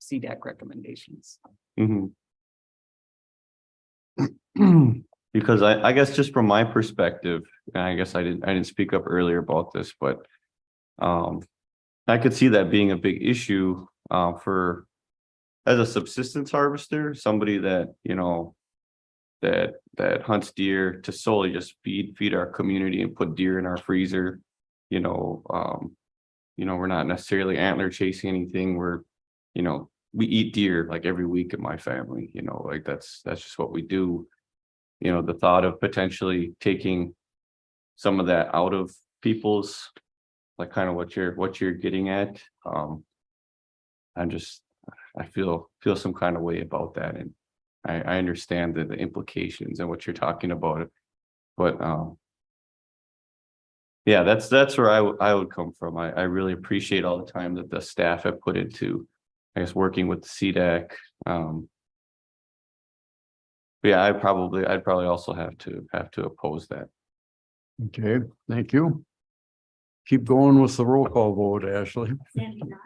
CDAC recommendations. Mm-hmm. Because I guess just from my perspective, and I guess I didn't speak up earlier about this, but I could see that being a big issue for as a subsistence harvester, somebody that, you know, that hunts deer to solely just feed our community and put deer in our freezer. You know, we're not necessarily antler chasing anything. We're, you know, we eat deer like every week in my family, you know, like that's just what we do. You know, the thought of potentially taking some of that out of people's, like kind of what you're getting at. I feel some kind of way about that. And I understand the implications and what you're talking about. But yeah, that's where I would come from. I really appreciate all the time that the staff have put into, I guess, working with the CDAC. But yeah, I'd probably also have to oppose that. Okay, thank you. Keep going with the roll call vote, Ashley. Sandy Knox,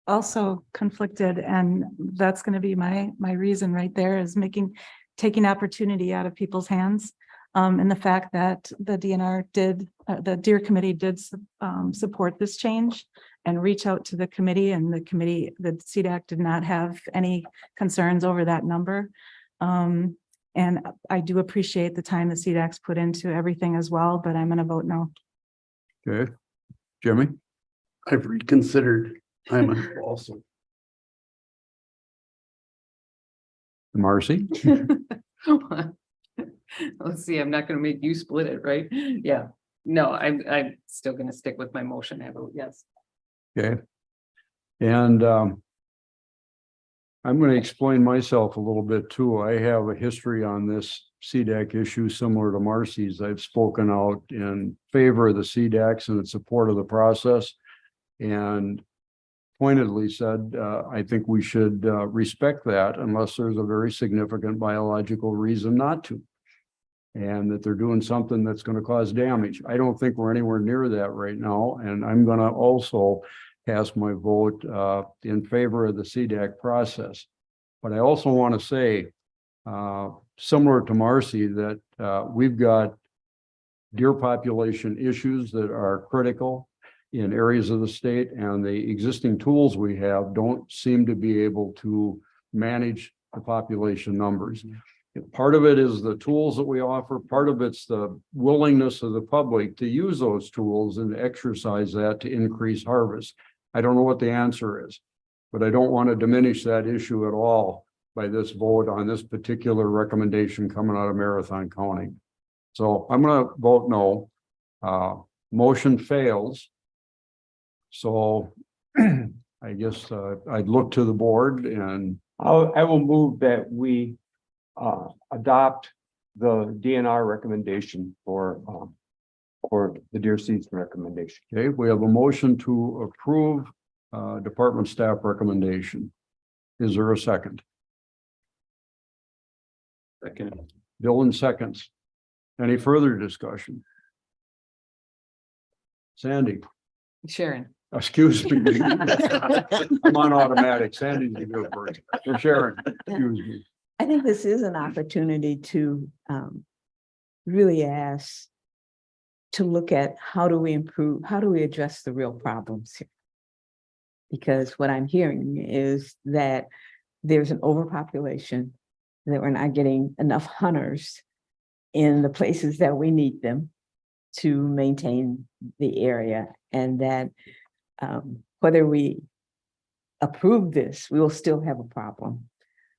Also conflicted, and that's going to be my reason right there is taking opportunity out of people's hands. And the fact that the DNR the Deer Committee did support this change and reach out to the committee, and the CDAC did not have any concerns over that number. And I do appreciate the time the CDAC's put into everything as well, but I'm going to vote no. Okay, Jimmy? I've reconsidered. I'm a no also. Marcy? Let's see, I'm not gonna make you split it, right? Yeah, no, I'm still gonna stick with my motion. I vote yes. Okay. And I'm going to explain myself a little bit too. I have a history on this CDAC issue similar to Marcy's. I've spoken out in favor of the CDACs and in support of the process, and pointedly said, I think we should respect that unless there's a very significant biological reason not to. And that they're doing something that's going to cause damage. I don't think we're anywhere near that right now. And I'm going to also cast my vote in favor of the CDAC process. But I also want to say, similar to Marcy, that we've got deer population issues that are critical in areas of the state, and the existing tools we have don't seem to be able to manage the population numbers. Part of it is the tools that we offer. Part of it's the willingness of the public to use those tools and exercise that to increase harvest. I don't know what the answer is, but I don't want to diminish that issue at all by this vote on this particular recommendation coming out of Marathon County. So I'm going to vote no. Motion fails. So I guess I'd look to the board, and I will move that we adopt the DNR recommendation for the deer season recommendation. okay, we have a motion to approve department staff recommendation. Is there a second? Second. Dylan seconds. Any further discussion? Sandy, Sharon. excuse me. I'm on automatic. Sandy's the good person. So Sharon, excuse me. I think this is an opportunity to really ask to look at how do we improve, how do we address the real problems here? Because what I'm hearing is that there's an overpopulation, that we're not getting enough hunters in the places that we need them to maintain the area, and that whether we approve this, we will still have a problem.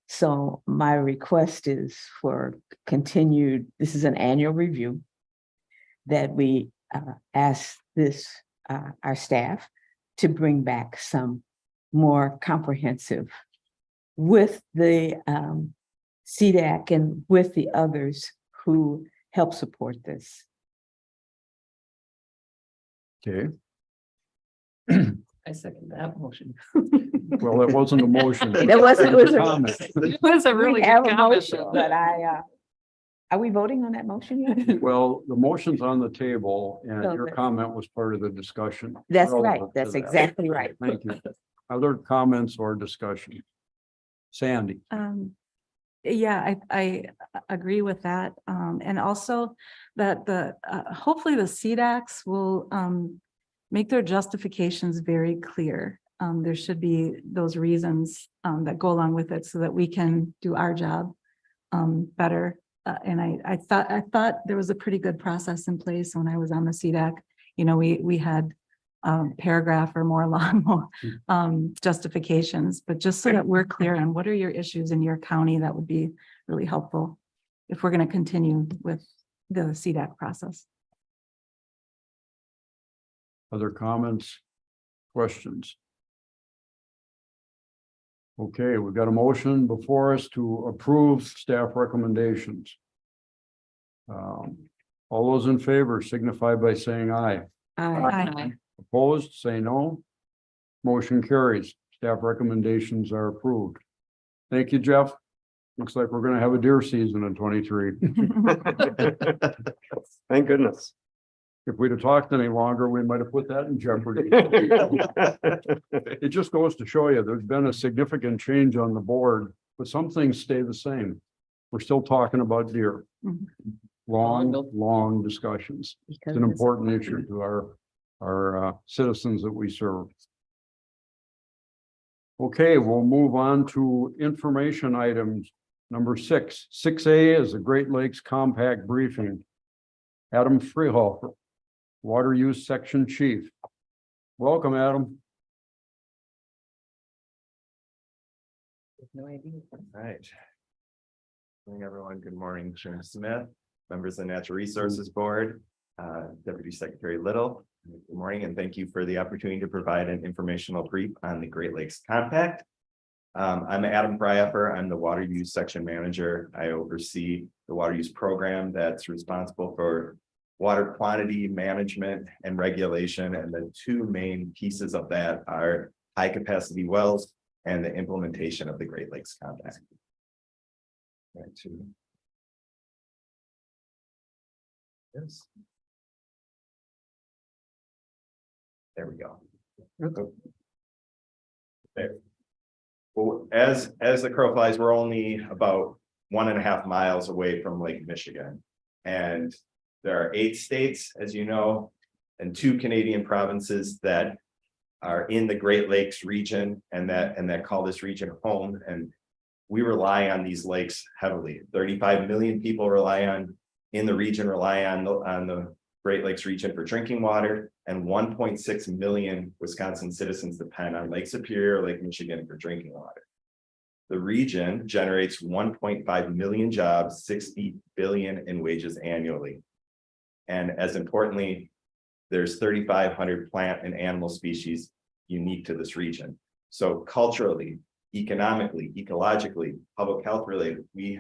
So my request is for continued, this is an annual review, that we ask our staff to bring back some more comprehensive with the CDAC and with the others who help support this. Okay, I second that motion. well, that wasn't a motion. That wasn't, it was a Comment. It was a really we good have a comment. motion, but are we voting on that motion yet? Well, the motion's on the table and So your that's- comment was part of the discussion. That's right. relevant to That's that. exactly right. Thank you. Other comments or discussion? Sandy, Yeah, I agree with that. And also that hopefully the CDACs will make their justifications very clear. There should be those reasons that go along with it so that we can do our job better. And I thought there was a pretty good process in place when I was on the CDAC. You know, we had paragraph or more long justifications, but just so that we're clear on what are your issues in your county, that would be really helpful if we're going to continue with the CDAC process. other comments, questions? Okay, we've got a motion before us to approve staff recommendations. All those in favor signify by saying aye. Aye. Opposed, say no. Motion carries. Staff recommendations are approved. Thank you, Jeff. Looks like we're gonna have a deer season in 23. Thank goodness. If we'd have talked any longer, we might have put that in jeopardy. It just goes to show you, there's been a significant change on the board, but some things stay the same. We're still talking about deer. Mhm. Long discussions. It's an important issue to our citizens that we serve. Okay, we'll move on to information items. Number 6A is the Great Lakes Compact Briefing. Adam Freehofer, Water Use Section Chief. Welcome, Adam. No idea. All right. Morning, everyone. Good morning, Chairman Smith, members of the Natural Resources Board, Deputy Secretary Little. Good morning, and thank you for the opportunity to provide an informational brief on the Great Lakes Compact. I'm Adam Freehofer. I'm the Water Use Section Manager. I oversee the water use program that's responsible for water quantity management and regulation. And the two main pieces of that are high capacity wells and the implementation of the Great Lakes Compact. Right to this. There we go. There. Well, as the crow flies, we're only about 1.5 miles away from Lake Michigan. And there are 8 states, as you know, and 2 Canadian provinces that are in the Great Lakes region and that call this region home. And we rely on these lakes heavily. 35 million people rely on the Great Lakes region for drinking water, and 1.6 million Wisconsin citizens depend on Lake Superior, Lake Michigan for drinking water. The region generates 1.5 million jobs, 60 billion in wages annually. And as importantly, there's 3,500 plant and animal species unique to this region. So culturally, economically, ecologically, public health related, we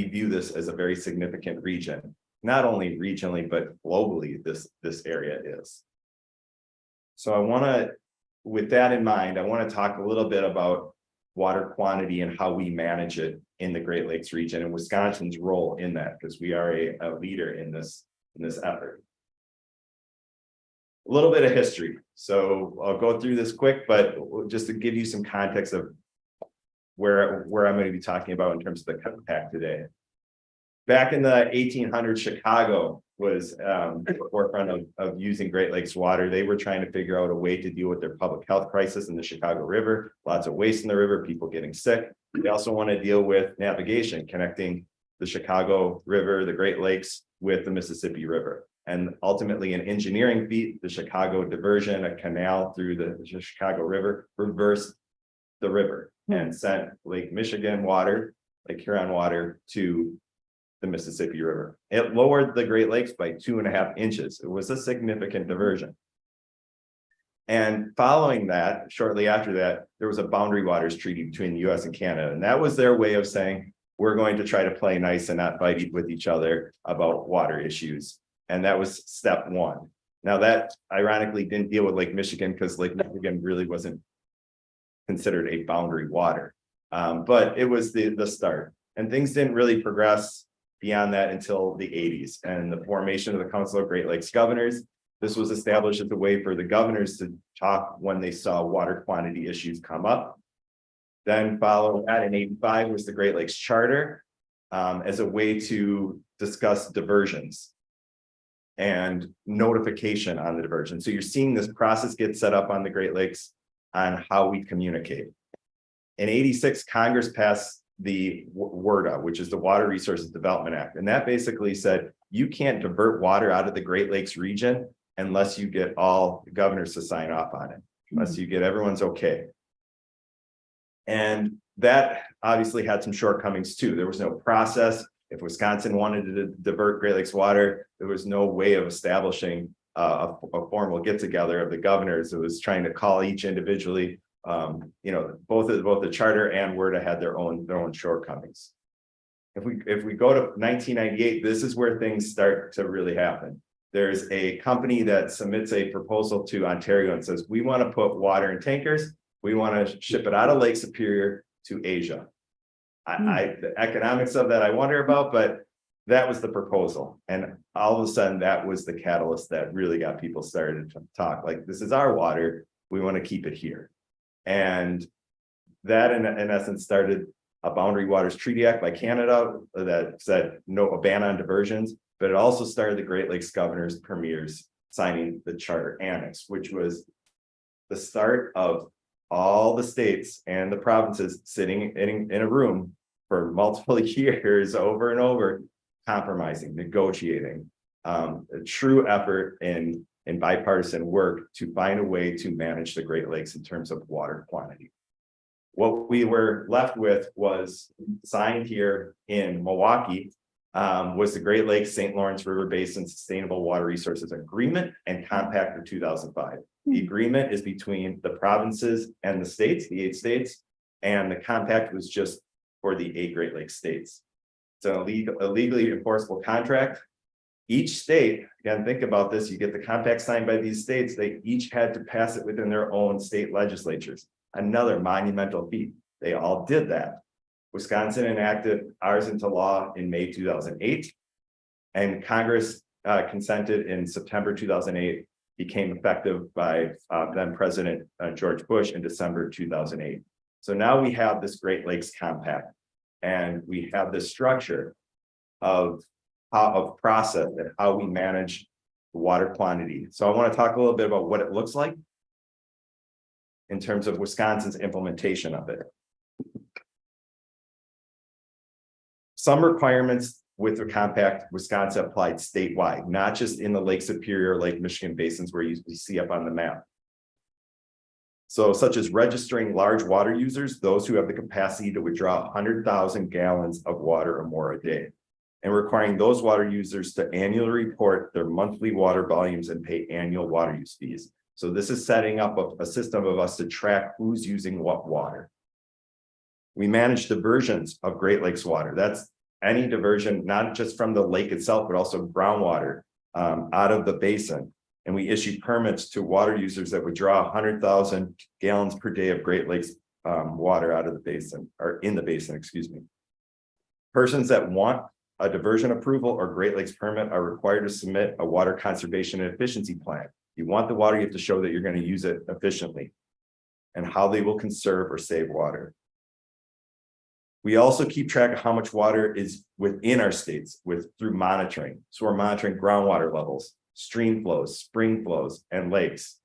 view this as a very significant region. Not only regionally, but globally, this area is. So with that in mind, I want to talk a little bit about water quantity and how we manage it in the Great Lakes region and Wisconsin's role in that, because we are a leader in this effort. little bit of history. So I'll go through this quick, but just to give you some context of where I'm going to be talking about in terms of the compact today. Back in the 1800s, Chicago was at the forefront of using Great Lakes water. They were trying to figure out a way to deal with their public health crisis in the Chicago River, lots of waste in the river, people getting sick. They also want to deal with navigation, connecting the Chicago River, the Great Lakes with the Mississippi River. And ultimately an engineering feat, the Chicago diversion, a canal through the Chicago River, reversed the river and sent Lake Michigan water, Lake Huron water to the Mississippi River. It lowered the Great Lakes by 2.5 inches. It was a significant diversion. And following that, shortly after that, there was a boundary waters treaty between the US and Canada. And that was their way of saying, we're going to try to play nice and not fight with each other about water issues. And that was step one. Now that ironically didn't deal with Lake Michigan because Lake Michigan really wasn't considered a boundary water. But it was the start. And things didn't really progress beyond that until the 80s and the formation of the Council of Great Lakes Governors. This was established as a way for the governors to talk when they saw water quantity issues come up. Then following that in 85 was the Great Lakes Charter as a way to discuss diversions and notification on the diversion. So you're seeing this process get set up on the Great Lakes on how we communicate. In 86, Congress passed the WRDA, which is the Water Resources Development Act. And that basically said, you can't divert water out of the Great Lakes region unless you get all the governors to sign off on it, unless you get everyone's okay. And that obviously had some shortcomings too. There was no process. If Wisconsin wanted to divert Great Lakes water, there was no way of establishing a formal get together of the governors. It was trying to call each individually. Both the charter and WRDA had their own shortcomings. If we go to 1998, this is where things start to really happen. There's a company that submits a proposal to Ontario and says, we want to put water in tankers. We want to ship it out of Lake Superior to Asia. The economics of that I wonder about, but that was the proposal. And all of a sudden that was the catalyst that really got people started to talk like, this is our water. We want to keep it here. And that in essence started a Boundary Waters Treaty Act by Canada that said a ban on diversions, but it also started the Great Lakes Governors Premiers signing the Charter Annex, which was the start of all the states and the provinces sitting in a room for multiple years over and over, compromising, negotiating, a true effort in bipartisan work to find a way to manage the Great Lakes in terms of water quantity. What we were left with was signed here in Milwaukee was the Great Lakes St. Lawrence River Basin Sustainable Water Resources Agreement and Compact of 2005. The agreement is between the provinces and the states, the 8 states, and the compact was just for the 8 Great Lakes states. It's a legally enforceable contract. Each state, again, think about this, you get the compact signed by these states, they each had to pass it within their own state legislatures. Another monumental feat. They all did that. Wisconsin enacted ours into law in May 2008, and Congress consented in September 2008, became effective by then President George Bush in December 2008. So now we have this Great Lakes Compact, and we have this structure of process and how we manage the water quantity. So I want to talk a little bit about what it looks like in terms of Wisconsin's implementation of it. Some requirements with the compact, Wisconsin applied statewide, not just in the Lake Superior, Lake Michigan basins where you see up on the map. So such as registering large water users, those who have the capacity to withdraw 100,000 gallons of water or more a day, and requiring those water users to annually report their monthly water volumes and pay annual water use fees. So this is setting up a system of us to track who's using what water. We manage diversions of Great Lakes water. That's any diversion, not just from the lake itself, but also groundwater out of the basin. And we issue permits to water users that would draw 100,000 gallons per day of Great Lakes water out of the basin, or in the basin, excuse me. Persons that want a diversion approval or Great Lakes permit are required to submit a water conservation and efficiency plan. You want the water, you have to show that you're going to use it efficiently and how they will conserve or save water. We also keep track of how much water is within our states through monitoring. So we're monitoring groundwater levels, stream flows, spring flows, and lakes.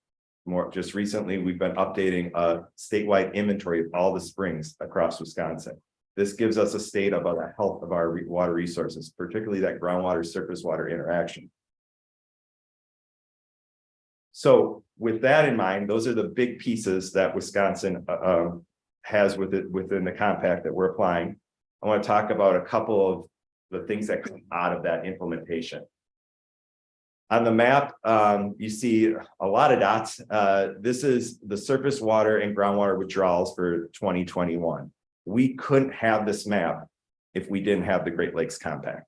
Just recently, we've been updating a statewide inventory of all the springs across Wisconsin. This gives us a state about the health of our water resources, particularly that groundwater surface water interaction. So with that in mind, those are the big pieces that Wisconsin has within the compact that we're applying. I want to talk about a couple of the things that come out of that implementation. On the map, you see a lot of dots. This is the surface water and groundwater withdrawals for 2021. We couldn't have this map if we didn't have the Great Lakes Compact.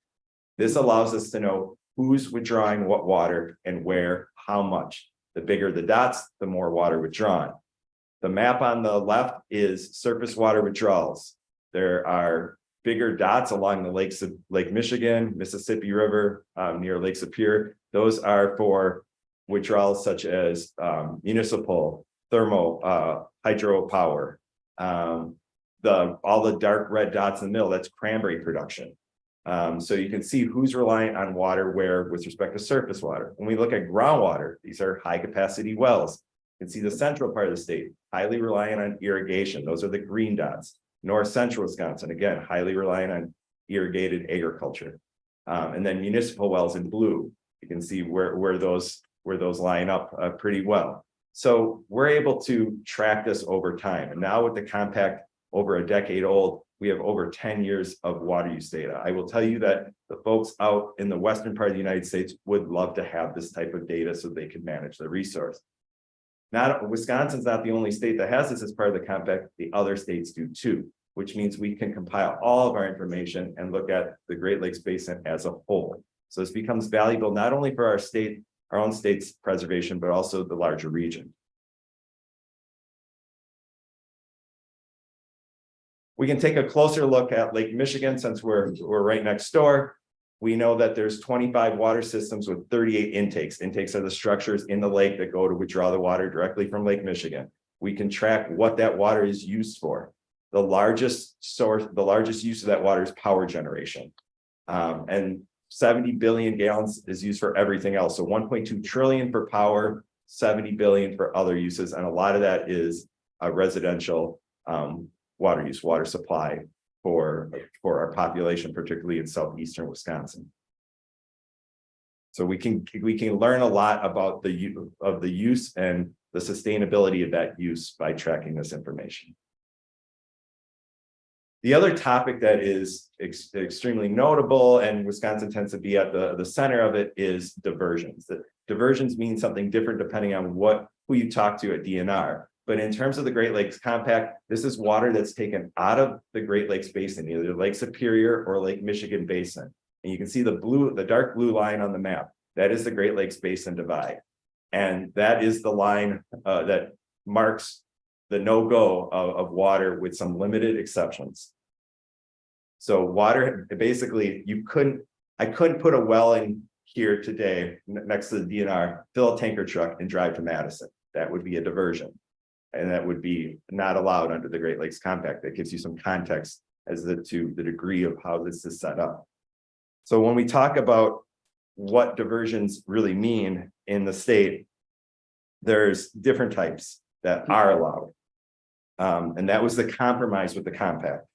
This allows us to know who's withdrawing what water and where, how much. The bigger the dots, the more water withdrawn. The map on the left is surface water withdrawals. There are bigger dots along the lakes of Lake Michigan, Mississippi River, near Lake Superior. Those are for withdrawals such as municipal, thermal, hydropower. All the dark red dots in the middle, that's cranberry production. So you can see who's reliant on water where with respect to surface water. When we look at groundwater, these are high capacity wells. You can see the central part of the state, highly reliant on irrigation. Those are the green dots. North central Wisconsin, again, highly reliant on irrigated agriculture. And then municipal wells in blue. You can see where those line up pretty well. So we're able to track this over time. And now with the compact over a decade old, we have over 10 years of water use data. I will tell you that the folks out in the western part of the United States would love to have this type of data so they can manage the resource. Wisconsin's not the only state that has this as part of the compact. The other states do too, which means we can compile all of our information and look at the Great Lakes Basin as a whole. So this becomes valuable not only for our own state's preservation, but also the larger region. We can take a closer look at Lake Michigan since we're right next door. We know that there's 25 water systems with 38 intakes. Intakes are the structures in the lake that go to withdraw the water directly from Lake Michigan. We can track what that water is used for. The largest use of that water is power generation. And 70 billion gallons is used for everything else. So 1.2 trillion for power, 70 billion for other uses. And a lot of that is residential water use, water supply for our population, particularly in southeastern Wisconsin. So we can learn a lot about the use and the sustainability of that use by tracking this information. The other topic that is extremely notable, and Wisconsin tends to be at the center of it, is diversions. The diversions mean something different depending on who you talk to at DNR. But in terms of the Great Lakes Compact, this is water that's taken out of the Great Lakes Basin, either Lake Superior or Lake Michigan Basin. And you can see the dark blue line on the map. That is the Great Lakes Basin divide. And that is the line that marks the no-go of water with some limited exceptions. So water, basically, I couldn't put a well in here today next to the DNR, fill a tanker truck and drive to Madison. That would be a diversion. And that would be not allowed under the Great Lakes Compact. That gives you some context as to the degree of how this is set up. So when we talk about what diversions really mean in the state, there's different types that are allowed. And that was the compromise with the compact.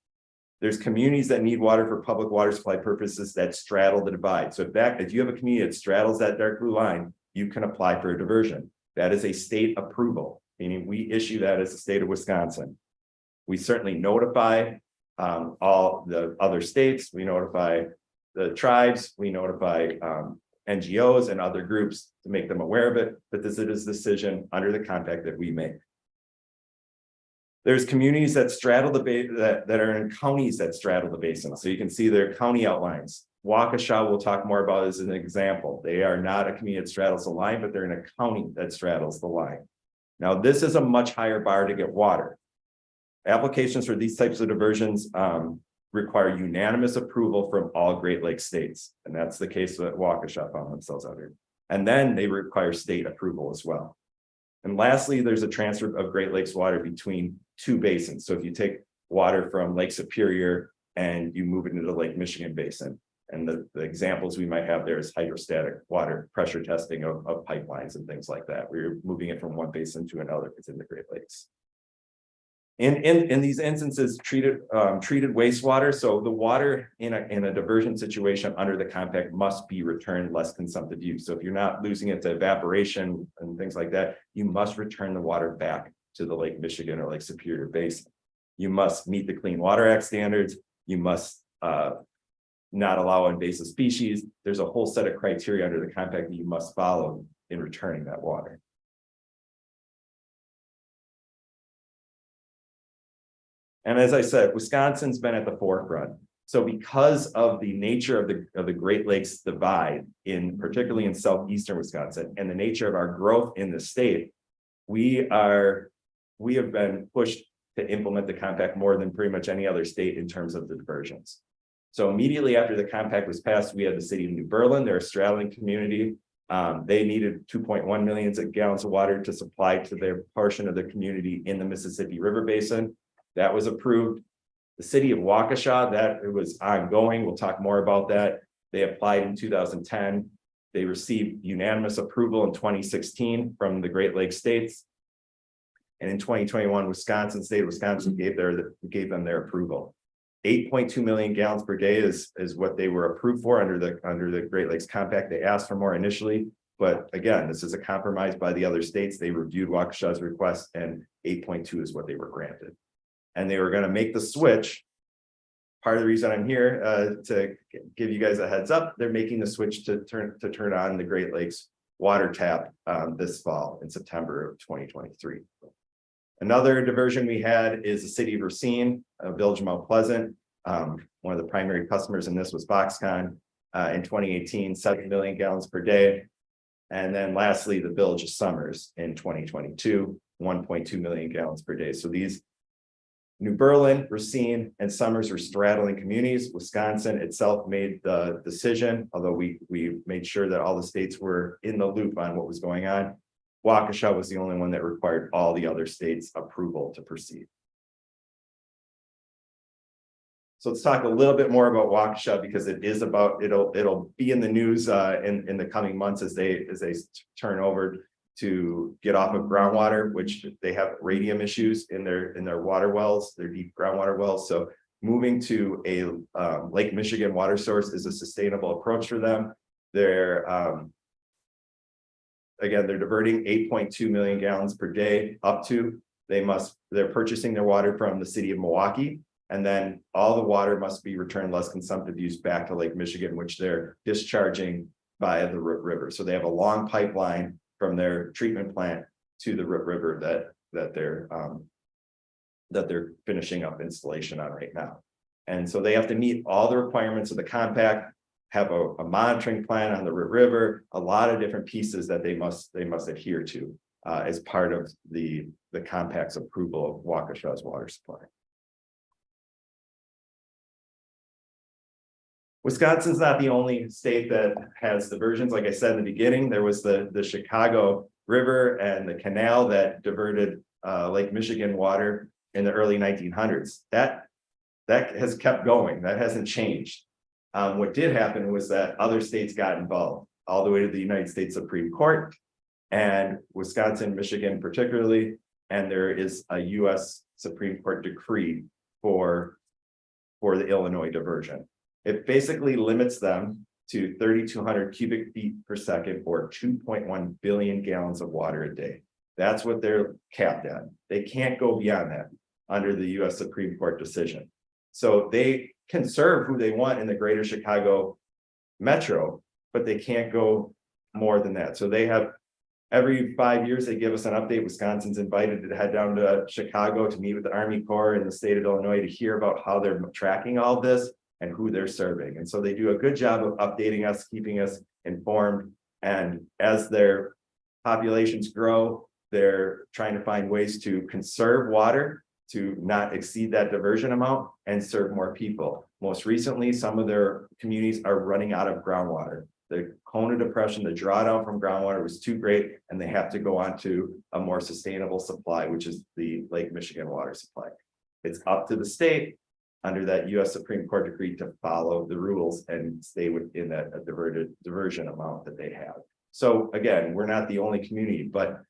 There's communities that need water for public water supply purposes that straddle the divide. So if you have a community that straddles that dark blue line, you can apply for a diversion. That is a state approval, meaning we issue that as the state of Wisconsin. We certainly notify all the other states. We notify the tribes. We notify NGOs and other groups to make them aware of it. But this is a decision under the compact that we make. There's communities that straddle the basin, that are in counties that straddle the basin. So you can see their county outlines. Waukesha, we'll talk more about as an example. They are not a community that straddles the line, but they're in a county that straddles the line. Now, this is a much higher bar to get water. Applications for these types of diversions require unanimous approval from all Great Lakes states. And that's the case that Waukesha found themselves out here. And then they require state approval as well. And lastly, there's a transfer of Great Lakes water between two basins. So if you take water from Lake Superior and you move it into the Lake Michigan basin, and the examples we might have there is hydrostatic water pressure testing of pipelines and things like that. We're moving it from one basin to another within the Great Lakes. In these instances, treated wastewater. So the water in a diversion situation under the compact must be returned less consumptive use. So if you're not losing it to evaporation and things like that, you must return the water back to the Lake Michigan or Lake Superior basin. You must meet the Clean Water Act standards. You must not allow invasive species. There's a whole set of criteria under the compact that you must follow in returning that water. And as I said, Wisconsin's been at the forefront. So because of the nature of the Great Lakes divide, particularly in southeastern Wisconsin, and the nature of our growth in the state, we have been pushed to implement the compact more than pretty much any other state in terms of the diversions. So immediately after the compact was passed, we had the city of New Berlin, they're a straddling community. They needed 2.1 million gallons of water to supply to their portion of the community in the Mississippi River Basin. That was approved. The city of Waukesha, that it was ongoing. We'll talk more about that. They applied in 2010. They received unanimous approval in 2016 from the Great Lakes states. And in 2021, Wisconsin gave them their approval. 8.2 million gallons per day is what they were approved for under the Great Lakes Compact. They asked for more initially, but again, this is a compromise by the other states. They reviewed Waukesha's request, and 8.2 is what they were granted. And they were going to make the switch. Part of the reason I'm here to give you guys a heads up, they're making the switch to turn on the Great Lakes water tap this fall in September of 2023. Another diversion we had is the city of Racine, Village of Mount Pleasant. One of the primary customers in this was Foxconn in 2018, 7 million gallons per day. And then lastly, the Village of Summers in 2022, 1.2 million gallons per day. So these New Berlin, Racine, and Summers are straddling communities. Wisconsin itself made the decision, although we made sure that all the states were in the loop on what was going on. Waukesha was the only one that required all the other states' approval to proceed. So let's talk a little bit more about Waukesha, because it'll be in the news in the coming months as they turn over to get off of groundwater, which they have radium issues in their water wells, their deep groundwater wells. So moving to a Lake Michigan water source is a sustainable approach for them. Again, they're diverting 8.2 million gallons per day up to. They're purchasing their water from the city of Milwaukee, and then all the water must be returned less consumptive use back to Lake Michigan, which they're discharging via the Root River. So they have a long pipeline from their treatment plant to the Root River that they're finishing up installation on right now. And so they have to meet all the requirements of the compact, have a monitoring plan on the Root River, a lot of different pieces that they must adhere to as part of the compact's approval of Waukesha's water supply. Wisconsin's not the only state that has diversions. Like I said in the beginning, there was the Chicago River and the canal that diverted Lake Michigan water in the early 1900s. That has kept going. That hasn't changed. What did happen was that other states got involved all the way to the United States Supreme Court, and Wisconsin, Michigan particularly, and there is a US Supreme Court decree for the Illinois diversion. It basically limits them to 3,200 cubic feet per second, or 2.1 billion gallons of water a day. That's what they're capped at. They can't go beyond that under the US Supreme Court decision. So they can serve who they want in the greater Chicago metro, but they can't go more than that. So they have, every 5 years, they give us an update. Wisconsin's invited to head down to Chicago to meet with the Army Corps in the state of Illinois to hear about how they're tracking all this and who they're serving. And so they do a good job of updating us, keeping us informed. And as their populations grow, they're trying to find ways to conserve water, to not exceed that diversion amount, and serve more people. Most recently, some of their communities are running out of groundwater. the cone of depression, the drawdown from groundwater was too great, and they have to go on to a more sustainable supply, which is the Lake Michigan water supply. It's up to the state under that US Supreme Court decree to follow the rules and stay within that diversion amount that they have. So again, we're not the only community, but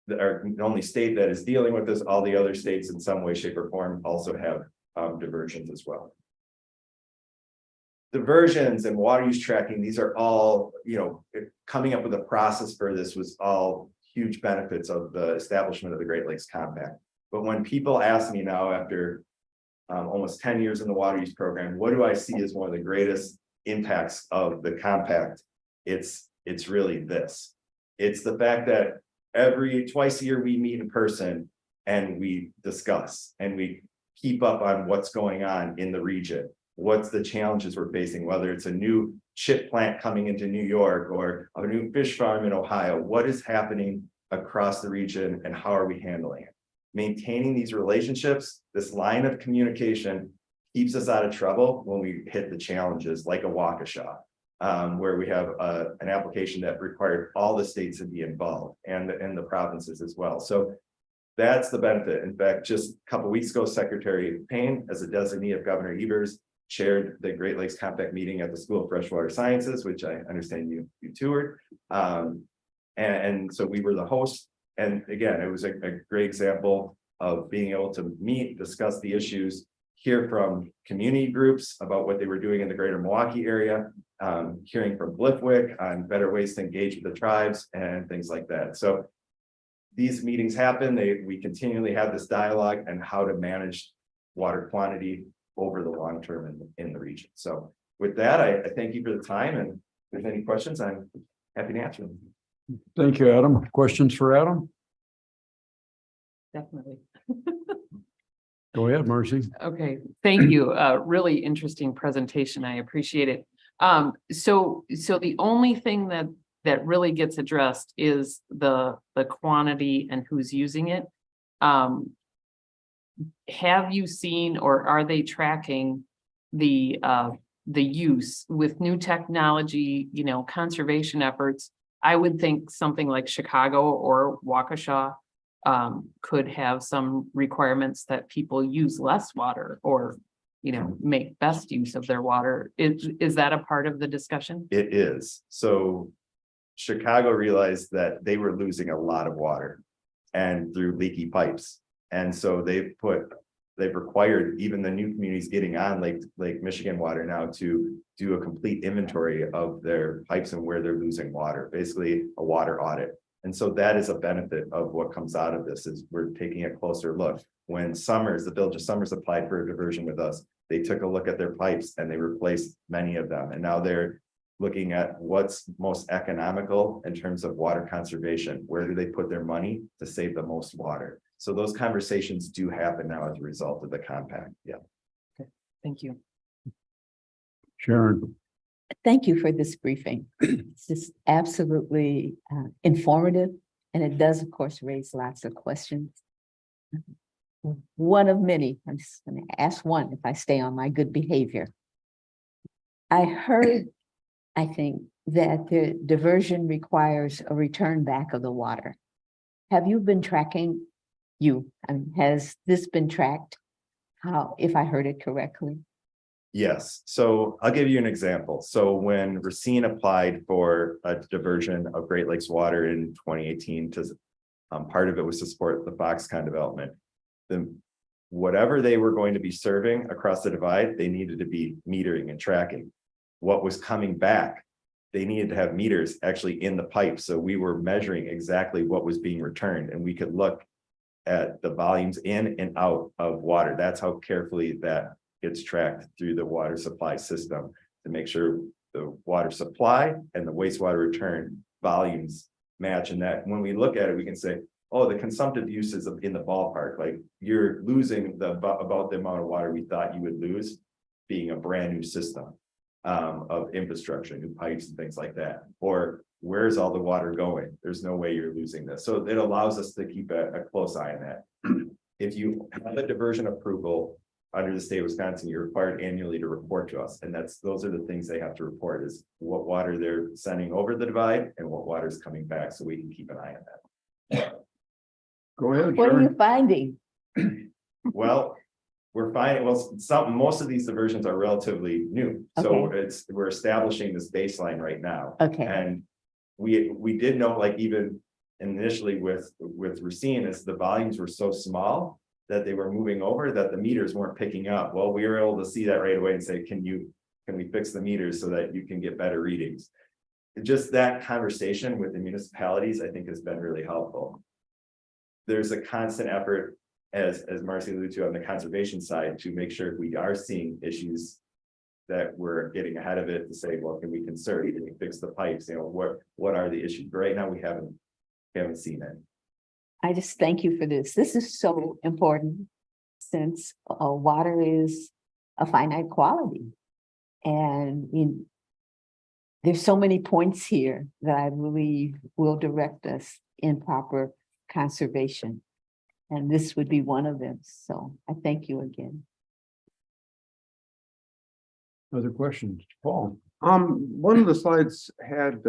the only state that is dealing with this. All the other states in some way, shape, or form also have diversions as well. Diversions and water use tracking, these are all, coming up with a process for this was all huge benefits of the establishment of the Great Lakes Compact. But when people ask me now after almost 10 years in the water use program, what do I see as one of the greatest impacts of the compact? It's really this. It's the fact that twice a year we meet in person and we discuss and we keep up on what's going on in the region. What's the challenges we're facing, whether it's a new chip plant coming into New York or a new fish farm in Ohio. What is happening across the region and how are we handling it? Maintaining these relationships, this line of communication keeps us out of trouble when we hit the challenges like a Waukesha, where we have an application that required all the states to be involved and the provinces as well. So that's the benefit. In fact, just a couple of weeks ago, Secretary Payne, as a designee of Governor Evers, chaired the Great Lakes Compact meeting at the School of Freshwater Sciences, which I understand you toured. And so we were the host. And again, it was a great example of being able to meet, discuss the issues, hear from community groups about what they were doing in the greater Milwaukee area, hearing from Blipwick on better ways to engage with the tribes and things like that. So these meetings happen, we continually have this dialogue and how to manage water quantity over the long term in the region. So with that, I thank you for the time, and if there's any questions, I'm happy to answer them. Thank you, Adam. Questions for Adam? Definitely. Go ahead, Marcy. Okay, thank you. Really interesting presentation. I appreciate it. So the only thing that really gets addressed is the quantity and who's using it. Have you seen, or are they tracking the use with new technology, conservation efforts? I would think something like Chicago or Waukesha could have some requirements that people use less water or, make best use of their water. Is that a part of the discussion? It is. So Chicago realized that they were losing a lot of water and through leaky pipes. And so they've required even the new communities getting on Lake Michigan water now to do a complete inventory of their pipes and where they're losing water, basically a water audit. And so that is a benefit of what comes out of this is we're taking a closer look. When the Village of Summers applied for a diversion with us, they took a look at their pipes and they replaced many of them. And now they're looking at what's most economical in terms of water conservation. Where do they put their money to save the most water? So those conversations do happen now as a result of the compact. Yeah. Okay, thank you. Sharon. Thank you for this briefing. It's just absolutely informative, and it does, of course, raise lots of questions. One of many, I'm just going to ask one if I stay on my good behavior. I heard, I think, that the diversion requires a return back of the water. Have you been tracking has this been tracked? How, if I heard it correctly? Yes. So I'll give you an example. So when Racine applied for a diversion of Great Lakes water in 2018, part of it was to support the Foxconn development. Whatever they were going to be serving across the divide, they needed to be metering and tracking. What was coming back, they needed to have meters actually in the pipe. So we were measuring exactly what was being returned, and we could look at the volumes in and out of water. That's how carefully that gets tracked through the water supply system to make sure the water supply and the wastewater return volumes match. And that when we look at it, we can say, oh, the consumptive use is in the ballpark. Like you're losing about the amount of water we thought you would lose being a brand new system of infrastructure, new pipes and things like that. Or where's all the water going? There's no way you're losing this. So it allows us to keep a close eye on that. If you have a diversion approval under the state of Wisconsin, you're required annually to report to us. And those are the things they have to report is what water they're sending over the divide and what water is coming back. So we can keep an eye on that. Go ahead. What are you Sharon. finding? Well, we're finding, most of these diversions are relatively new. So we're establishing this baseline right now. Okay. And we did know, like even initially with Racine, is the volumes were so small that they were moving over that the meters weren't picking up. Well, we were able to see that right away and say, can we fix the meters so that you can get better readings? Just that conversation with the municipalities, I think, has been really helpful. There's a constant effort, as Marcy alluded to, on the conservation side to make sure if we are seeing issues that we're getting ahead of it to say, well, can we conserve? Can we fix the pipes? You know, what are the issues? But right now, we haven't seen it. I just thank you for this. This is so important since water is a finite quality. And there's so many points here that I believe will direct us in proper conservation. And this would be one of them. So I thank you again. Other questions, Paul? One of the slides had,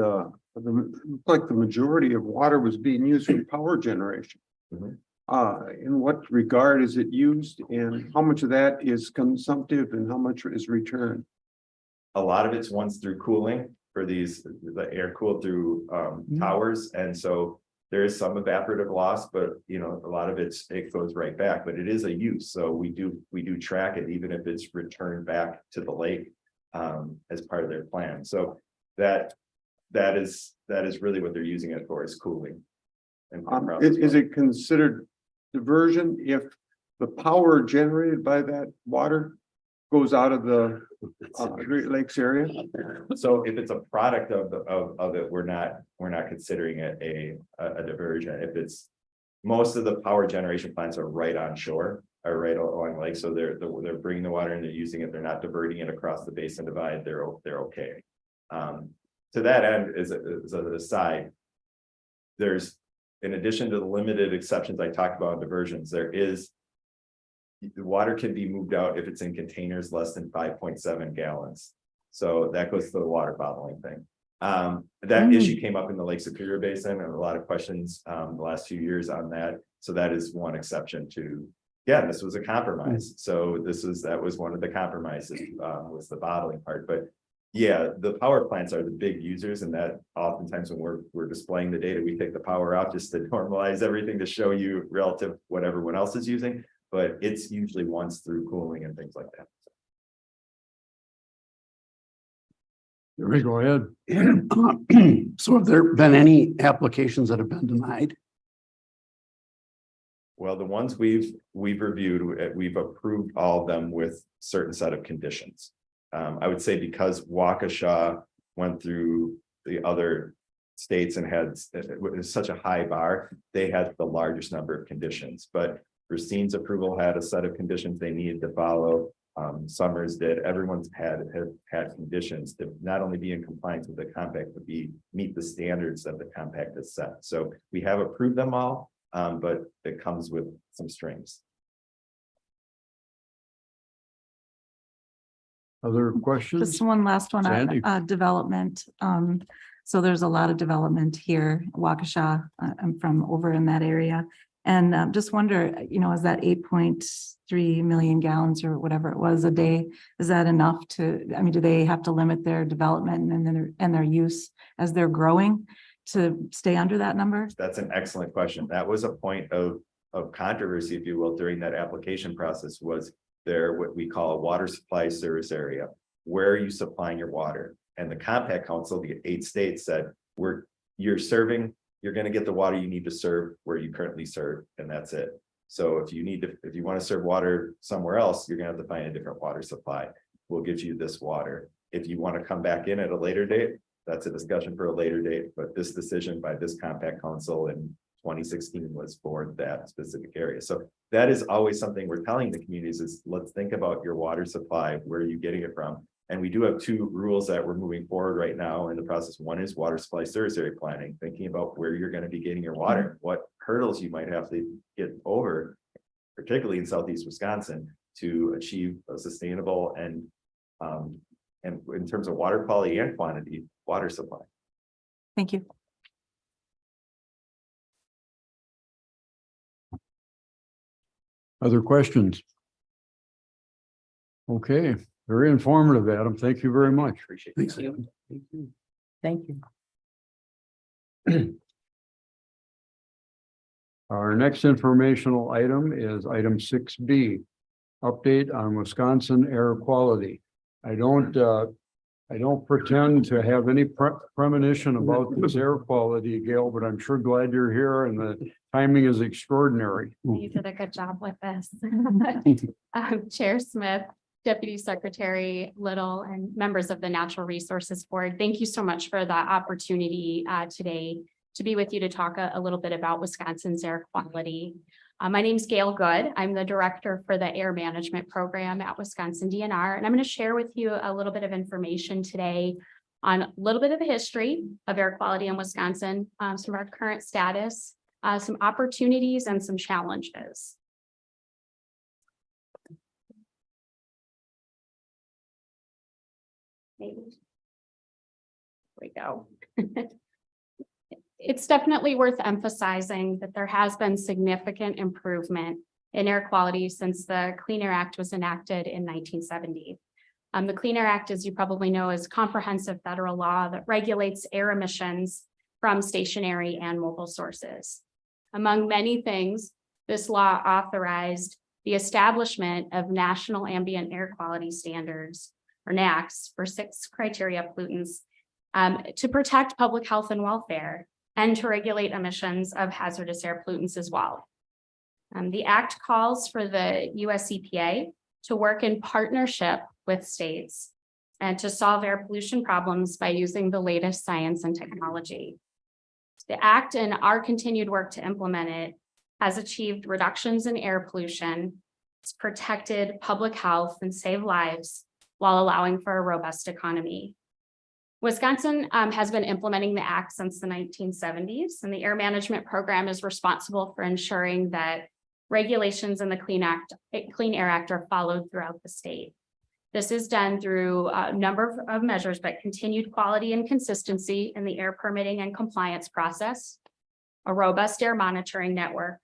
like the majority of water was being used for power generation. In what regard is it used and how much of that is consumptive and how much is returned? A lot of it's once through cooling for the air cooled through towers. And so there is some evaporative loss, but a lot of it goes right back, but it is a use. So we do track it, even if it's returned back to the lake as part of their plan. So that is really what they're using it for, is cooling. And Is it considered diversion if the power generated by that water goes out of the Great Lakes area? So if it's a product of it, we're not considering it a diversion. If it's, most of the power generation plants are right on shore, are right along lake, so they're bringing the water and they're using it. They're not diverting it across the basin divide. They're okay. To that end, as an aside, there's, in addition to the limited exceptions I talked about in diversions, the water can be moved out if it's in containers less than 5.7 gallons. So that goes to the water bottling thing. That issue came up in the Lake Superior Basin and a lot of questions the last few years on that. So that is one exception to, this was a compromise. So that was one of the compromises was the bottling part. But yeah, the power plants are the big users, and that oftentimes when we're displaying the data, we take the power out just to normalize everything to show you relative what everyone else is using. But it's usually once through cooling and things like that. Go ahead. So have there been any applications that have been denied? Well, the ones we've reviewed, we've approved all of them with certain set of conditions. I would say because Waukesha went through the other states and had such a high bar, they had the largest number of conditions. But Racine's approval had a set of conditions they needed to follow. Summers did. Everyone's had conditions to not only be in compliance with the compact, but meet the standards that the compact has set. So we have approved them all, but it comes with some strings. Other questions? Just one last one Sandy? on development. So there's a lot of development here, Waukesha. I'm from over in that area. And just wonder, is that 8.3 million gallons or whatever it was a day, is that enough do they have to limit their development and their use as they're growing to stay under that number? That's an excellent question. That was a point of controversy, if you will, during that application process. Was there what we call a water supply service area? Where are you supplying your water? And the Compact Council, the 8 states, said, you're going to get the water you need to serve where you currently serve, and that's it. So if you want to serve water somewhere else, you're going to have to find a different water supply. We'll give you this water. If you want to come back in at a later date, that's a discussion for a later date. But this decision by this Compact Council in 2016 was for that specific area. So that is always something we're telling the communities is, let's think about your water supply. Where are you getting it from? And we do have 2 rules that we're moving forward right now in the process. One is water supply service area planning, thinking about where you're going to be getting your water, what hurdles you might have to get over, particularly in Southeast Wisconsin, to achieve a sustainable and in terms of water quality and quantity, water supply. Thank you. Other questions? Okay, very informative, Adam. Thank you very much. Appreciate Thanks. it. Thank you. Our next informational item is item 6B. Update on Wisconsin air quality. I don't pretend to have any premonition about this air quality, Gail, but I'm sure glad you're here and the timing is extraordinary. You did a good job with this. Chair Smith, Deputy Secretary Little, and members of the Natural Resources Board, thank you so much for the opportunity today to be with you to talk a little bit about Wisconsin's air quality. My name is Gail Good. I'm the director for the air management program at Wisconsin DNR, and I'm going to share with you a little bit of information today on a little bit of the history of air quality in Wisconsin, some of our current status, some opportunities and some challenges. Maybe. Here we go. It's definitely worth emphasizing that there has been significant improvement in air quality since the Clean Air Act was enacted in 1970. The Clean Air Act, as you probably know, is comprehensive federal law that regulates air emissions from stationary and mobile sources. Among many things, this law authorized the establishment of National Ambient Air Quality Standards, or NAAQS, for 6 criteria pollutants to protect public health and welfare, and to regulate emissions of hazardous air pollutants as well. The Act calls for the US EPA to work in partnership with states and to solve air pollution problems by using the latest science and technology. The Act and our continued work to implement it has achieved reductions in air pollution, it's protected public health and saved lives while allowing for a robust economy. Wisconsin has been implementing the Act since the 1970s, and the air management program is responsible for ensuring that regulations in the Clean Air Act are followed throughout the state. This is done through a number of measures, but continued quality and consistency in the air permitting and compliance process, a robust air monitoring network,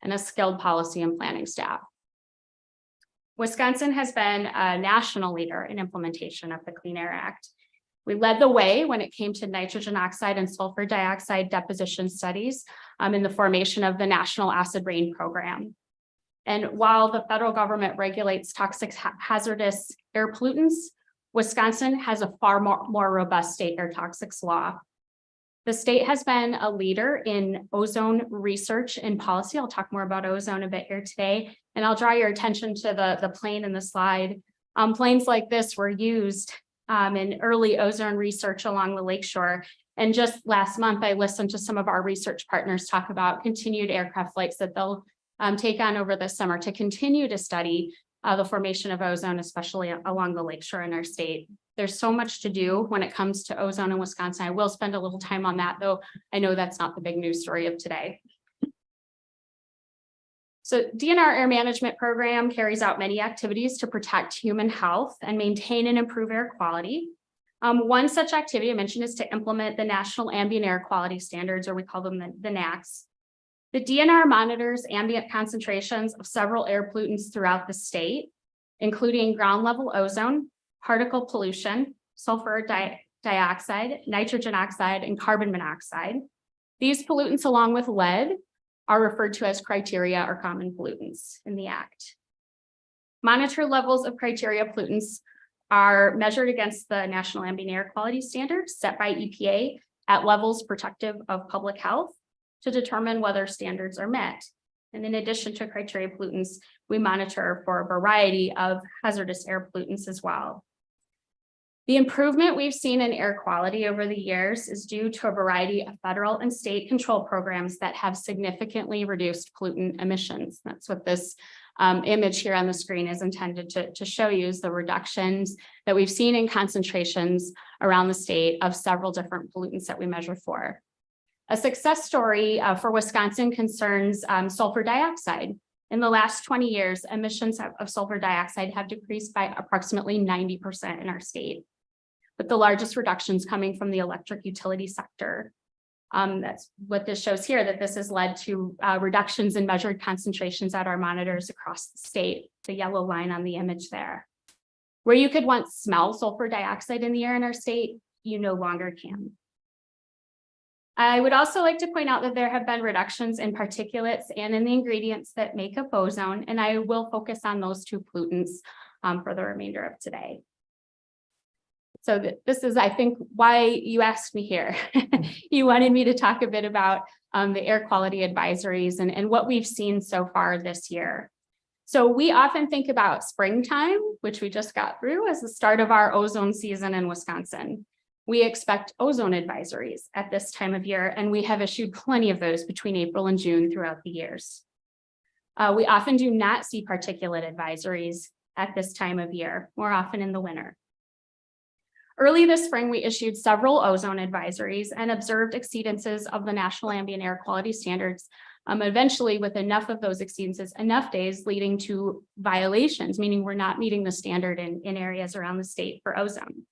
and a skilled policy and planning staff. Wisconsin has been a national leader in implementation of the Clean Air Act. We led the way when it came to nitrogen oxide and sulfur dioxide deposition studies in the formation of the National Acid Rain Program. And while the federal government regulates toxic hazardous air pollutants, Wisconsin has a far more robust state air toxics law. The state has been a leader in ozone research and policy. I'll talk more about ozone a bit here today, and I'll draw your attention to the plane in the slide. Planes like this were used in early ozone research along the lakeshore. And just last month, I listened to some of our research partners talk about continued aircraft flights that they'll take on over the summer to continue to study the formation of ozone, especially along the lakeshore in our state. There's so much to do when it comes to ozone in Wisconsin. I will spend a little time on that, though I know that's not the big news story of today. So DNR Air Management Program carries out many activities to protect human health and maintain and improve air quality. One such activity I mentioned is to implement the National Ambient Air Quality Standards, or we call them the NAAQS. The DNR monitors ambient concentrations of several air pollutants throughout the state, including ground level ozone, particle pollution, sulfur dioxide, nitrogen oxide, and carbon monoxide. These pollutants, along with lead, are referred to as criteria or common pollutants in the Act. Monitor levels of criteria pollutants are measured against the National Ambient Air Quality Standards set by EPA at levels protective of public health to determine whether standards are met. And in addition to criteria pollutants, we monitor for a variety of hazardous air pollutants as well. The improvement we've seen in air quality over the years is due to a variety of federal and state control programs that have significantly reduced pollutant emissions. That's what this image here on the screen is intended to show you, is the reductions that we've seen in concentrations around the state of several different pollutants that we measure for. A success story for Wisconsin concerns sulfur dioxide. In the last 20 years, emissions of sulfur dioxide have decreased by approximately 90% in our state, with the largest reductions coming from the electric utility sector. That's what this shows here, that this has led to reductions in measured concentrations at our monitors across the state, the yellow line on the image there. Where you could once smell sulfur dioxide in the air in our state, you no longer can. I would also like to point out that there have been reductions in particulates and in the ingredients that make up ozone, and I will focus on those two pollutants for the remainder of today. So this is, I think, why you asked me here. You wanted me to talk a bit about the air quality advisories and what we've seen so far this year. So we often think about springtime, which we just got through, as the start of our ozone season in Wisconsin. We expect ozone advisories at this time of year, and we have issued plenty of those between April and June throughout the years. We often do not see particulate advisories at this time of year, more often in the winter. Early this spring, we issued several ozone advisories and observed exceedances of the National Ambient Air Quality Standards. Eventually, with enough of those exceedances, enough days leading to violations, meaning we're not meeting the standard in areas around the state for ozone.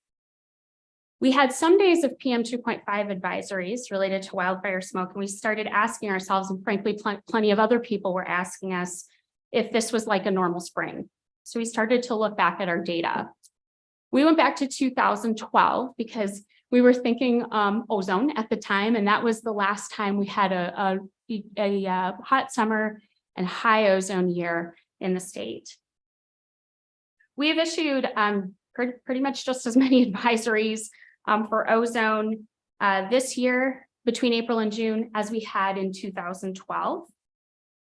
We had some days of PM 2.5 advisories related to wildfire smoke, and we started asking ourselves, and frankly, plenty of other people were asking us if this was like a normal spring. So we started to look back at our data. We went back to 2012 because we were thinking ozone at the time, and that was the last time we had a hot summer and high ozone year in the state. We have issued pretty much just as many advisories for ozone this year between April and June as we had in 2012.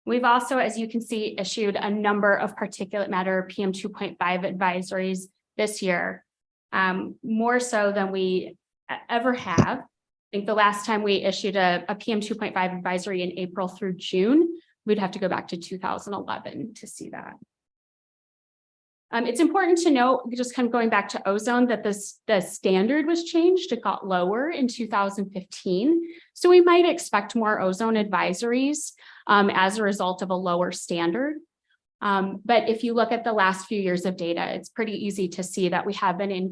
We've also, as you can see, issued a number of particulate matter PM 2.5 advisories this year, more so than we ever have. I think the last time we issued a PM 2.5 advisory in April through June, we'd have to go back to 2011 to see that. It's important to note, just kind of going back to ozone, that the standard was changed. It got lower in 2015. So we might expect more ozone advisories as a result of a lower standard. But if you look at the last few years of data, it's pretty easy to see that we have been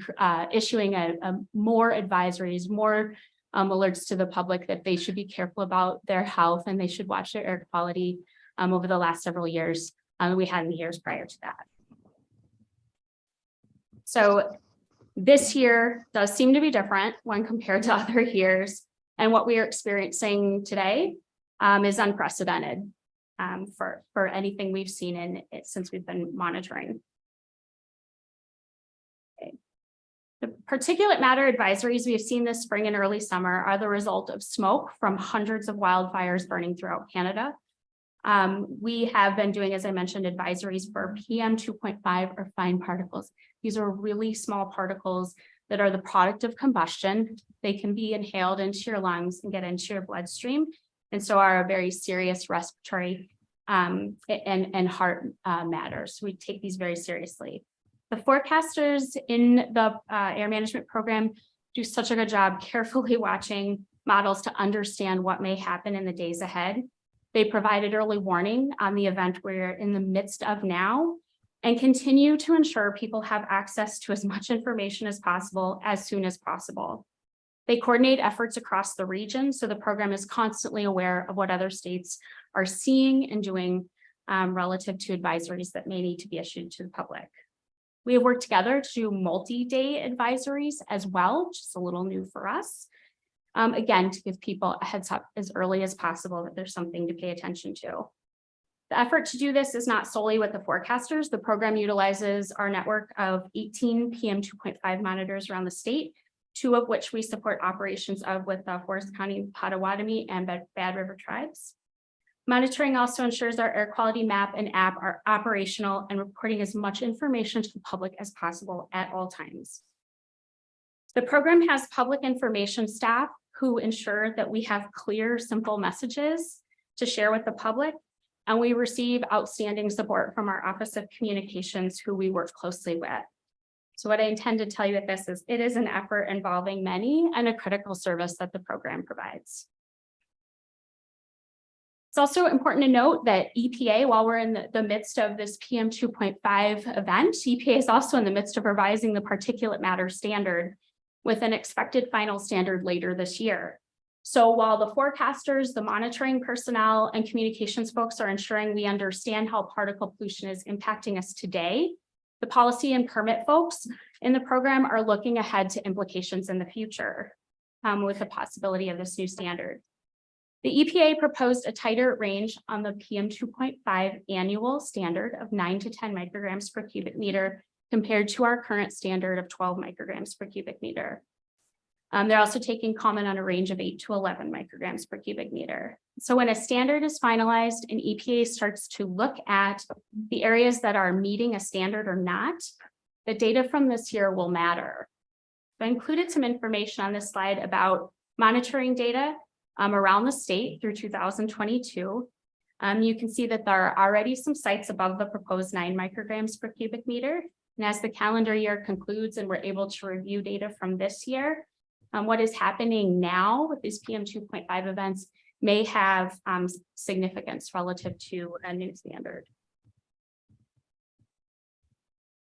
issuing more advisories, more alerts to the public that they should be careful about their health and they should watch their air quality over the last several years. We had in the years prior to that. So this year does seem to be different when compared to other years. And what we are experiencing today is unprecedented for anything we've seen in it since we've been monitoring. Okay. The particulate matter advisories we have seen this spring and early summer are the result of smoke from hundreds of wildfires burning throughout Canada. We have been doing, as I mentioned, advisories for PM 2.5 or fine particles. These are really small particles that are the product of combustion. They can be inhaled into your lungs and get into your bloodstream, and so are a very serious respiratory and heart matters. We take these very seriously. The forecasters in the air management program do such a good job carefully watching models to understand what may happen in the days ahead. They provided early warning on the event we're in the midst of now and continue to ensure people have access to as much information as possible as soon as possible. They coordinate efforts across the region, so the program is constantly aware of what other states are seeing and doing relative to advisories that may need to be issued to the public. We have worked together to do multi-day advisories as well, which is a little new for us. Again, to give people a heads up as early as possible that there's something to pay attention to. The effort to do this is not solely with the forecasters. The program utilizes our network of 18 PM 2.5 monitors around the state, 2 of which we support operations of with the Forest County, Potawatomi, and Bad River tribes. Monitoring also ensures our air quality map and app are operational and reporting as much information to the public as possible at all times. The program has public information staff who ensure that we have clear, simple messages to share with the public, and we receive outstanding support from our Office of Communications, who we work closely with. So what I intend to tell you with this is it is an effort involving many and a critical service that the program provides. It's also important to note that EPA, while we're in the midst of this PM 2.5 event, EPA is also in the midst of revising the particulate matter standard with an expected final standard later this year. So while the forecasters, the monitoring personnel, and communications folks are ensuring we understand how particle pollution is impacting us today, the policy and permit folks in the program are looking ahead to implications in the future with the possibility of this new standard. The EPA proposed a tighter range on the PM 2.5 annual standard of 9 to 10 micrograms per cubic meter compared to our current standard of 12 micrograms per cubic meter. They're also taking comment on a range of 8 to 11 micrograms per cubic meter. So when a standard is finalized and EPA starts to look at the areas that are meeting a standard or not, the data from this year will matter. I included some information on this slide about monitoring data around the state through 2022. You can see that there are already some sites above the proposed 9 micrograms per cubic meter. And as the calendar year concludes and we're able to review data from this year, what is happening now with these PM 2.5 events may have significance relative to a new standard.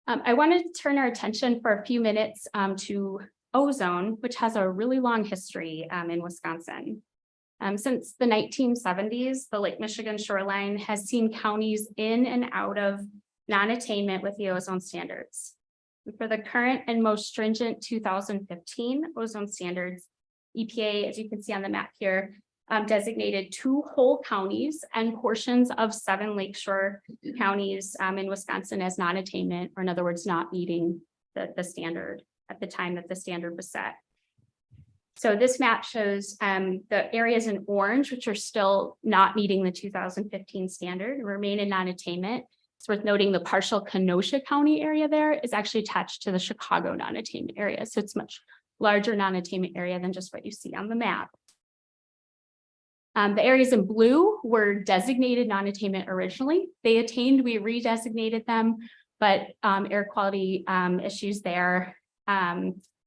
I wanted to turn our attention for a few minutes to ozone, which has a really long history in Wisconsin. Since the 1970s, the Lake Michigan shoreline has seen counties in and out of non-attainment with the ozone standards. For the current and most stringent 2015 ozone standards, EPA, as you can see on the map here, designated 2 whole counties and portions of 7 lakeshore counties in Wisconsin as non-attainment, or in other words, not meeting the standard at the time that the standard was set. So this map shows the areas in orange, which are still not meeting the 2015 standard, remain in non-attainment. It's worth noting the partial Kenosha County area there is actually attached to the Chicago non-attainment area. So it's much larger non-attainment area than just what you see on the map. The areas in blue were designated non-attainment originally. They attained, we redesignated them, but air quality issues there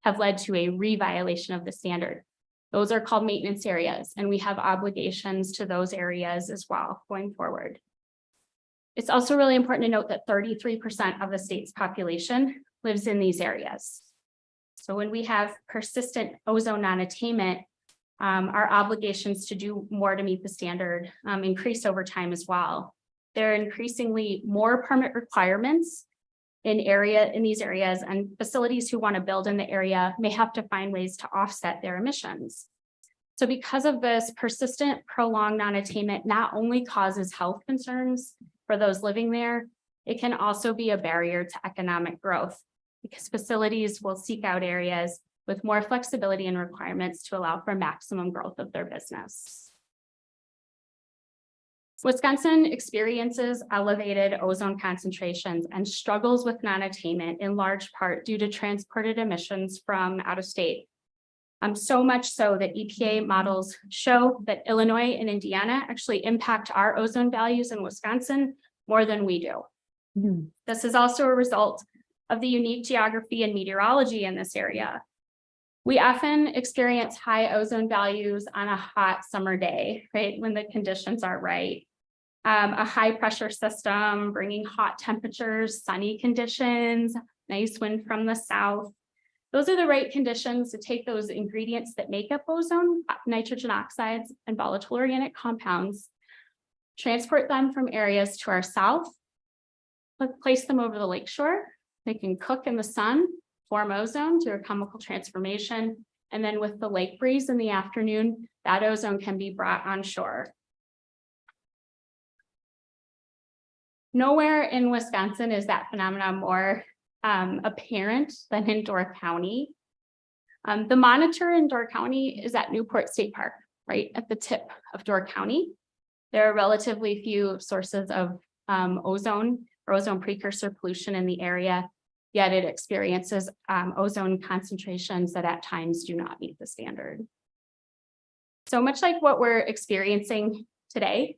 have led to a re-violation of the standard. Those are called maintenance areas, and we have obligations to those areas as well going forward. It's also really important to note that 33% of the state's population lives in these areas. So when we have persistent ozone non-attainment, our obligations to do more to meet the standard increase over time as well. There are increasingly more permit requirements in these areas, and facilities who want to build in the area may have to find ways to offset their emissions. So because of this, persistent prolonged non-attainment not only causes health concerns for those living there, it can also be a barrier to economic growth because facilities will seek out areas with more flexibility and requirements to allow for maximum growth of their business. Wisconsin experiences elevated ozone concentrations and struggles with non-attainment in large part due to transported emissions from out of state. So much so that EPA models show that Illinois and Indiana actually impact our ozone values in Wisconsin more than we do. This is also a result of the unique geography and meteorology in this area. We often experience high ozone values on a hot summer day, right, when the conditions are right. A high pressure system bringing hot temperatures, sunny conditions, nice wind from the south. Those are the right conditions to take those ingredients that make up ozone, nitrogen oxides and volatile organic compounds, transport them from areas to our south, place them over the lakeshore. They can cook in the sun, form ozone through a chemical transformation, and then with the lake breeze in the afternoon, that ozone can be brought on shore. Nowhere in Wisconsin is that phenomenon more apparent than in Door County. The monitor in Door County is at Newport State Park, right at the tip of Door County. There are relatively few sources of ozone or ozone precursor pollution in the area, yet it experiences ozone concentrations that at times do not meet the standard. So much like what we're experiencing today,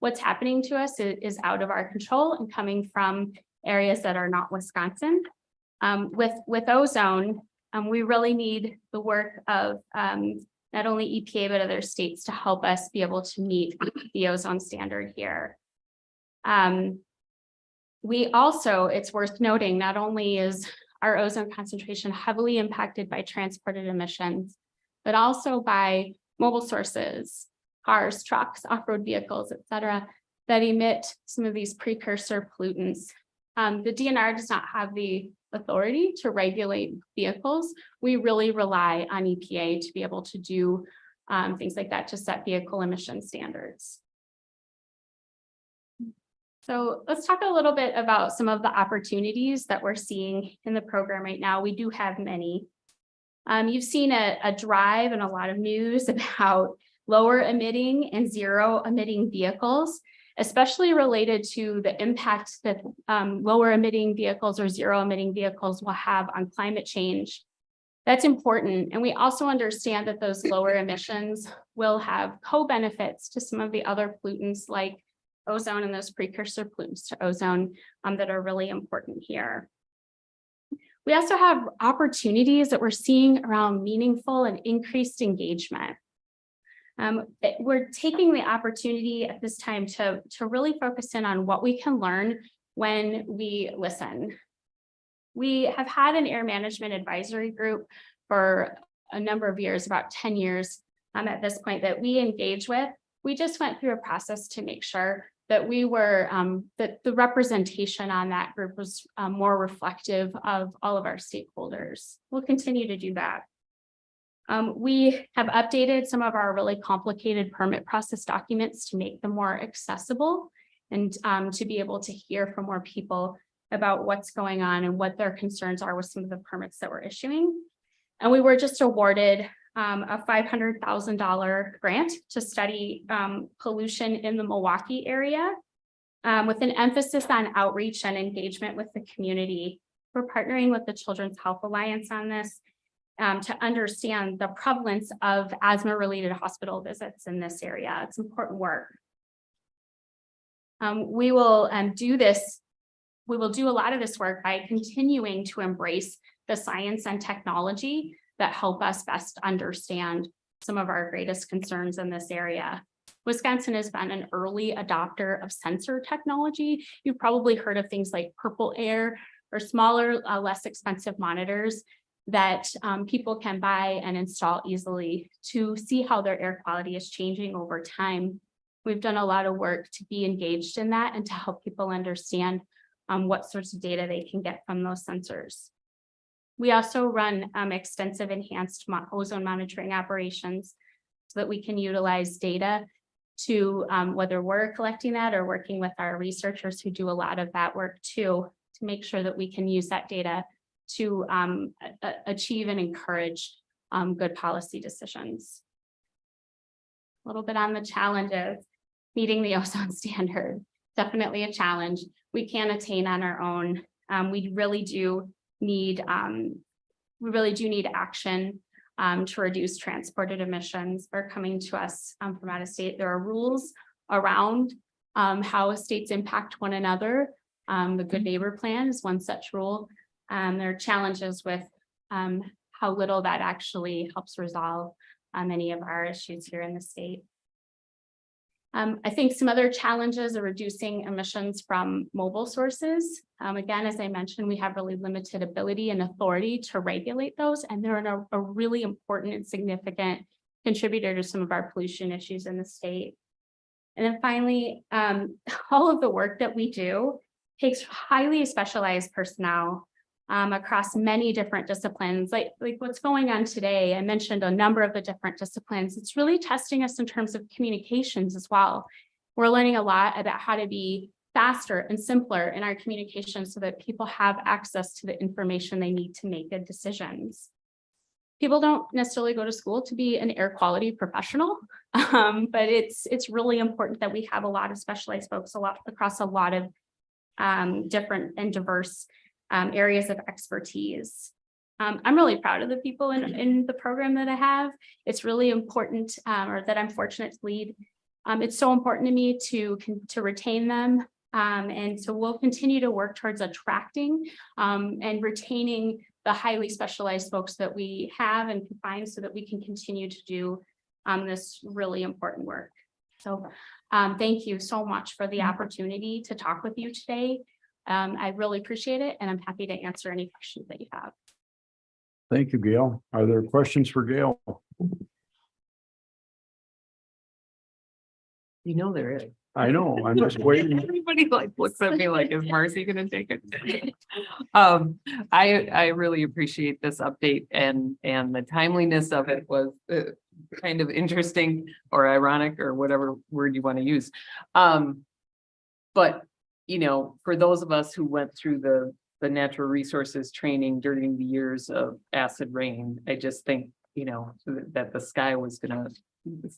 what's happening to us is out of our control and coming from areas that are not Wisconsin. With ozone, we really need the work of not only EPA, but other states to help us be able to meet the ozone standard here. We also, it's worth noting, not only is our ozone concentration heavily impacted by transported emissions, but also by mobile sources, cars, trucks, off-road vehicles, et cetera, that emit some of these precursor pollutants. The DNR does not have the authority to regulate vehicles. We really rely on EPA to be able to do things like that, to set vehicle emission standards. So let's talk a little bit about some of the opportunities that we're seeing in the program right now. We do have many. You've seen a drive and a lot of news about lower emitting and zero emitting vehicles, especially related to the impact that lower emitting vehicles or zero emitting vehicles will have on climate change. That's important. And we also understand that those lower emissions will have co-benefits to some of the other pollutants like ozone and those precursor pollutants to ozone that are really important here. We also have opportunities that we're seeing around meaningful and increased engagement. We're taking the opportunity at this time to really focus in on what we can learn when we listen. We have had an air management advisory group for a number of years, about 10 years at this point, that we engage with. We just went through a process to make sure that we were, that the representation on that group was more reflective of all of our stakeholders. We'll continue to do that. We have updated some of our really complicated permit process documents to make them more accessible and to be able to hear from more people about what's going on and what their concerns are with some of the permits that we're issuing. And we were just awarded a $500,000 grant to study pollution in the Milwaukee area with an emphasis on outreach and engagement with the community. We're partnering with the Children's Health Alliance on this to understand the prevalence of asthma-related hospital visits in this area. It's important work. We will do this. We will do a lot of this work by continuing to embrace the science and technology that help us best understand some of our greatest concerns in this area. Wisconsin has been an early adopter of sensor technology. You've probably heard of things like Purple Air or smaller, less expensive monitors that people can buy and install easily to see how their air quality is changing over time. We've done a lot of work to be engaged in that and to help people understand what sorts of data they can get from those sensors. We also run extensive enhanced ozone monitoring operations so that we can utilize data to whether we're collecting that or working with our researchers who do a lot of that work too, to make sure that we can use that data to achieve and encourage good policy decisions. A little bit on the challenges. Meeting the ozone standard, definitely a challenge. We can't attain on our own. We really do need action to reduce transported emissions. They're coming to us from out of state. There are rules around how states impact one another. The Good Neighbor Plan is one such rule. There are challenges with how little that actually helps resolve many of our issues here in the state. I think some other challenges are reducing emissions from mobile sources. Again, as I mentioned, we have really limited ability and authority to regulate those, and they're a really important and significant contributor to some of our pollution issues in the state. And then finally, all of the work that we do takes highly specialized personnel across many different disciplines, like what's going on today. I mentioned a number of the different disciplines. It's really testing us in terms of communications as well. We're learning a lot about how to be faster and simpler in our communication so that people have access to the information they need to make good decisions. People don't necessarily go to school to be an air quality professional, but it's really important that we have a lot of specialized folks across a lot of different and diverse areas of expertise. I'm really proud of the people in the program that I have. It's really important, or that I'm fortunate to lead. It's so important to me to retain them. And so we'll continue to work towards attracting and retaining the highly specialized folks that we have and can find so that we can continue to do this really important work. So thank you so much for the opportunity to talk with you today. I really appreciate it, and I'm happy to answer any questions that you have. Thank you, Gail. Are there questions for Gail? You know there is. I know, I'm just waiting. Everybody like looks at me like, is Marcy gonna take it? I really appreciate this update and the timeliness of it was kind of interesting or ironic or whatever word you want to use. But, you know, for those of us who went through the natural resources training during the years of acid rain, I just think, you know, that the sky was gonna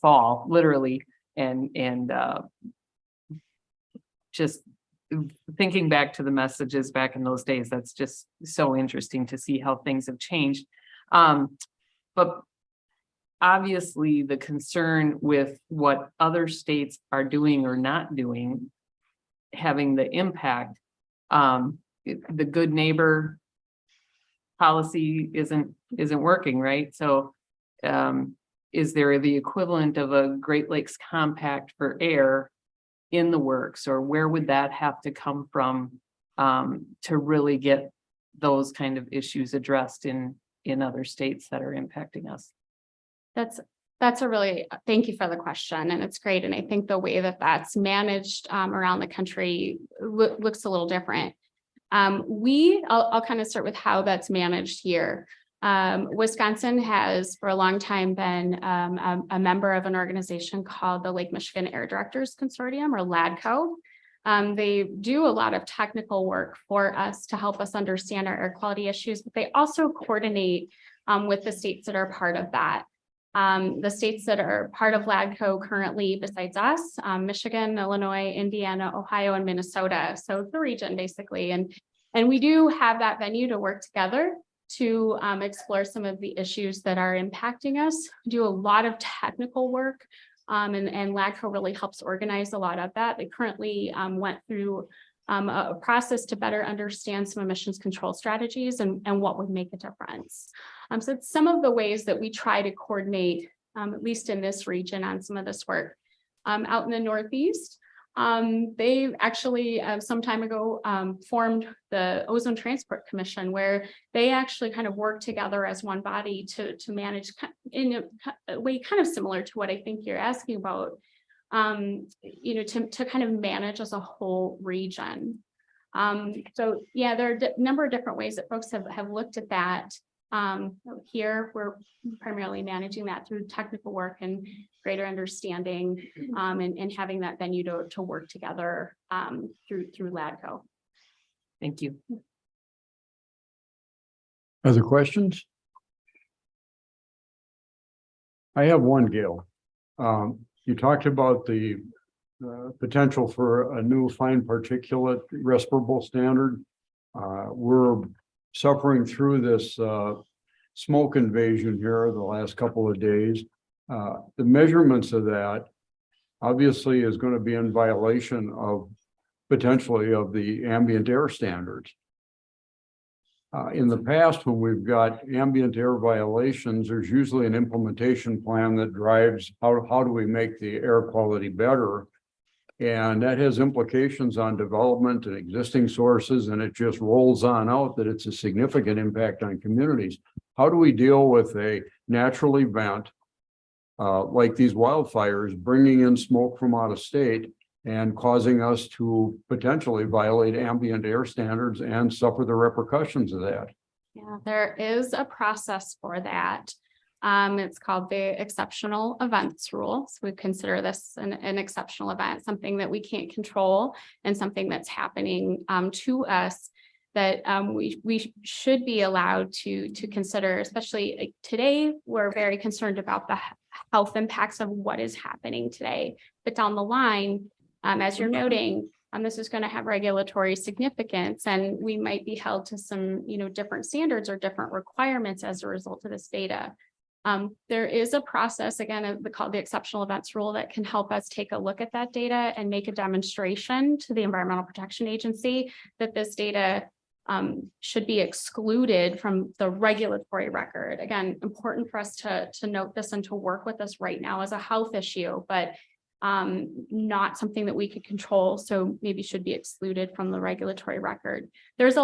fall literally and just thinking back to the messages back in those days, that's just so interesting to see how things have changed. But obviously the concern with what other states are doing or not doing, having the impact, the good neighbor policy isn't working, right? So is there the equivalent of a Great Lakes Compact for air in the works, or where would that have to come from to really get those kind of issues addressed in other states that are impacting us? That's a really, thank you for the question, and it's great. And I think the way that that's managed around the country looks a little different. I'll kind of start with how that's managed here. Wisconsin has for a long time been a member of an organization called the Lake Michigan Air Directors Consortium, or LADCO. They do a lot of technical work for us to help us understand our air quality issues, but they also coordinate with the states that are part of that. The states that are part of LADCO currently, besides us, Michigan, Illinois, Indiana, Ohio, and Minnesota. So it's the region basically. And we do have that venue to work together to explore some of the issues that are impacting us, do a lot of technical work, and LADCO really helps organize a lot of that. They currently went through a process to better understand some emissions control strategies and what would make a difference. So it's some of the ways that we try to coordinate, at least in this region, on some of this work. Out in the Northeast, they actually some time ago formed the Ozone Transport Commission, where they actually kind of work together as one body to manage in a way kind of similar to what I think you're asking about, you know, to kind of manage as a whole region. So yeah, there are a number of different ways that folks have looked at that. Here, we're primarily managing that through technical work and greater understanding, and having that venue to work together through LADCO. Thank you. Other questions? I have one, Gail. You talked about the potential for a new fine particulate respirable standard. We're suffering through this smoke invasion here the last couple of days. The measurements of that obviously is going to be in violation of potentially of the ambient air standards. In the past, when we've got ambient air violations, there's usually an implementation plan that drives how do we make the air quality better. And that has implications on development and existing sources, and it just rolls on out that it's a significant impact on communities. How do we deal with a natural event like these wildfires bringing in smoke from out of state and causing us to potentially violate ambient air standards and suffer the repercussions of that? Yeah, there is a process for that. It's called the exceptional events rule. So we consider this an exceptional event, something that we can't control and something that's happening to us that we should be allowed to consider, especially today. We're very concerned about the health impacts of what is happening today. But down the line, as you're noting, this is going to have regulatory significance, and we might be held to some, different standards or different requirements as a result of this data. There is a process, again, called the exceptional events rule, that can help us take a look at that data and make a demonstration to the Environmental Protection Agency that this data should be excluded from the regulatory record. Again, important for us to note this and to work with this right now as a health issue, but not something that we could control. So maybe should be excluded from the regulatory record. There has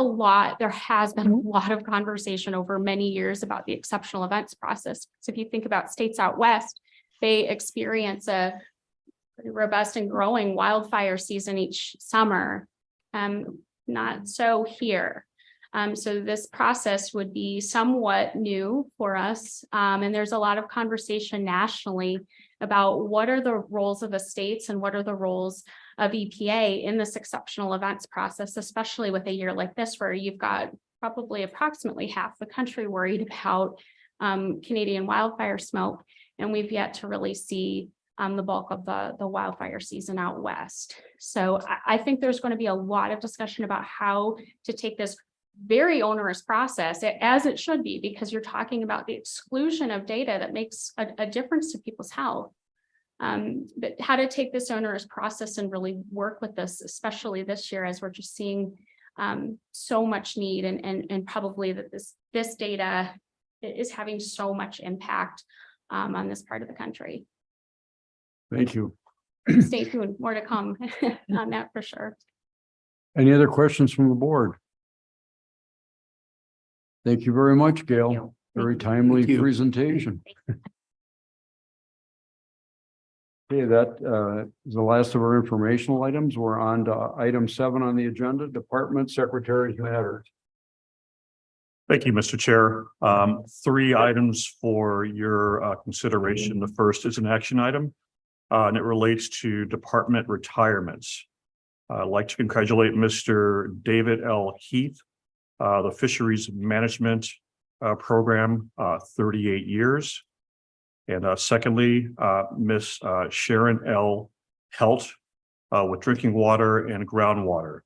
been a lot of conversation over many years about the exceptional events process. So if you think about states out west, they experience a pretty robust and growing wildfire season each summer. Not so here. So this process would be somewhat new for us. And there's a lot of conversation nationally about what are the roles of the states and what are the roles of EPA in this exceptional events process, especially with a year like this, where you've got probably approximately half the country worried about Canadian wildfire smoke. And we've yet to really see the bulk of the wildfire season out west. So I think there's going to be a lot of discussion about how to take this very onerous process, as it should be, because you're talking about the exclusion of data that makes a difference to people's health. But how to take this onerous process and really work with this, especially this year, as we're just seeing so much need and probably that this data is having so much impact on this part of the country. Thank you. Stay tuned, more to come on that for sure. Any other questions from the board? Thank you very much, Gail. Very timely presentation. Okay, that is the last of our informational items. We're on to item 7 on the agenda, Department Secretary's Matters. Thank you, Mr. Chair. 3 items for your consideration. The first is an action item, and it relates to department retirements. I'd like to congratulate Mr. David L. Heath, the Fisheries Management Program, 38 years. And secondly, Miss Sharon L. Helt with drinking water and groundwater,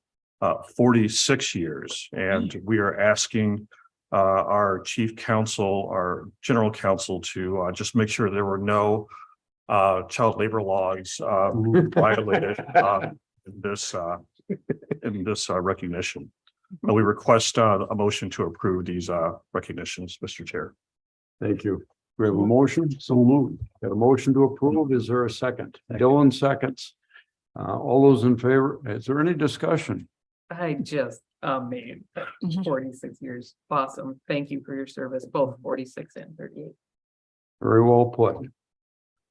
46 years. And we are asking our chief counsel, our general counsel, to just make sure there were no child labor laws violated in this recognition. We request a motion to approve these recognitions, Mr. Chair. Thank you. We have a motion. So moved. Got a motion to approve. Is there a second? Dylan seconds. All those in favor? Is there any discussion? I just amazed. 46 years. Awesome. Thank you for your service, both 46 and 38. Very well put.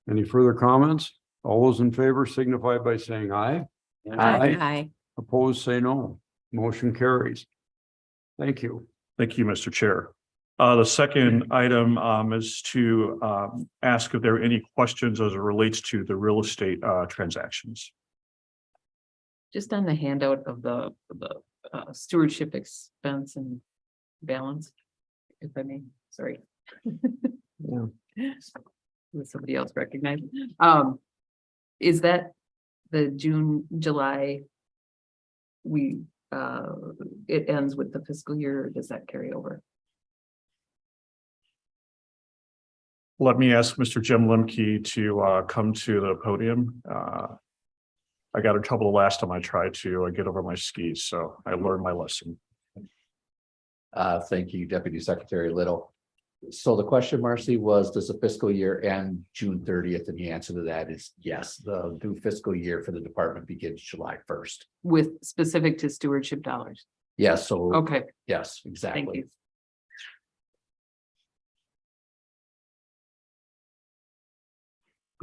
Any further comments? All those in favor signify by saying aye. Aye. Opposed, say no. Motion carries. Thank you. Thank you, Mr. Chair. The second item is to ask if there are any questions as it relates to the real estate transactions. Just on the handout of the stewardship expense and balance, if I may, sorry. Would somebody else recognize? Is that the June, July? It ends with the fiscal year, or does that carry over? Let me ask Mr. Jim Lemke to come to the podium. I got in trouble the last time I tried to get over my skis, so I learned my lesson. Thank you, Deputy Secretary Little. So the question, Marcy, was, does the fiscal year end June 30th? And the answer to that is yes. The new fiscal year for the department begins July 1st. With specific to stewardship dollars? Yes, so. Okay. Yes, exactly. Thank you.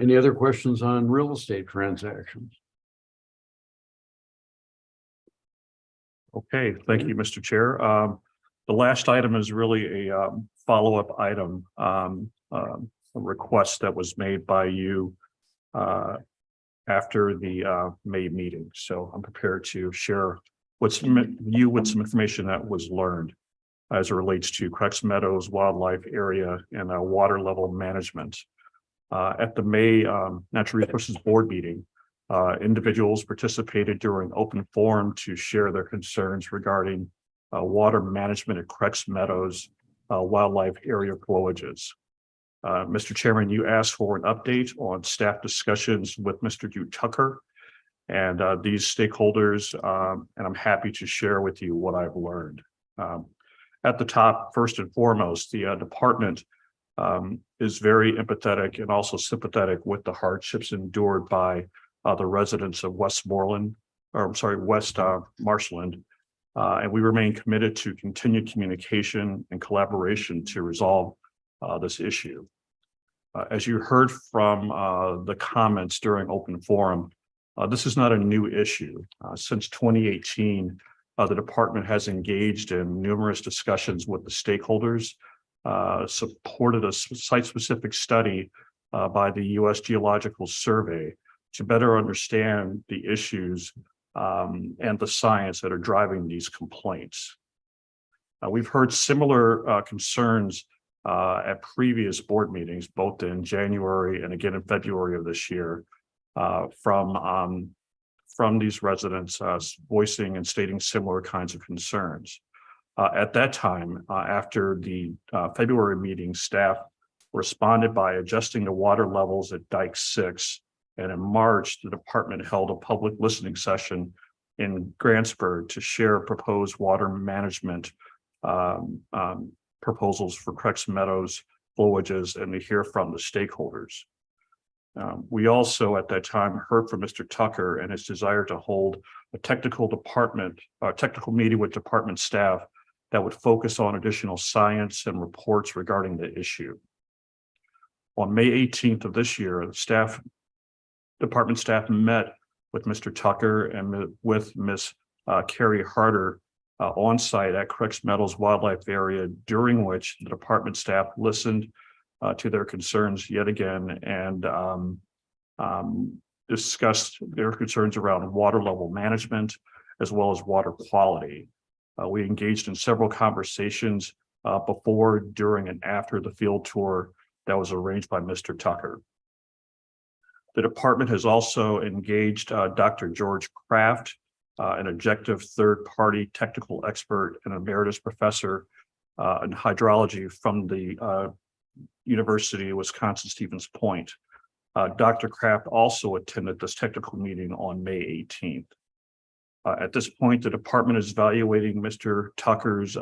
Any other questions on real estate transactions? Okay, thank you, Mr. Chair. The last item is really a follow-up item, a request that was made by you after the May meeting. So I'm prepared to share with some information that was learned as it relates to Crux Meadows Wildlife Area and water level management. At the May Natural Resources Board meeting, individuals participated during open forum to share their concerns regarding water management at Crux Meadows Wildlife Area flowages. Mr. Chairman, you asked for an update on staff discussions with Mr. Duke Tucker and these stakeholders, and I'm happy to share with you what I've learned. At the top, first and foremost, the department is very empathetic and also sympathetic with the hardships endured by the residents of Westmoreland, or I'm sorry, West Marshland. And we remain committed to continued communication and collaboration to resolve this issue. As you heard from the comments during open forum, this is not a new issue. Since 2018, the department has engaged in numerous discussions with the stakeholders, supported a site-specific study by the U.S. Geological Survey to better understand the issues and the science that are driving these complaints. We've heard similar concerns at previous board meetings, both in January and again in February of this year, from these residents voicing and stating similar kinds of concerns. At that time, after the February meeting, staff responded by adjusting the water levels at Dike 6. And in March, the department held a public listening session in Grantsburg to share proposed water management proposals for Creeks Meadows flowages and to hear from the stakeholders. We also at that time heard from Mr. Tucker and his desire to hold a technical meeting with department staff that would focus on additional science and reports regarding the issue. On May 18th of this year, department staff met with Mr. Tucker and with Ms. Carrie Harder on site at Creeks Meadows Wildlife Area, during which the department staff listened to their concerns yet again and discussed their concerns around water level management as well as water quality. We engaged in several conversations before, during, and after the field tour that was arranged by Mr. Tucker. The department has also engaged Dr. George Kraft, an objective third-party technical expert and emeritus professor in hydrology from the University of Wisconsin-Stevens Point. Dr. Kraft also attended this technical meeting on May 18th. At this point, the department is evaluating Mr. Tucker's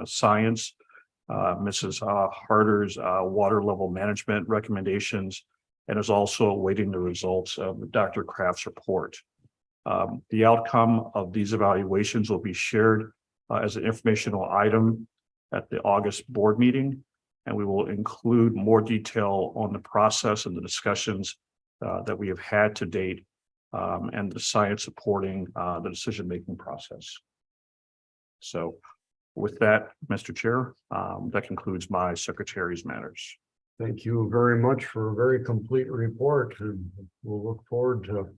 science, Mrs. Harder's water level management recommendations, and is also awaiting the results of Dr. Kraft's report. The outcome of these evaluations will be shared as an informational item at the August board meeting, and we will include more detail on the process and the discussions that we have had to date and the science supporting the decision-making process. So with that, Mr. Chair, that concludes my secretary's matters. Thank you very much for a very complete report, and we'll look forward to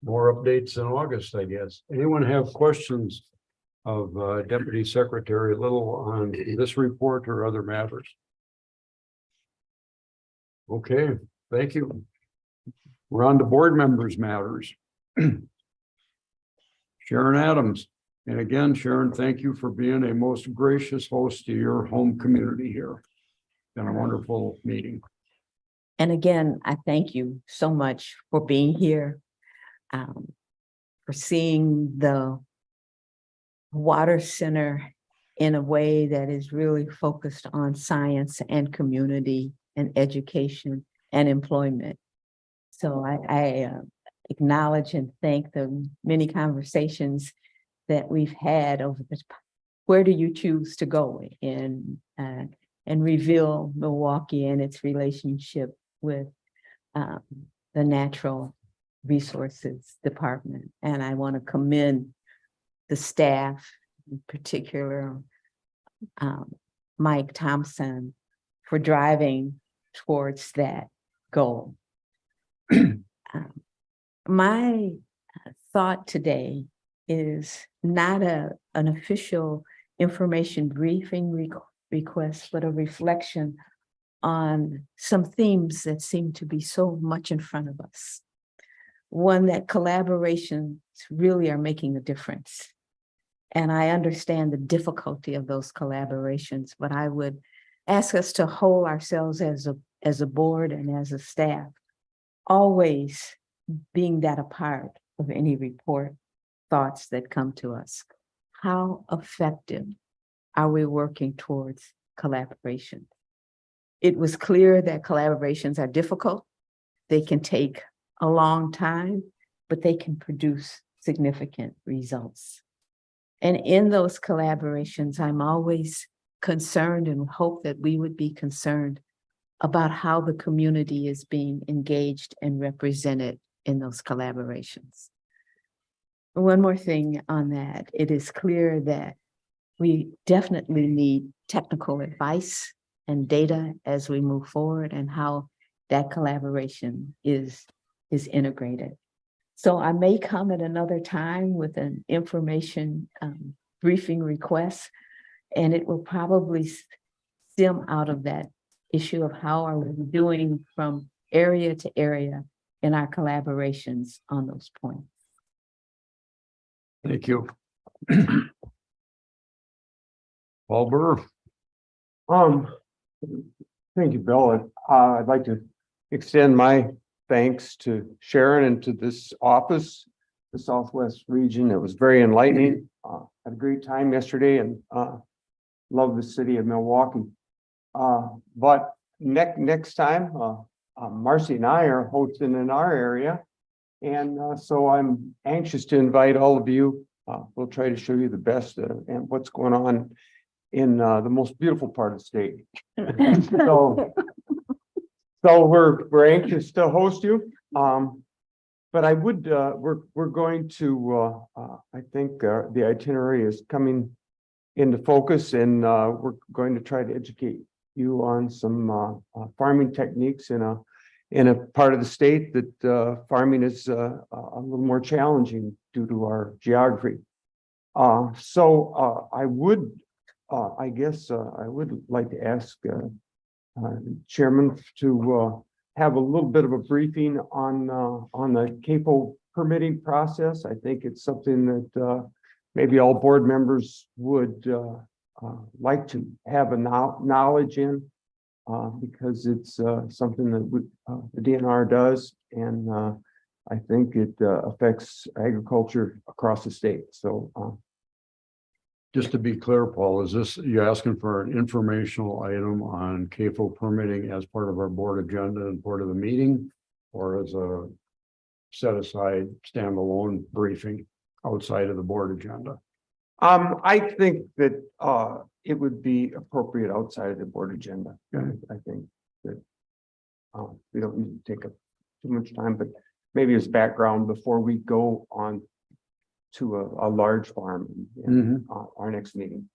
more updates in August, I guess. Anyone have questions of Deputy Secretary Little on this report or other matters? Okay, thank you. We're on to board members' matters. Sharon Adams. And again, Sharon, thank you for being a most gracious host to your home community here. Been a wonderful meeting. And again, I thank you so much for being here, for seeing the Water Center in a way that is really focused on science and community and education and employment. So I acknowledge and thank the many conversations that we've had over this. Where do you choose to go in and reveal Milwaukee and its relationship with the Natural Resources Department? And I want to commend the staff, in particular, Mike Thompson, for driving towards that goal. My thought today is not an official information briefing request, but a reflection on some themes that seem to be so much in front of us. One, that collaborations really are making a difference. And I understand the difficulty of those collaborations, but I would ask us to hold ourselves as a board and as a staff, always being that a part of any report, thoughts that come to us. How effective are we working towards collaboration? It was clear that collaborations are difficult. They can take a long time, but they can produce significant results. And in those collaborations, I'm always concerned and hope that we would be concerned about how the community is being engaged and represented in those collaborations. One more thing on that, it is clear that we definitely need technical advice and data as we move forward and how that collaboration is integrated. So I may come at another time with an information briefing request, and it will probably stem out of that issue of how are we doing from area to area in our collaborations on those points. Thank you. Paul Burr. Thank you, Bill. I'd like to extend my thanks to Sharon and to this office, the Southwest region. It was very enlightening. Had a great time yesterday and love the city of Milwaukee. But next time, Marcy and I are hosting in our area. And so I'm anxious to invite all of you. We'll try to show you the best and what's going on in the most beautiful part of the state. So we're anxious to host you. But I would we're going to I think the itinerary is coming into focus, and we're going to try to educate you on some farming techniques in a part of the state that farming is a little more challenging due to our geography. So I would I guess I would like to ask Chairman to have a little bit of a briefing on the CAFO permitting process. I think it's something that maybe all board members would like to have a knowledge in because it's something that the DNR does, and I think it affects agriculture across the state. So Just to be clear, Paul, is this, you asking for an informational item on CAFO permitting as part of our board agenda and part of the meeting? Or as a set aside standalone briefing outside of the board agenda? I think that it would be appropriate outside of the board agenda. Okay. I think that we don't need to take up too much time, but maybe as background before we go on to a large farm in our next meeting.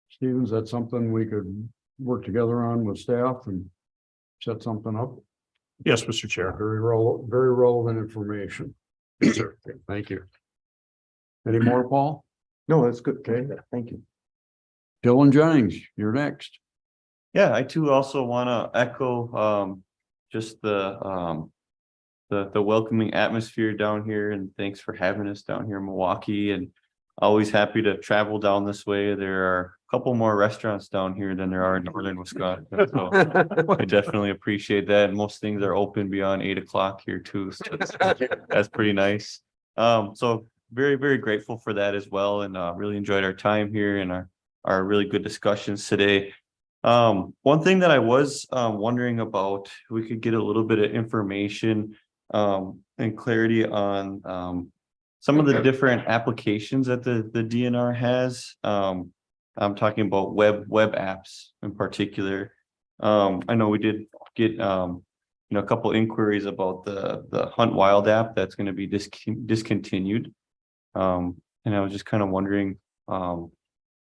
Stevens, that's something we could work together on with staff and set something up? Yes, Mr. Chair. Very relevant information. Sure. Thank you. Any more, Paul? No, that's good. Okay. Thank you. Dylan Jennings, you're next. Yeah, I too also want to echo just the welcoming atmosphere down here, and thanks for having us down here in Milwaukee, and always happy to travel down this way. There are a couple more restaurants down here than there are in northern Wisconsin. So I definitely appreciate that. And most things are open beyond 8 o'clock here too. So that's pretty nice. So very, very grateful for that as well. And really enjoyed our time here and our really good discussions today. One thing that I was wondering about, we could get a little bit of information and clarity on some of the different applications that the DNR has. I'm talking about web apps in particular. I know we did get a couple inquiries about the Hunt Wild app that's going to be discontinued. And I was just kind of wondering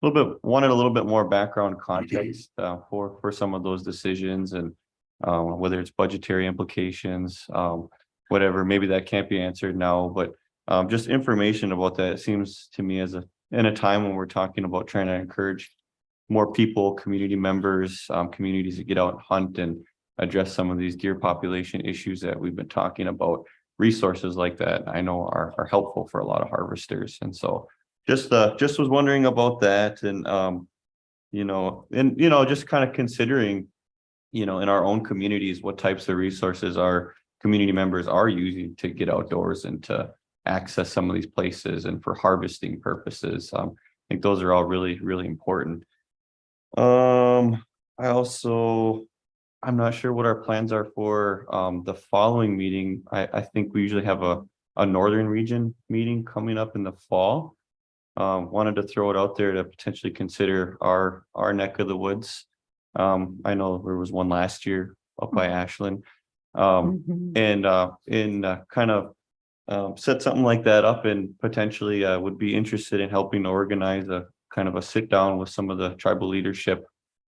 wanted a little bit more background context for some of those decisions, and whether it's budgetary implications, whatever, maybe that can't be answered now, but just information about that. It seems to me in a time when we're talking about trying to encourage more people, community members, communities to get out and hunt and address some of these deer population issues that we've been talking about, resources like that I know are helpful for a lot of harvesters. And so just was wondering about that, and just kind of considering, in our own communities, what types of resources our community members are using to get outdoors and to access some of these places and for harvesting purposes. think those are all really, really important. I'm not sure what our plans are for the following meeting. I think we usually have a northern region meeting coming up in the fall. Wanted to throw it out there to potentially consider our neck of the woods. I know there was one last year up by Ashland. Kind of set something like that up, and potentially would be interested in helping organize a kind of a sit down with some of the tribal leadership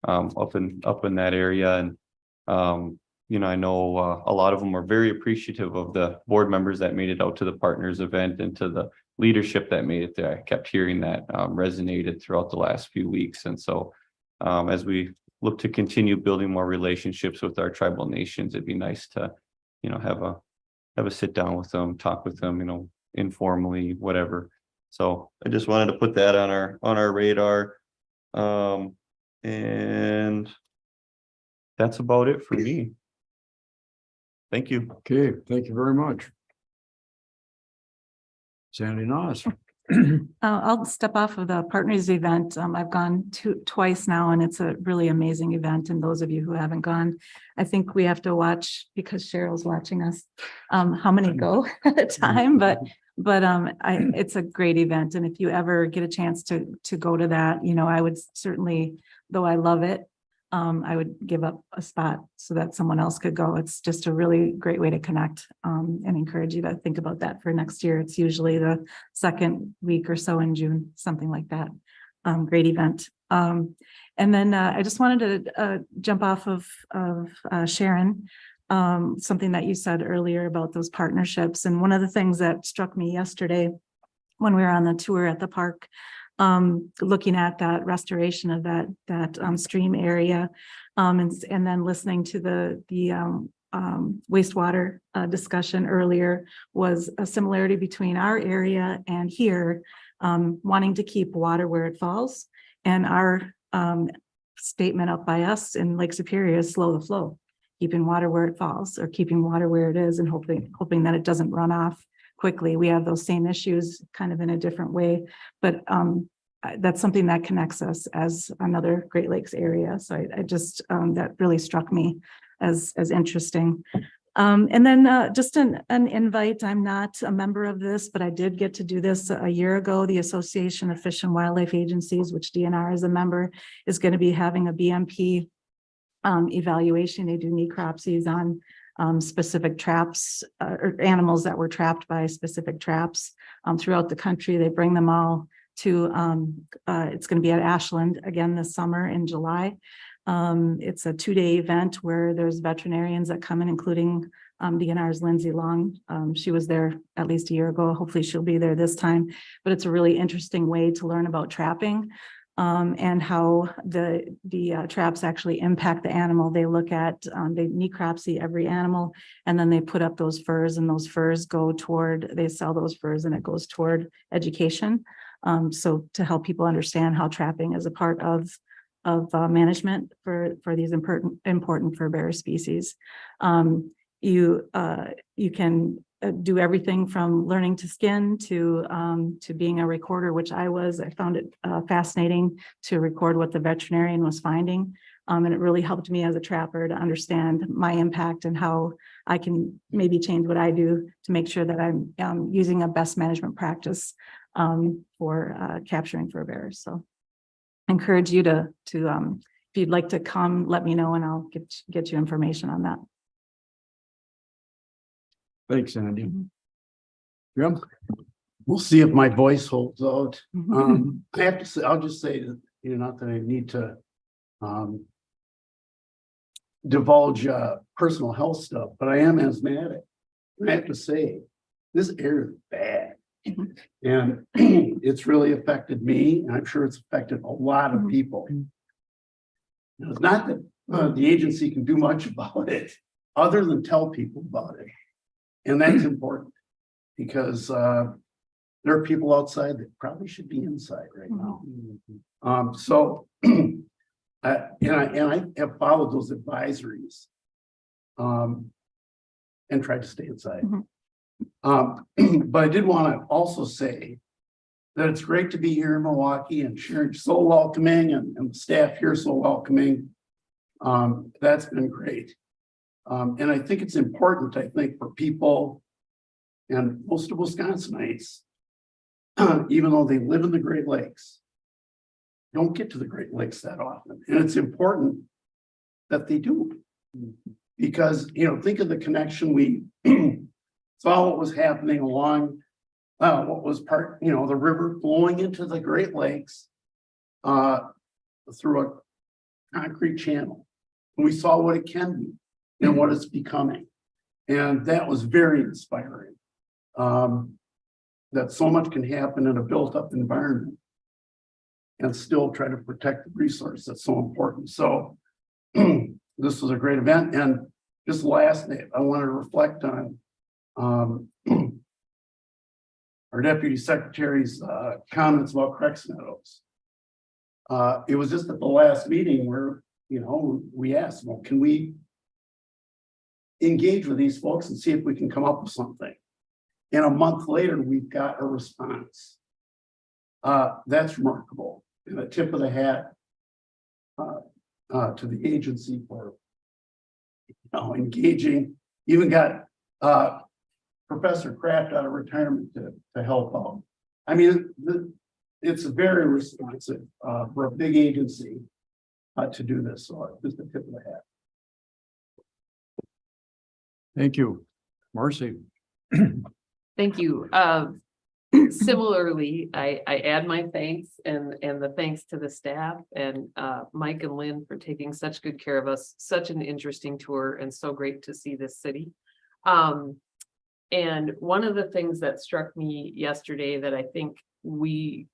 up in that area. And I know a lot of them are very appreciative of the board members that made it out to the partners event and to the leadership that made it there. I kept hearing that resonated throughout the last few weeks. And so as we look to continue building more relationships with our tribal nations, it'd be nice to, have a sit down with them, talk with them, informally, whatever. So I just wanted to put that on our radar. And that's about it for me. Thank you. Okay, thank you very much. Sandy Nas. I'll step off of the partners event. I've gone twice now, and it's a really amazing event. And those of you who haven't gone, I think we have to watch, because Cheryl's watching us, how many go at a time, but it's a great event. And if you ever get a chance to go to that, I would certainly, though I love it, I would give up a spot so that someone else could go. It's just a really great way to connect, and encourage you to think about that for next year. It's usually the second week or so in June, something like that. Great event. And then I just wanted to jump off of Sharon, something that you said earlier about those partnerships. And one of the things that struck me yesterday when we were on the tour at the park, looking at that restoration of that stream area, and then listening to the wastewater discussion earlier, was a similarity between our area and here, wanting to keep water where it falls, and our statement up by us in Lake Superior is slow the flow, keeping water where it falls, or keeping water where it is, and hoping that it doesn't run off quickly. We have those same issues kind of in a different way, but that's something that connects us as another Great Lakes area. So I just, that really struck me as interesting. And then just an invite. I'm not a member of this, but I did get to do this a year ago. The Association of Fish and Wildlife Agencies, which DNR is a member, is going to be having a BMP evaluation. They do necropsies on specific traps or animals that were trapped by specific traps throughout the country. They bring them all to, it's going to be at Ashland again this summer in July. It's a 2-day event where there's veterinarians that come in, including DNR's Lindsay Long. She was there at least a year ago. Hopefully she'll be there this time, but it's a really interesting way to learn about trapping. And how the traps actually impact the animal. They look at, they necropsy every animal, and then they put up those furs, and those furs go toward, they sell those furs, and it goes toward education. So to help people understand how trapping is a part of management for these important fur bearer species. You can do everything from learning to skin to being a recorder, which I was. I found it fascinating to record what the veterinarian was finding. And it really helped me as a trapper to understand my impact and how I can maybe change what I do to make sure that I'm using a best management practice for capturing fur bearers. So I encourage you to if you'd like to come, let me know, and I'll get you information on that. Thanks, Andy. Jim? We'll see if my voice holds out. I have to say, I'll just say that, not that I need to divulge personal health stuff, but I am asthmatic. I have to say, this air is bad. And it's really affected me, and I'm sure it's affected a lot of people. It's not that the agency can do much about it, other than tell people about it. And that's important, because there are people outside that probably should be inside right now. So I have followed those advisories and tried to stay inside. But I did want to also say that it's great to be here in Milwaukee and Sharon so welcoming and the staff here so welcoming. That's been great. And I think it's important, I think, for people and most of Wisconsinites, even though they live in the Great Lakes, don't get to the Great Lakes that often. And it's important that they do. Because, think of the connection we saw what was happening along what was part, the river flowing into the Great Lakes through a concrete channel. And we saw what it can be and what it's becoming. And that was very inspiring. That so much can happen in a built-up environment and still try to protect the resource that's so important. So this was a great event. And just lastly, I want to reflect on our Deputy Secretary's comments about Crex Meadows. It was just at the last meeting where, we asked, well, can we engage with these folks and see if we can come up with something? And a month later, we've got a response. That's remarkable. And a tip of the hat to the agency for engaging, even got Professor Kraft out of retirement to help out. I mean, it's very responsive for a big agency to do this. So just a tip of the hat. Thank you. Marcy. Thank you. Similarly, I add my thanks and the thanks to the staff and Mike and Lynn for taking such good care of us. Such an interesting tour and so great to see this city. And one of the things that struck me yesterday that I think we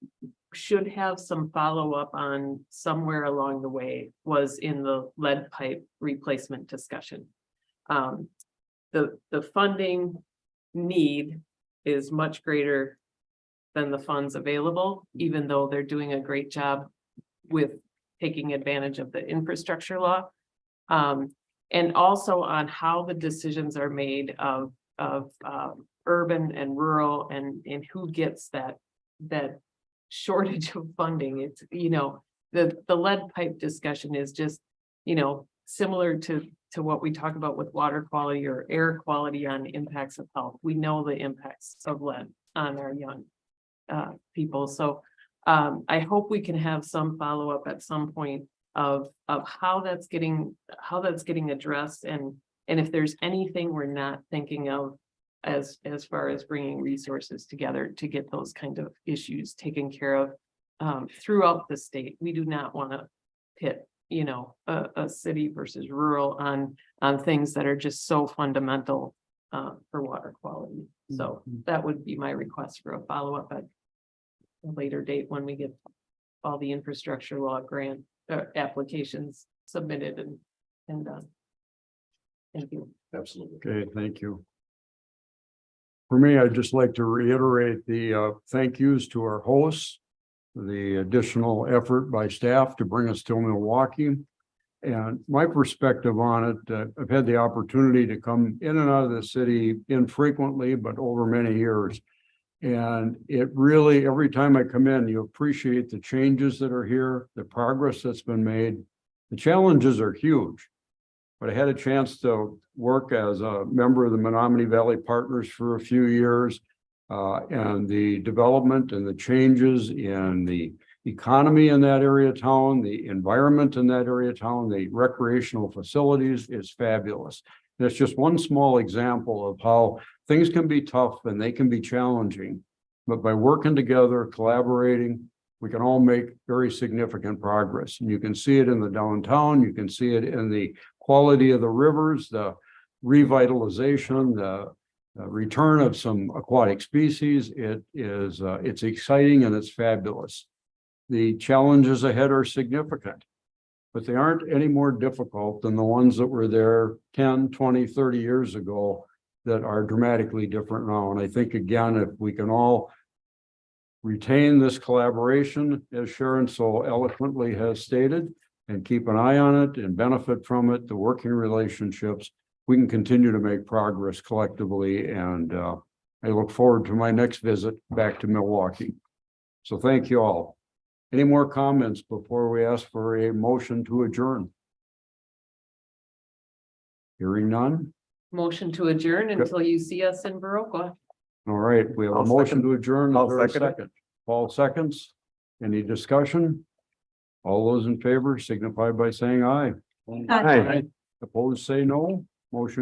should have some follow-up on somewhere along the way was in the lead pipe replacement discussion. The funding need is much greater than the funds available, even though they're doing a great job with taking advantage of the infrastructure law. And also on how the decisions are made of urban and rural and who gets that shortage of funding. It's, the lead pipe discussion is just, similar to what we talk about with water quality or air quality on impacts of health. We know the impacts of lead on our young people. So I hope we can have some follow-up at some point of how that's getting addressed and if there's anything we're not thinking of as far as bringing resources together to get those kind of issues taken care of throughout the state. We do not want to pit a city versus rural on things that are just so fundamental for water quality. So that would be my request for a follow-up at a later date when we get all the infrastructure law grant applications submitted and done. Thank you. Absolutely. Okay, thank you. For me, I'd just like to reiterate the thank yous to our hosts, the additional effort by staff to bring us to Milwaukee. And my perspective on it, I've had the opportunity to come in and out of the city infrequently, but over many years. And it really, every time I come in, you appreciate the changes that are here, the progress that's been made. The challenges are huge, but I had a chance to work as a member of the Menominee Valley Partners for a few years. And the development and the changes in the economy in that area of town, the environment in that area of town, the recreational facilities is fabulous. And it's just one small example of how things can be tough and they can be challenging. But by working together, collaborating, we can all make very significant progress. And you can see it in the downtown, you can see it in the quality of the rivers, the revitalization, the return of some aquatic species. It's exciting and it's fabulous. The challenges ahead are significant, but they aren't any more difficult than the ones that were there 10, 20, 30 years ago that are dramatically different now. And I think, again, if we can all retain this collaboration, as Sharon so eloquently has stated, and keep an eye on it and benefit from it, the working relationships, we can continue to make progress collectively. And I look forward to my next visit back to Milwaukee. So thank you all. Any more comments before we ask for a motion to adjourn? Hearing none. Motion to adjourn until you see us in Baroqua. All right, we have a I'll motion second- to adjourn. Is I'll there a second it. second? Paul seconds. Any discussion? All those in favor signify by saying aye. Aye. Opposed, say no. Motion